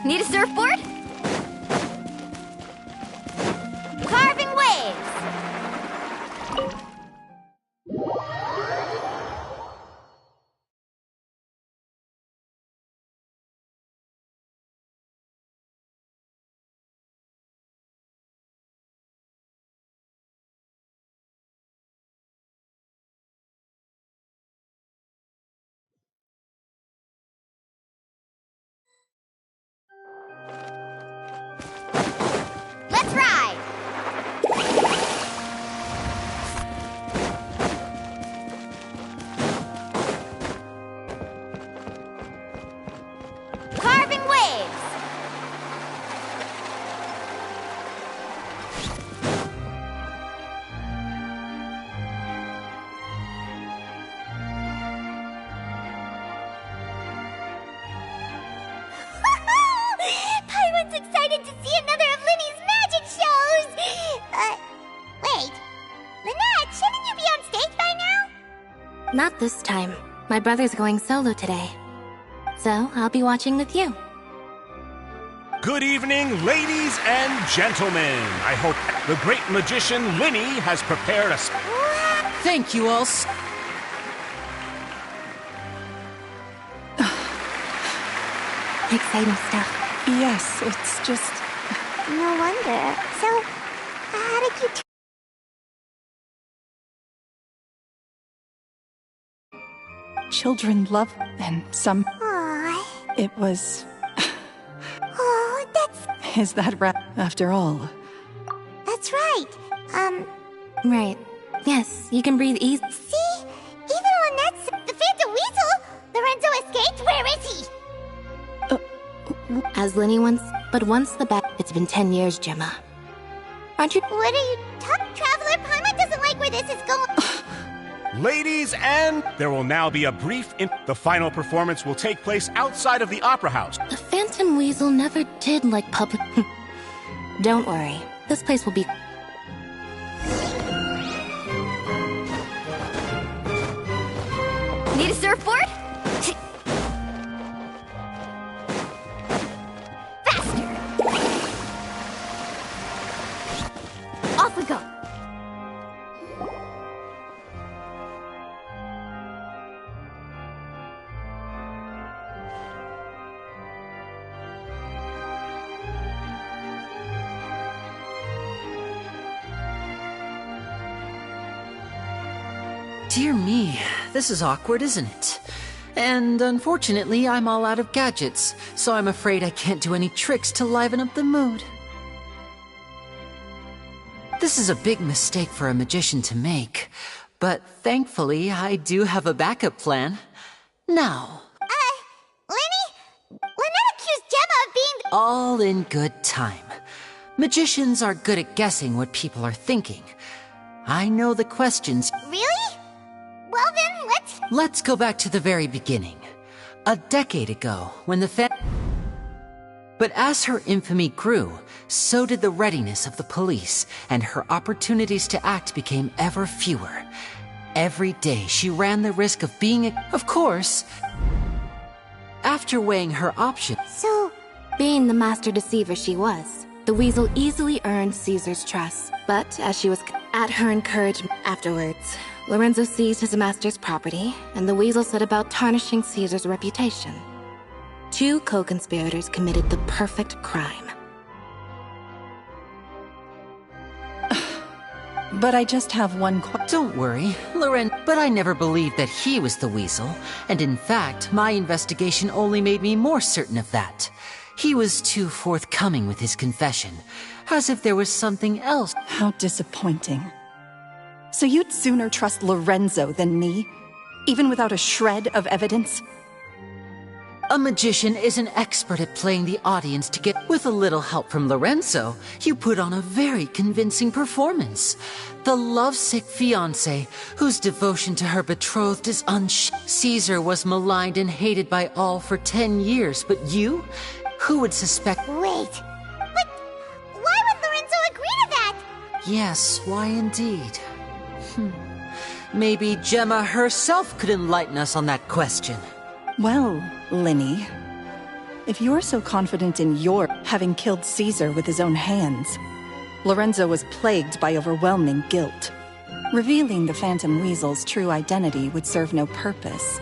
Need a surfboard? Carving waves! Let's ride! Carving waves! Paimon's excited to see another of Linny's magic shows! Wait. Lynette, shouldn't you be on stage by now? Not this time. My brother's going solo today. So, I'll be watching with you. Good evening, ladies and gentlemen. I hope the great magician Linny has prepared us. Thank you all. Exciting stuff. Yes, it's just... No wonder. So, how did you... Children love, and some... Aww. It was... Oh, that's... Is that right? After all. That's right. Right. Yes, you can breathe easy. See? Even Lynette's... The Phantom Weasel! Lorenzo escaped? Where is he? As Linny once... But once the back... It's been 10 years, Gemma. Aren't you... What are you talking... Traveler, Paimon doesn't like where this is going. Ladies and... There will now be a brief... The final performance will take place outside of the Opera House. The Phantom Weasel never did like public... Don't worry. This place will be... Need a surfboard? Faster! Off we go. Dear me, this is awkward, isn't it? And unfortunately, I'm all out of gadgets, so I'm afraid I can't do any tricks to liven up the mood. This is a big mistake for a magician to make, but thankfully, I do have a backup plan. Now, Lenny accused Gemma of being all in good time. Magicians are good at guessing what people are thinking. I know the questions. Really? Well then, Let's go back to the very beginning. A decade ago, when the But as her infamy grew, so did the readiness of the police, and her opportunities to act became ever fewer. Every day she ran the risk of being Of course, after weighing her options... So, being the master deceiver she was, the weasel easily earned Caesar's trust. But as she was at her encouragement afterwards, Lorenzo seized his master's property, and the weasel set about tarnishing Caesar's reputation. Two co-conspirators committed the perfect crime. But I just have one question. Don't worry, but I never believed that he was the weasel, and in fact, my investigation only made me more certain of that. He was too forthcoming with his confession, as if there was something else. How disappointing. So you'd sooner trust Lorenzo than me? Even without a shred of evidence? A magician is an expert at playing the audience to get... With a little help from Lorenzo, you put on a very convincing performance. The lovesick fiancé, whose devotion to her betrothed is Caesar was maligned and hated by all for 10 years, but you? Who would suspect... Wait, but why would Lorenzo agree to that? Yes, why indeed? Maybe Gemma herself could enlighten us on that question. Well, Linny, if you're so confident in your having killed Caesar with his own hands, Lorenzo was plagued by overwhelming guilt. Revealing the Phantom Weasel's true identity would serve no purpose.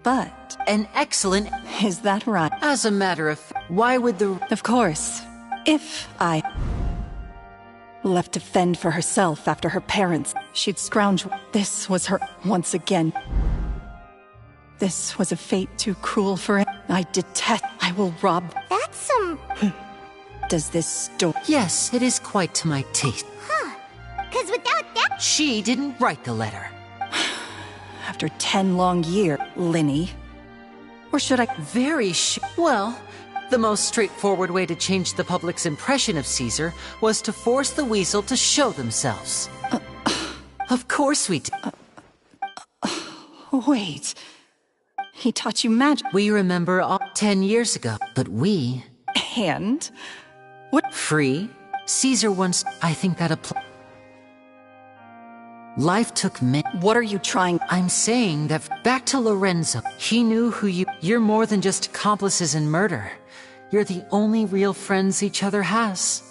But... An excellent... Is that right? As a matter of... Why would the... Of course. If I... left to fend for herself after her parents, she'd scrounge... This was her... Once again... This was a fate too cruel for it. I detest... I will rob... That's some... Does this story... Yes, it is quite to my taste. Huh. 'Cause without that... She didn't write the letter. After 10 long years, Linny. Or should I... Well, the most straightforward way to change the public's impression of Caesar was to force the weasel to show themselves. Of course we did. Wait... He taught you magic. We remember all 10 years ago, but we... And? What? Free? Caesar once... I think that applies. Life took me... What are you trying... I'm saying that back to Lorenzo. He knew who you... You're more than just accomplices in murder. You're the only real friends each other has.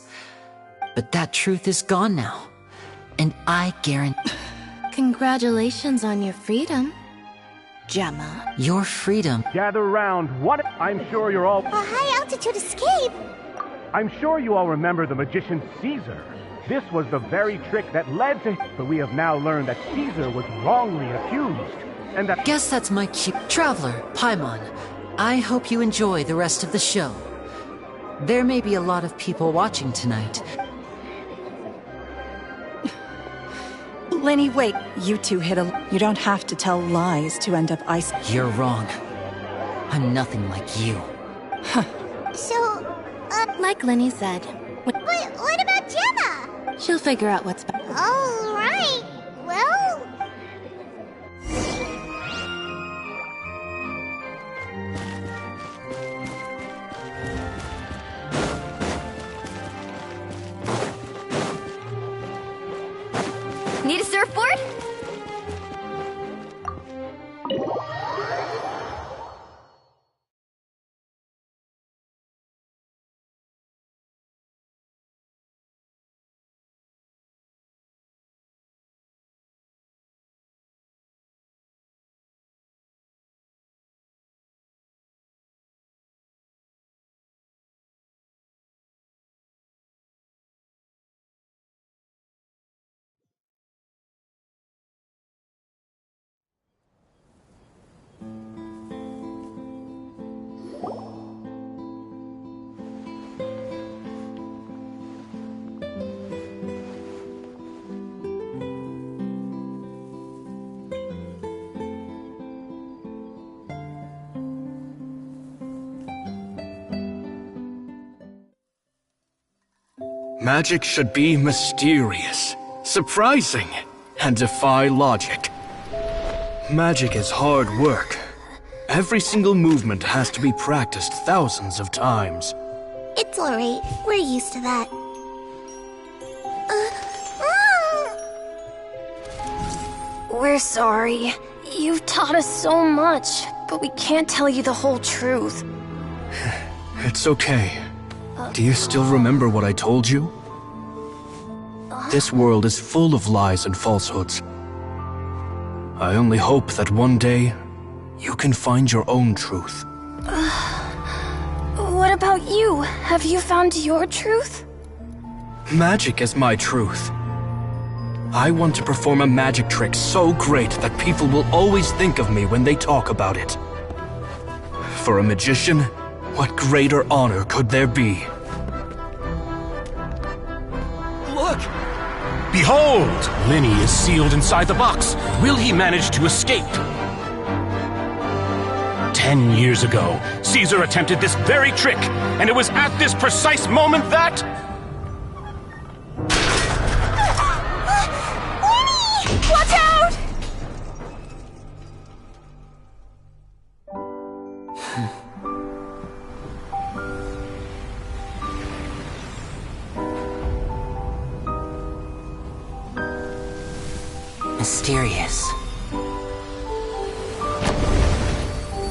But that truth is gone now. And I guarantee... Congratulations on your freedom, Gemma. Your freedom. Gather round. What? I'm sure you're all... A high-altitude escape? I'm sure you all remember the magician Caesar. This was the very trick that led to... But we have now learned that Caesar was wrongly accused, and that... Guess that's my cue. Traveler, Paimon, I hope you enjoy the rest of the show. There may be a lot of people watching tonight. Lenny, wait. You two hit a... You don't have to tell lies to end up ice... You're wrong. I'm nothing like you. So, Like Lenny said, but what about Gemma? she'll figure out what's best. All right. Well... Need a surfboard? Magic should be mysterious, surprising, and defy logic. Magic is hard work. Every single movement has to be practiced thousands of times. It's alright. We're used to that. We're sorry. You've taught us so much, but we can't tell you the whole truth. It's okay. Do you still remember what I told you? This world is full of lies and falsehoods. I only hope that one day you can find your own truth. What about you? Have you found your truth? Magic is my truth. I want to perform a magic trick so great that people will always think of me when they talk about it. For a magician, what greater honor could there be? Look! Behold! Lenny is sealed inside the box. Will he manage to escape? 10 years ago, Caesar attempted this very trick, and it was at this precise moment that... Watch out! Mysterious.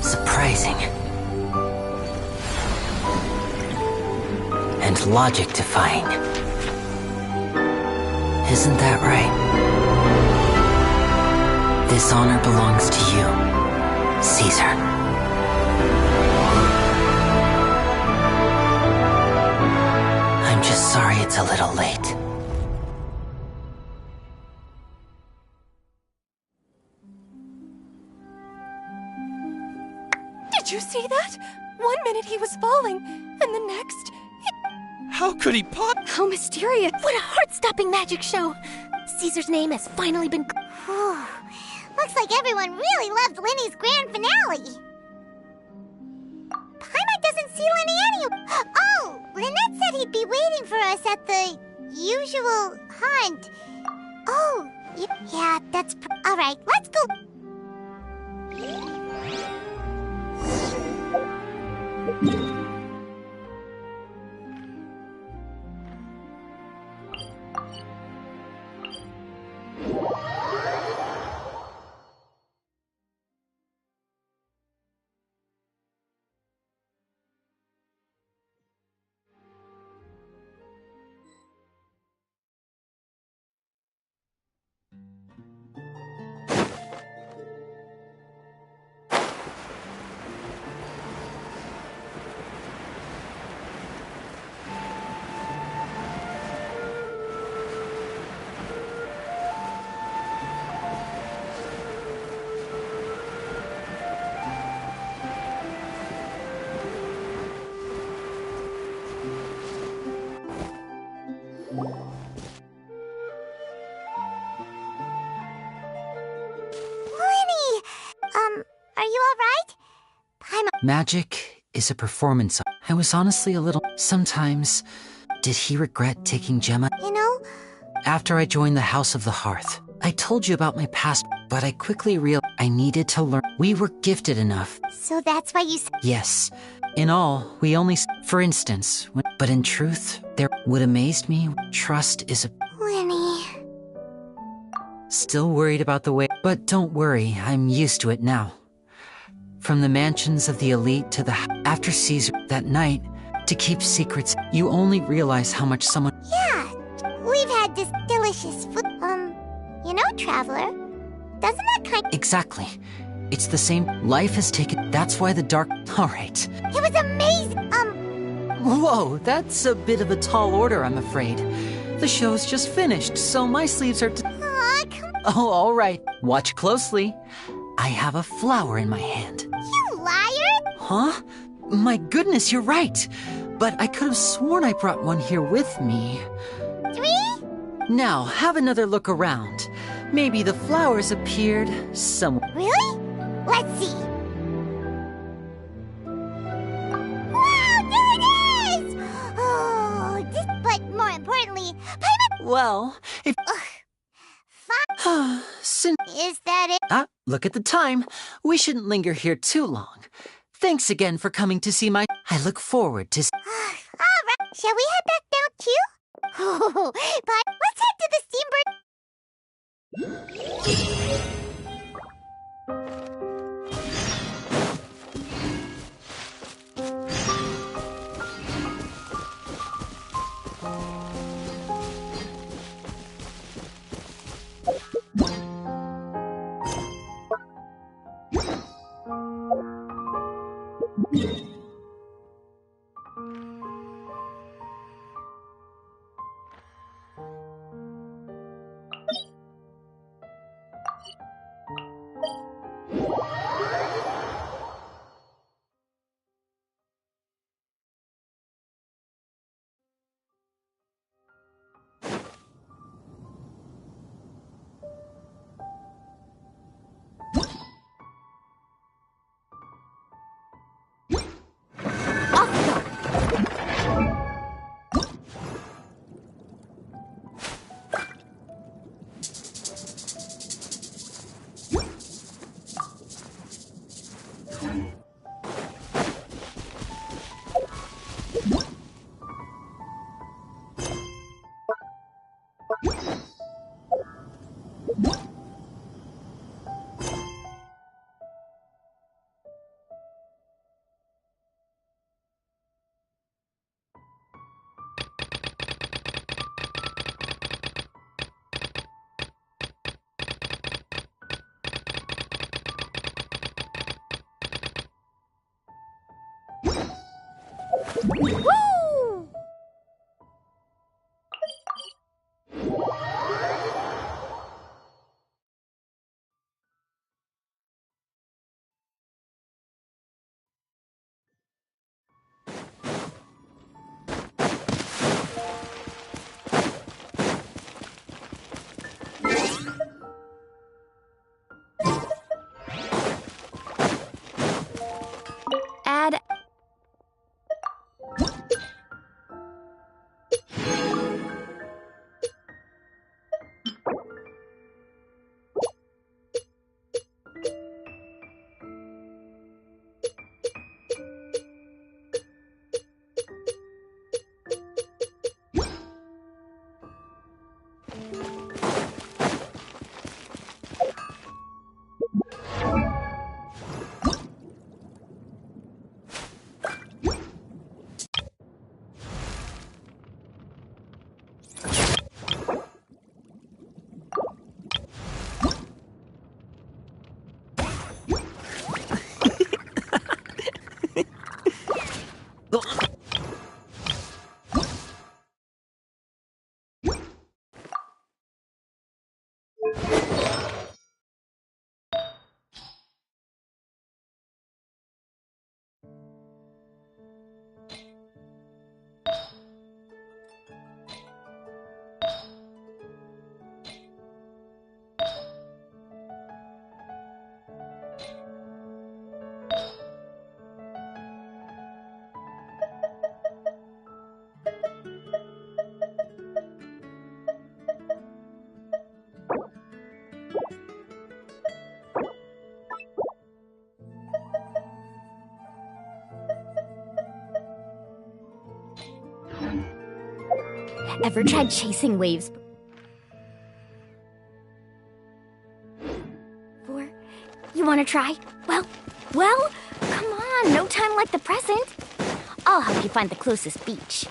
Surprising. And logic-defying. Isn't that right? This honor belongs to you, Caesar. I'm just sorry it's a little late. Did you see that? 1 minute he was falling, and the next... How could he How mysterious. What a heart-stopping magic show! Caesar's name has finally been... Looks like everyone really loved Lenny's grand finale. Paimon doesn't see Lenny anywhere. Oh, Lynette said he'd be waiting for us at the usual hunt. Oh, yeah, that's... All right, let's go. Are you alright? Magic is a performance. I was honestly a little... Sometimes, did he regret taking Gemma? You know? After I joined the House of the Hearth, I told you about my past, but I quickly realized I needed to learn. We were gifted enough. So that's why you... Yes. In all, we only... For instance, but in truth, there... What amazed me, trust is a... Lenny... Still worried about the way... But don't worry, I'm used to it now. From the mansions of the elite to the... After Caesar, that night, to keep secrets, you only realize how much someone... Yeah, we've had this delicious food. You know, Traveler, doesn't that kind... Exactly. It's the same... Life has taken... That's why the dark... Alright. It was amazing, Whoa, that's a bit of a tall order, I'm afraid. The show's just finished, so my sleeves are... Aw, come... Oh, alright. Watch closely. I have a flower in my hand. You liar! Huh? My goodness, you're right. But I could have sworn I brought one here with me. 3? Now, have another look around. Maybe the flowers appeared somewhere. Really? Let's see. Wow, there it is! Oh, but more importantly, Well, if... Is that it? Look at the time. We shouldn't linger here too long. Thanks again for coming to see my... I look forward to... Alright, shall we head back down too? But let's head to the steamboat. Woo! Add. Ever tried chasing waves? Or you want to try? Well, come on, no time like the present. I'll help you find the closest beach.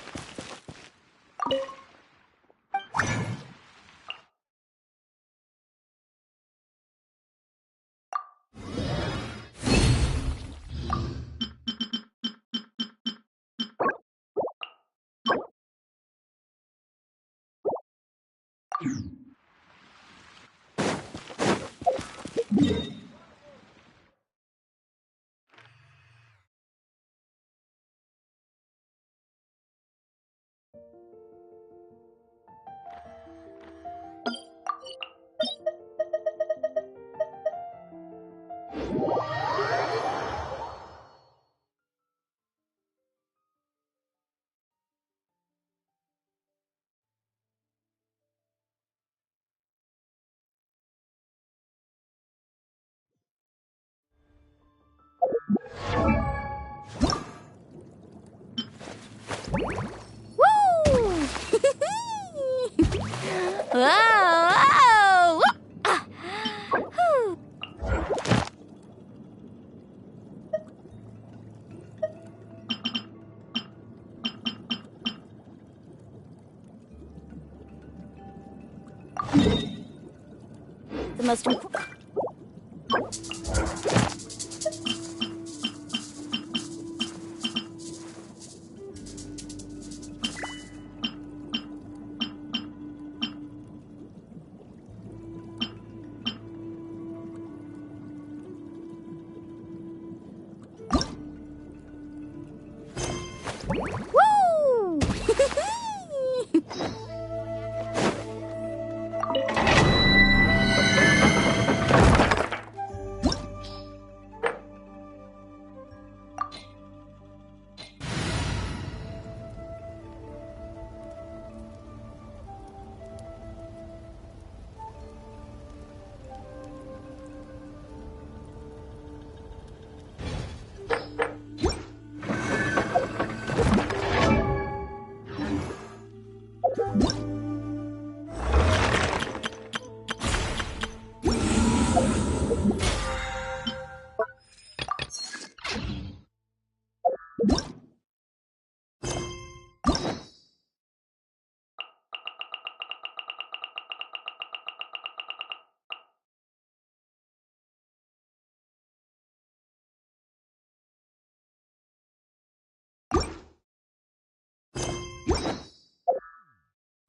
The most important.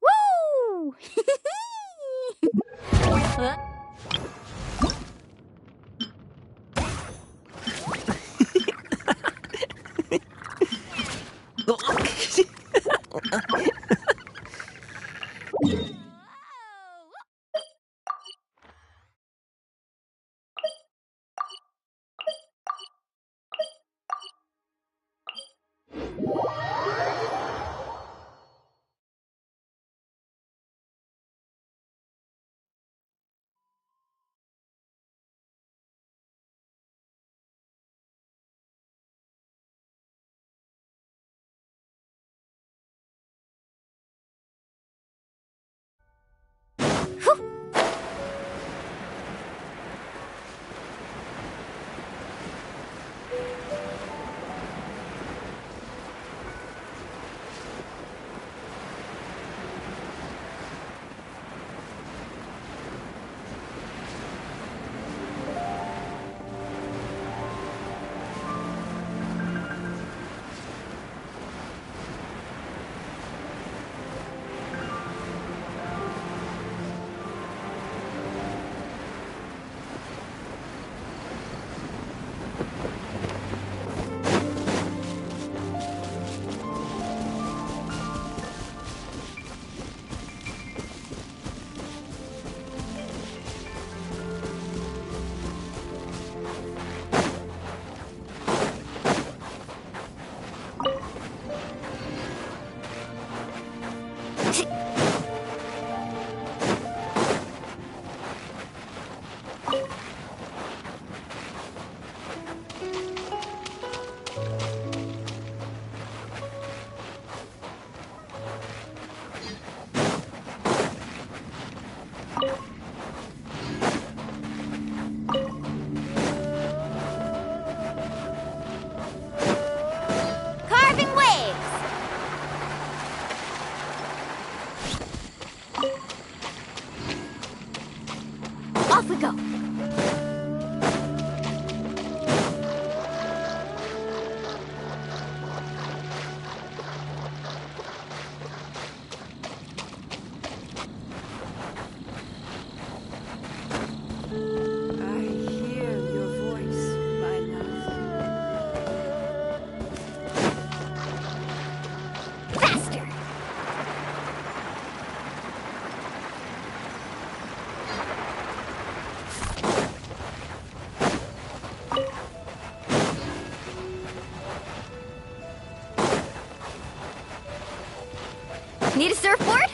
Woo! Woo! Carving waves! Off we go! I hear your voice, my love. Faster! Need a surfboard?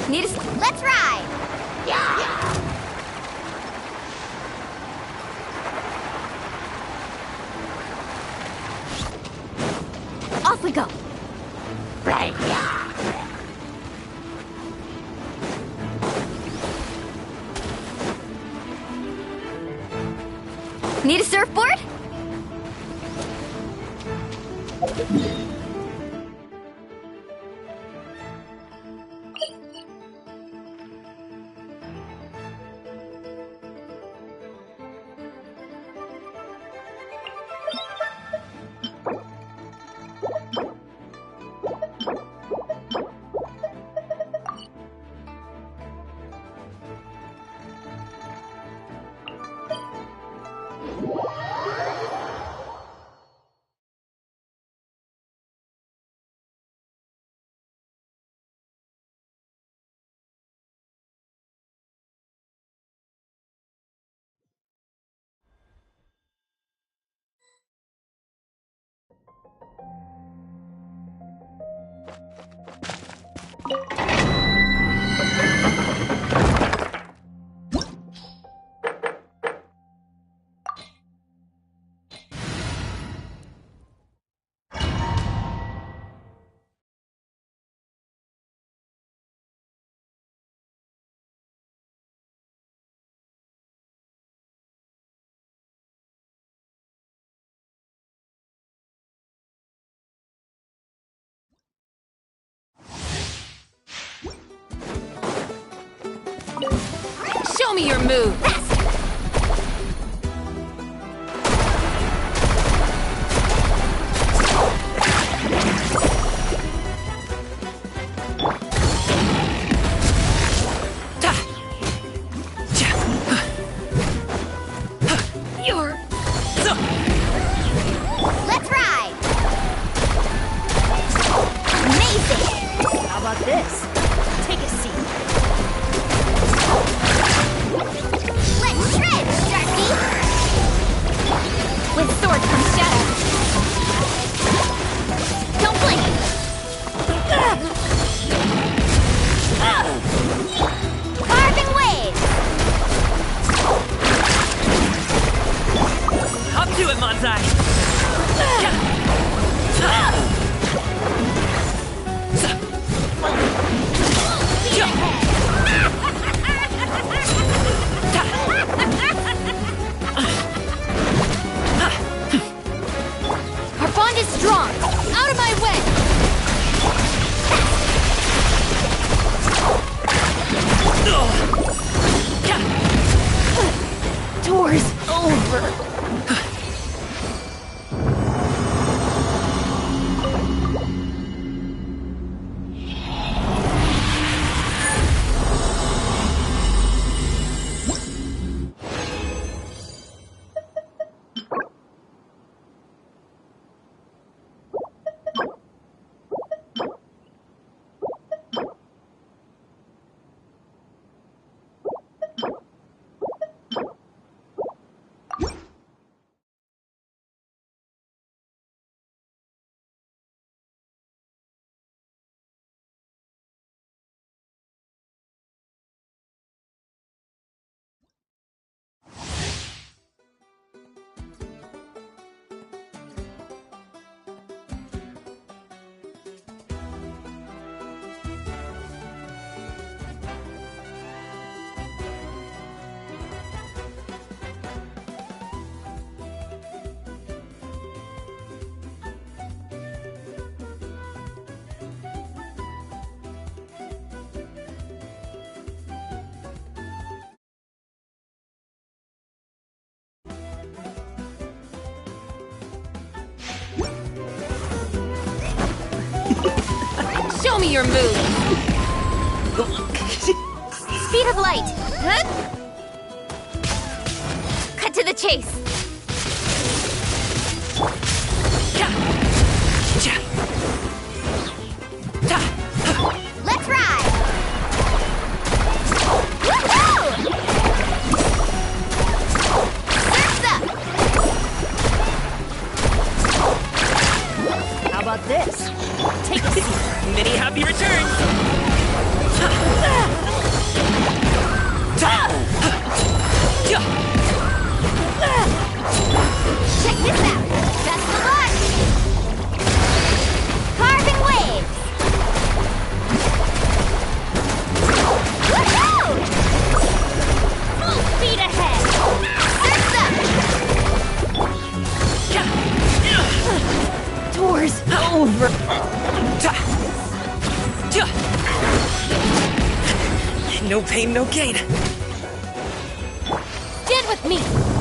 Need a... Let's ride! Off we go! Right, Need a surfboard? Show me your move! Let's ride! Amazing! How about this? Take a seat. Let's shred, Sharky! With sword comes shadow. Don't blink! Carving waves! Up to it, Manzai! Our bond is strong! Out of my way! Door's over! Show me your move! Speed of light! Cut to the chase! Let's ride! Woohoo! Surf's up! How about this? Take a seat. Many happy returns! Check this out! Best of luck! No pain, no gain. Stand with me!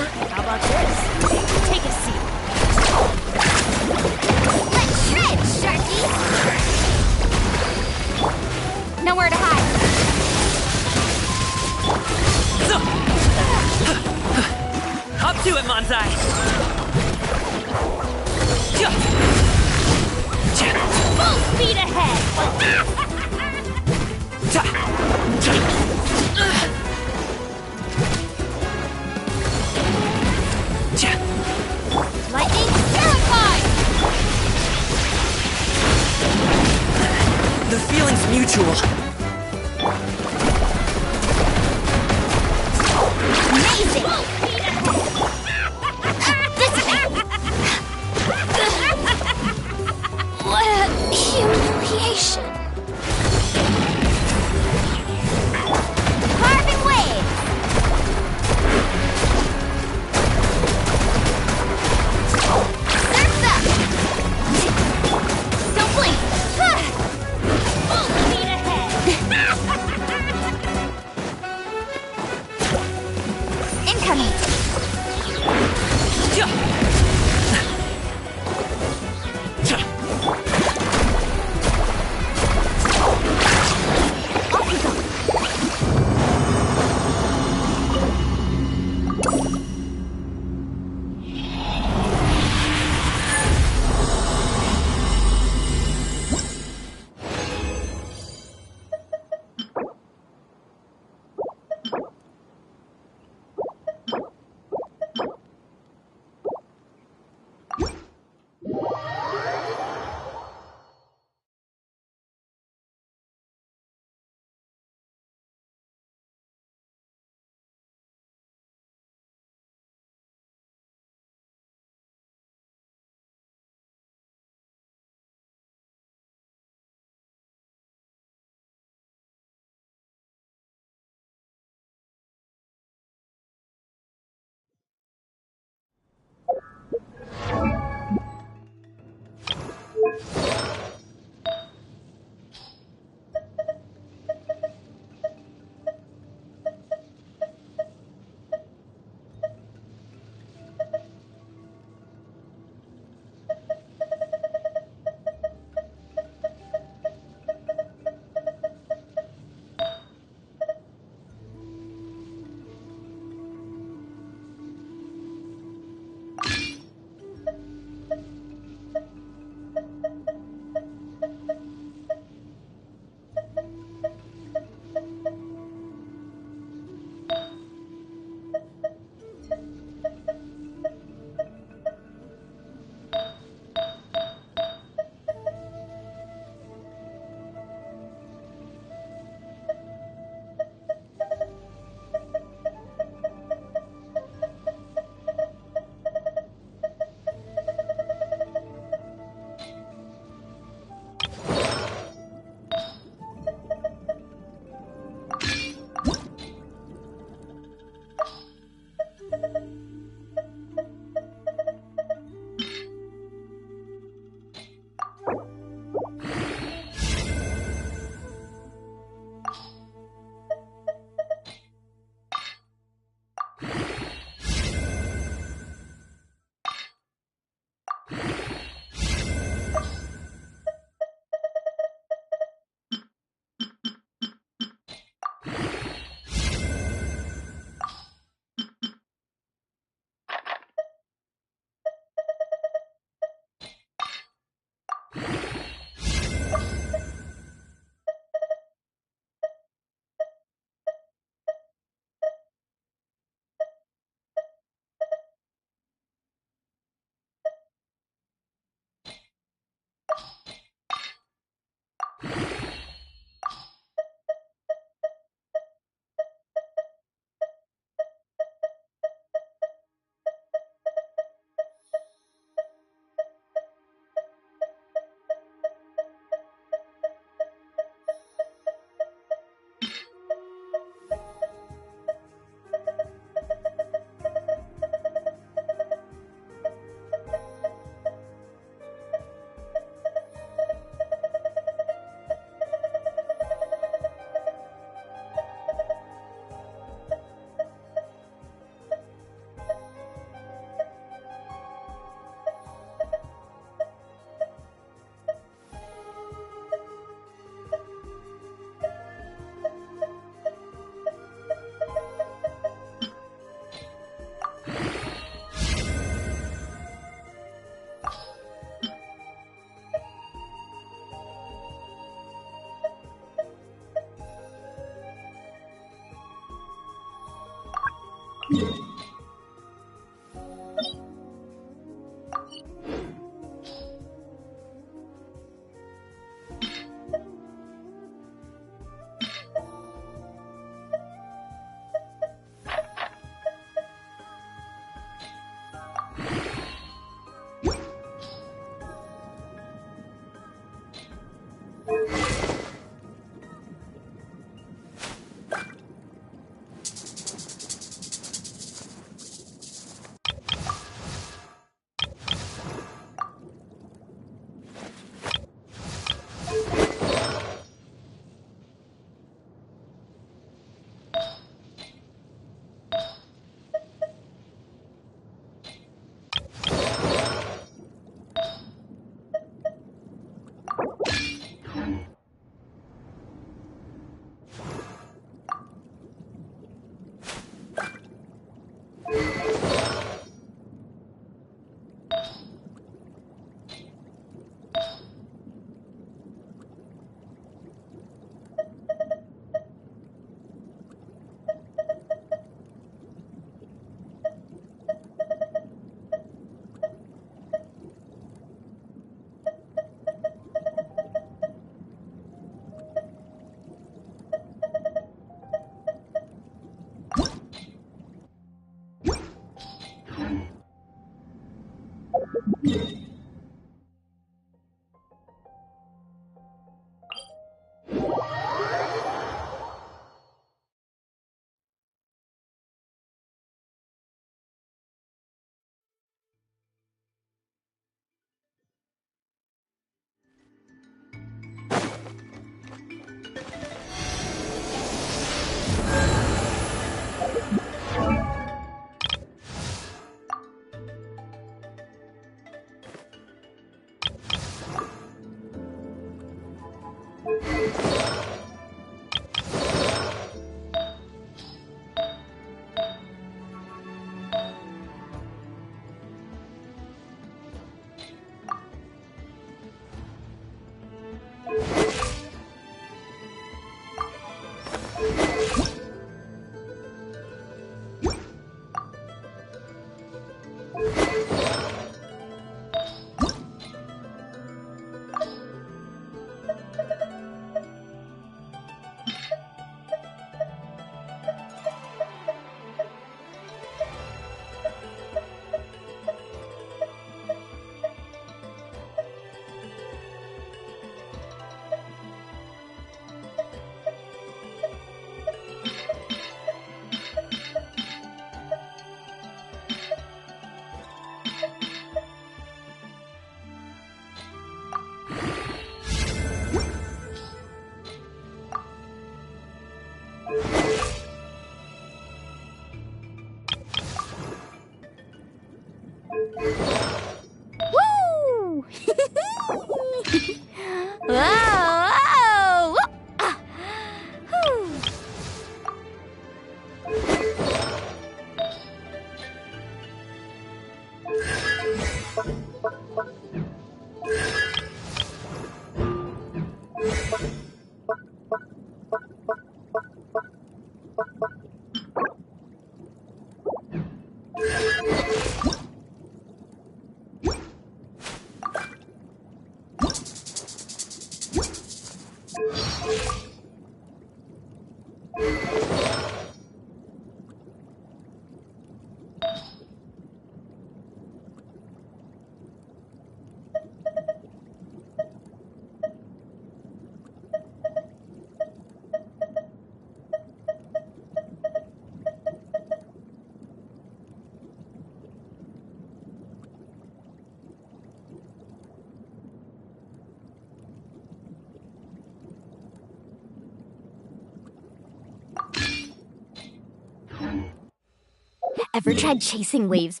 Ever tried chasing waves?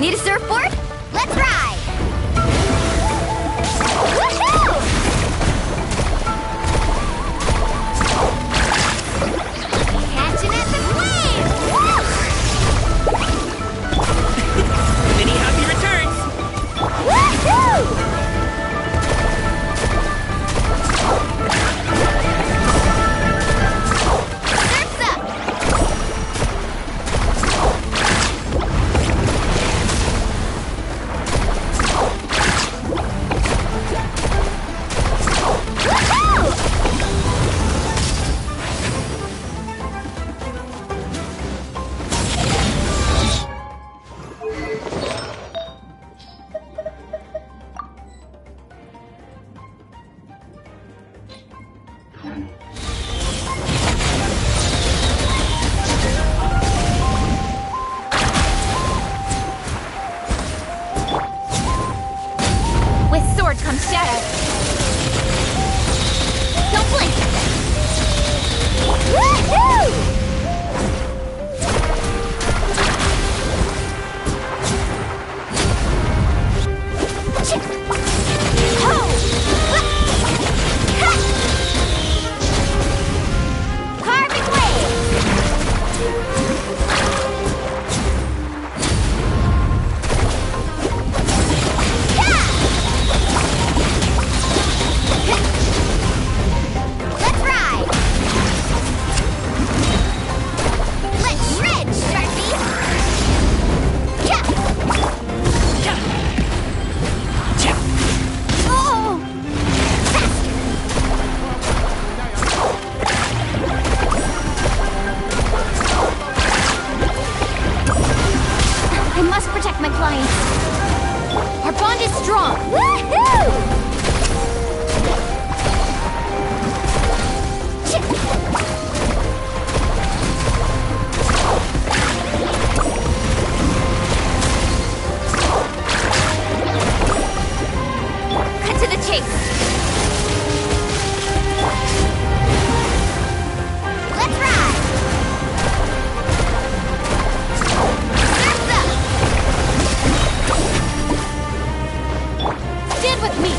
Need a surfboard? Let's ride! Woohoo! Catching at the flames! Many happy returns! Woohoo! Surf's up! With sword comes shadow. Don't blink! Woohoo! Ho! Ha! Carving blade! Let's ride! Let's shred, Sharpie! Yeah! Oh! I must protect my clients. Our bond is strong. Woohoo! Cut to the chase. Let's ride! Surf's up! Stand with me.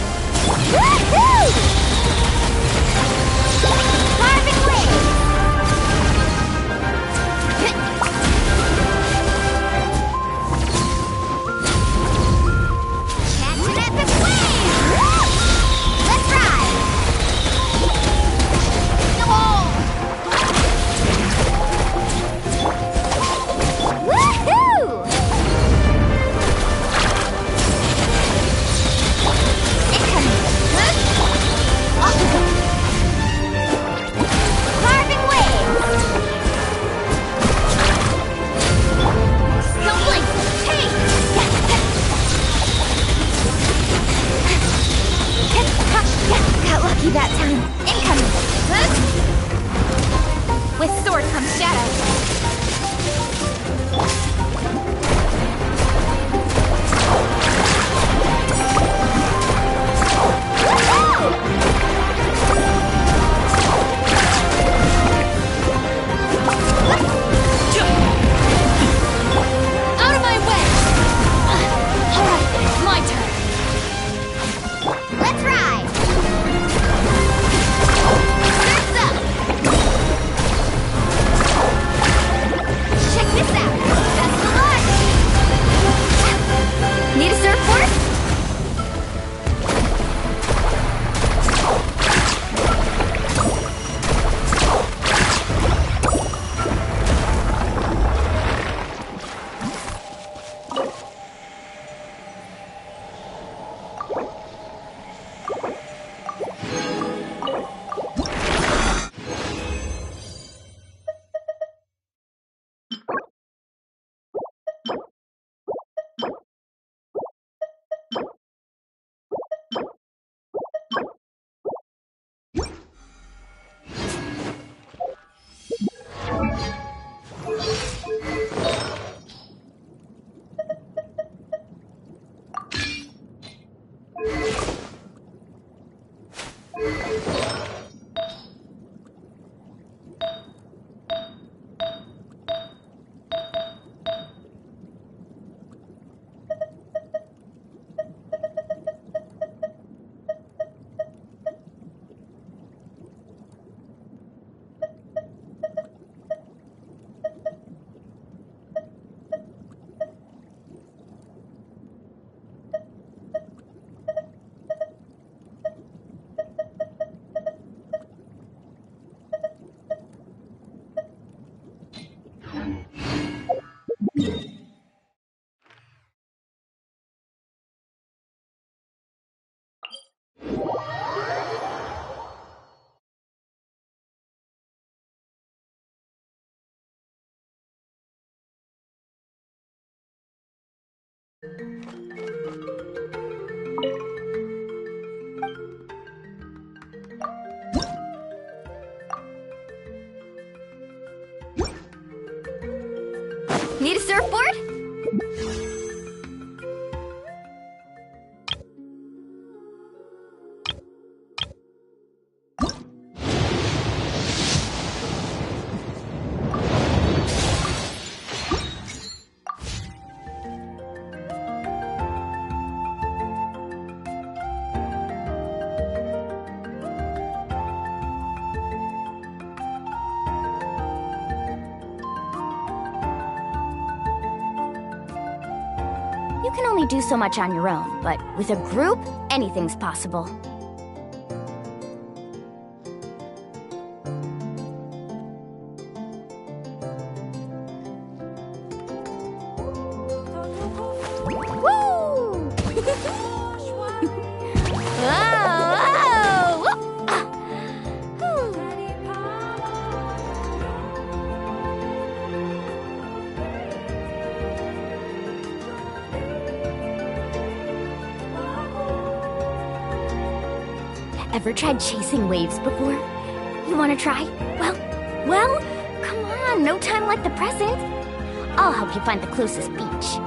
Need a surfboard? You can only do so much on your own, but with a group, anything's possible. Woo! Ever tried chasing waves before? You want to try? Well, come on, no time like the present. I'll help you find the closest beach.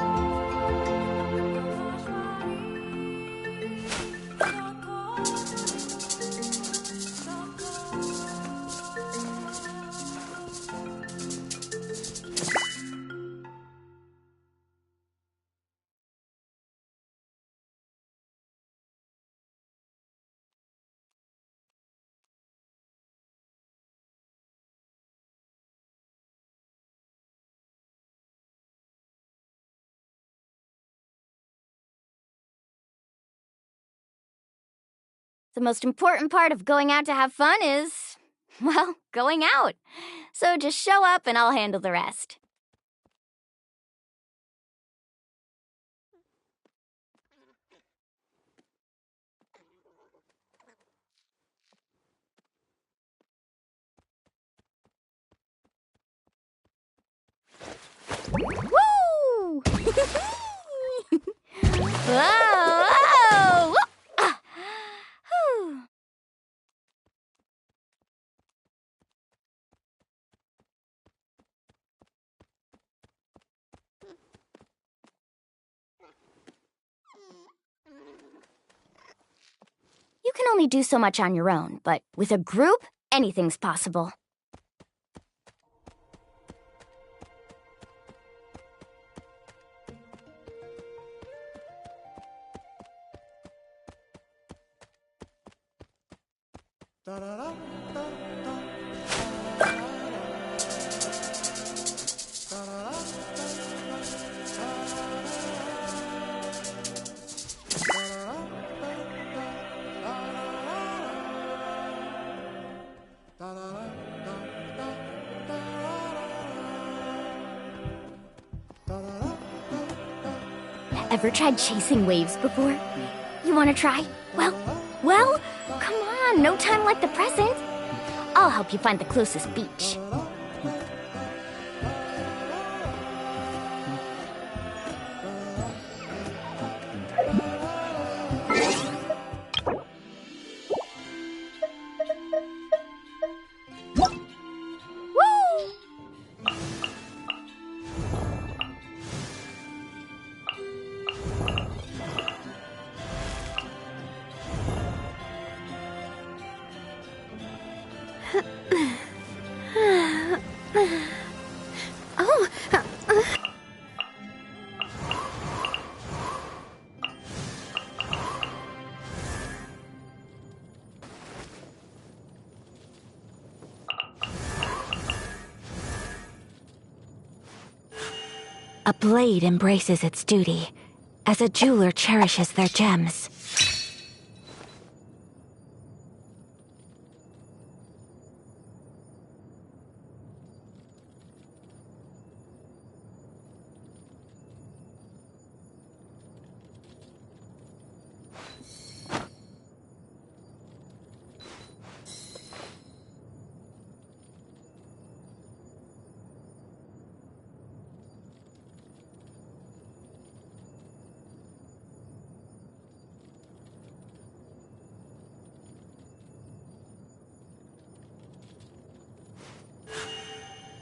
The most important part of going out to have fun is, well, going out. So just show up and I'll handle the rest. Woo! Whoa! You can only do so much on your own, but with a group, anything's possible. Ever tried chasing waves before? You want to try? Well, come on, no time like the present. I'll help you find the closest beach. A blade embraces its duty, as a jeweler cherishes their gems.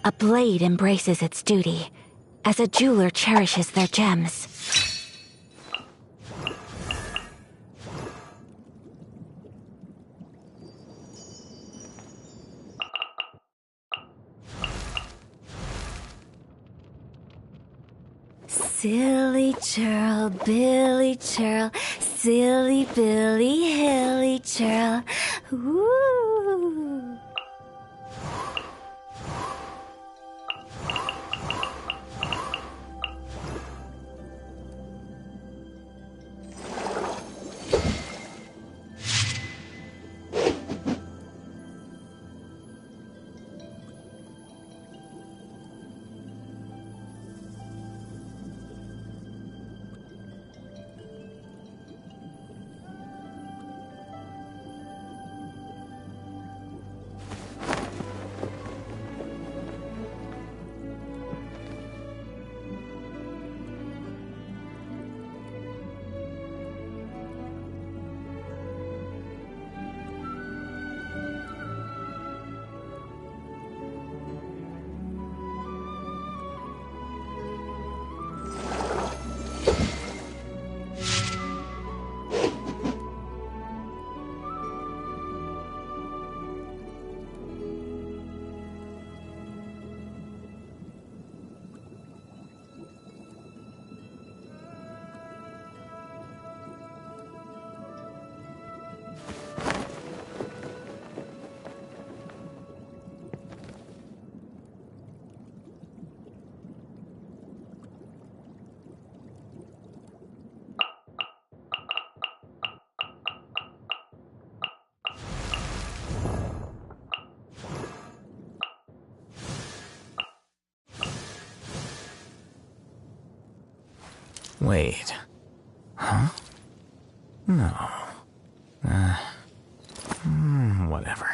A blade embraces its duty, as a jeweler cherishes their gems. Silly churl, Billy churl, silly Billy, hilly churl. Ooh. Wait. Huh? No. Whatever.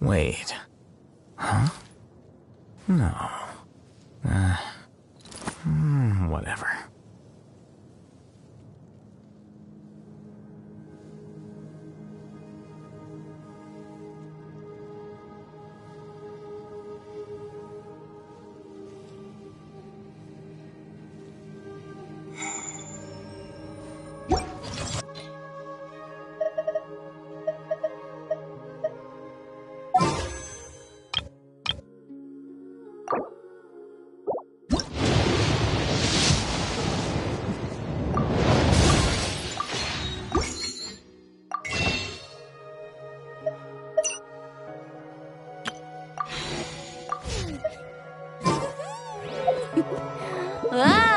Wait. Huh? No. Whatever. Whoa!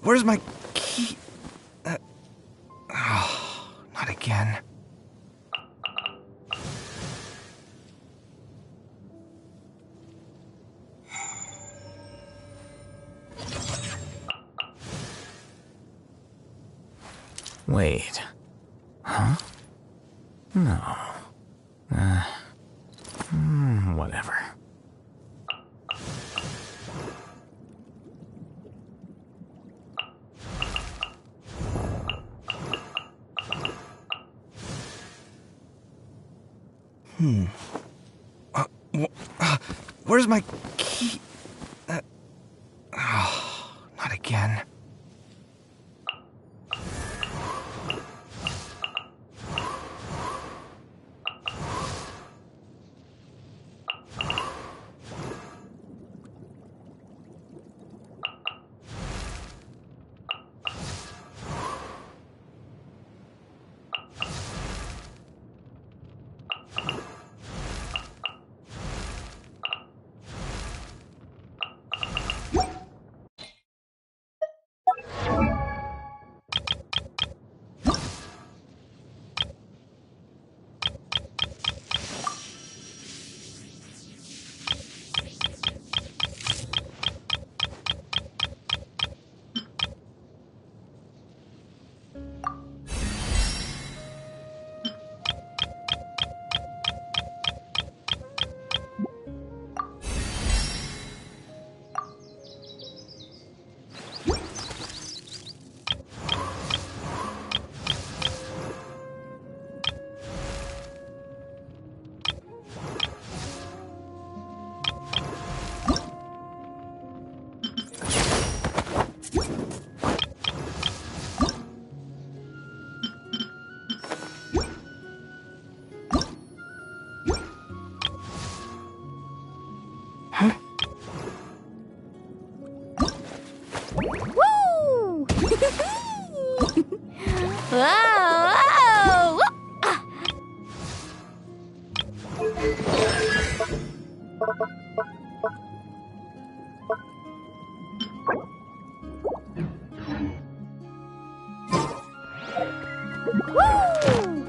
Where's my key? Not again. Wait. Huh? No. Whatever. Where's my key? Not again. Woo! Whoa! Whoa!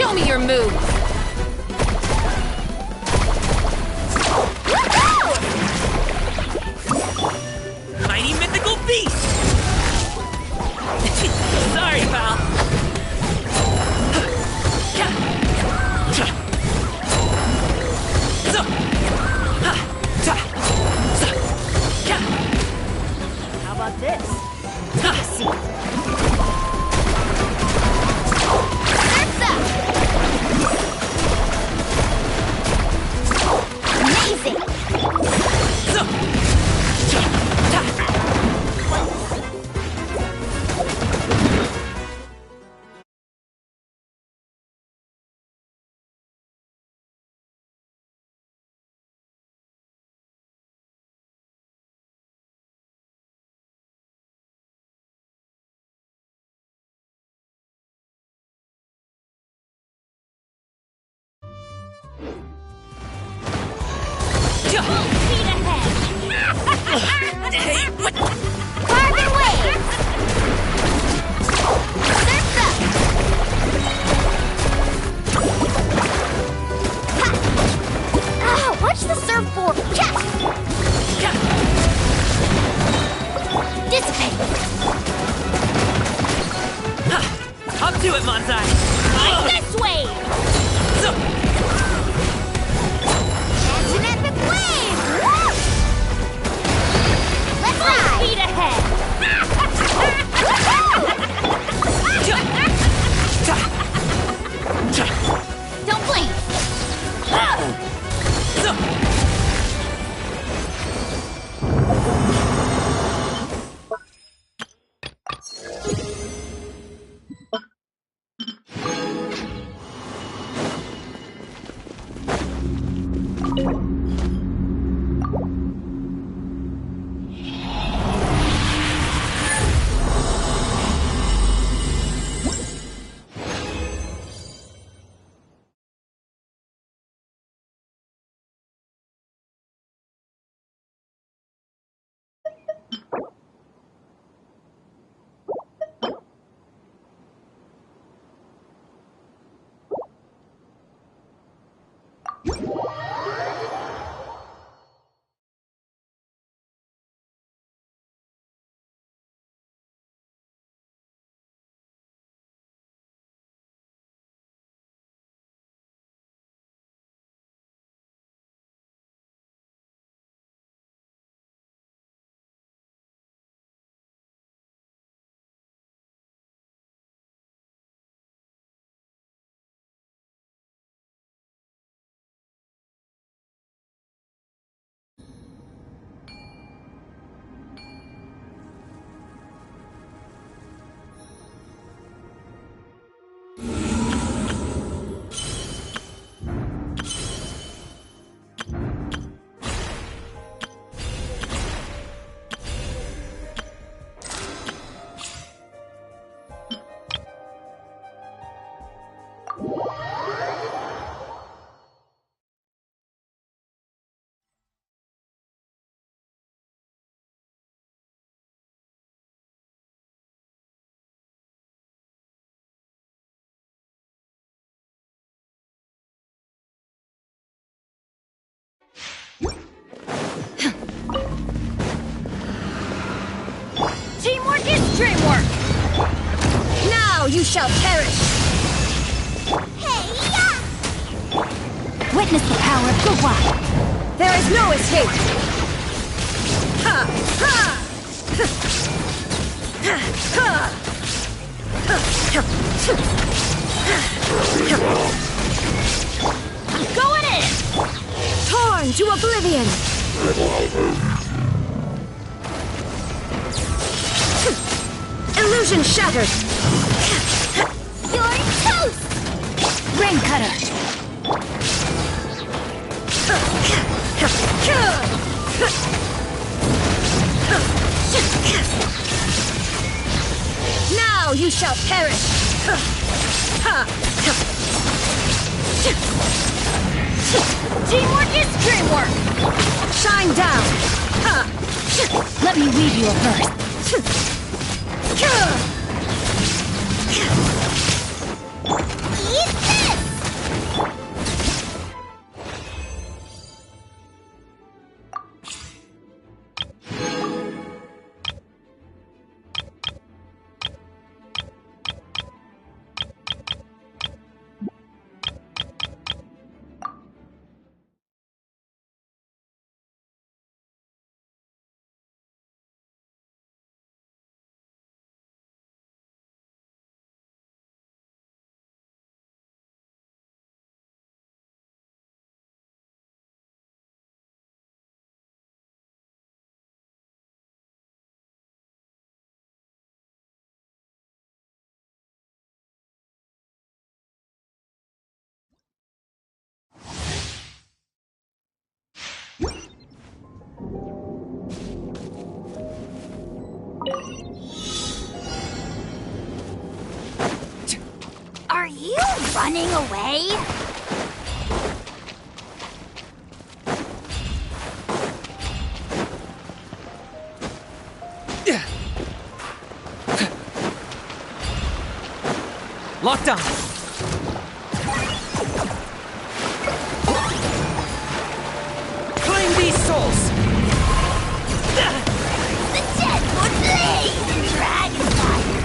Show me your move! Mighty mythical beast! Sorry, pal. How about this? Take a seat. Amazing! Hey, what? Carbon wave! Surf's up! Ah, watch the surfboard! Dissipate! Up to it, Montai! Like this wave! Catch an epic wave! Woo! Let's ride! Feet ahead! Don't blink! Teamwork is dreamwork! Now you shall perish! Witness the power of Gugwa! There is no escape! Ha! Ha! Ha! Going in! Torn to oblivion! Illusion shattered! You're toast! Rain cutter! Now you shall perish! Teamwork is dreamwork! Shine down! Let me weave you a verse. Eat this! Are you running away? Locked on. Claim these souls. The dead would blaze in dragonfire.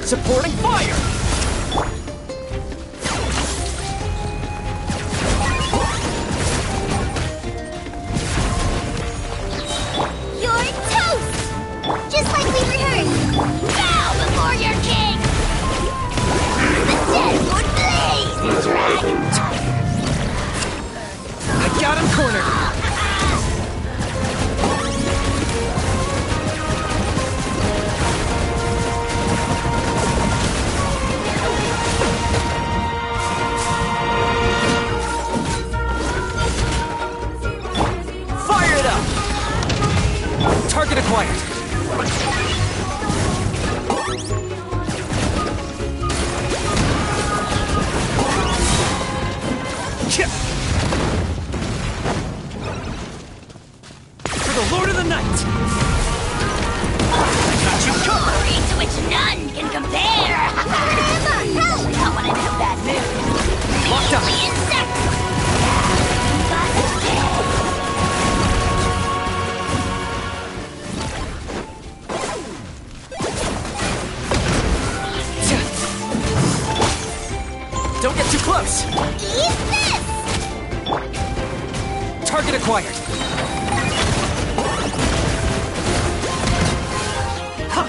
Supporting fire! You're toast! Just like we rehearsed! Bow before your king! The dead would blaze in dragonfire! I got him cornered! Target acquired. For the Lord of the Night. I got you covered. To which none can compare. Not when I'm in a bad mood. Locked up. The insect. Don't get too close! Eat this! Target acquired! Huh.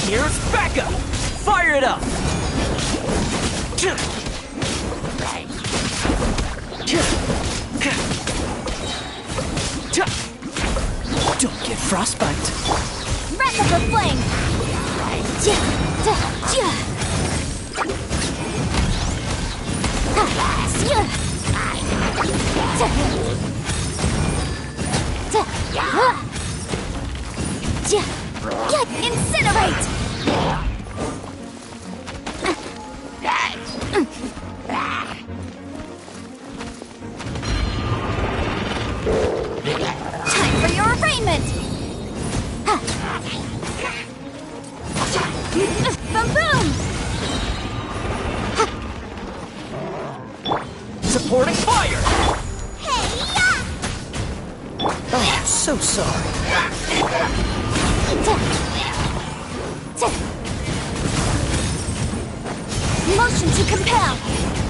Here's backup! Fire it up! Don't get frostbite. Wreck of the flame! Incinerate! Time for your arraignment! Boom boom! Teleporting fire! I am so sorry. Motion to compel.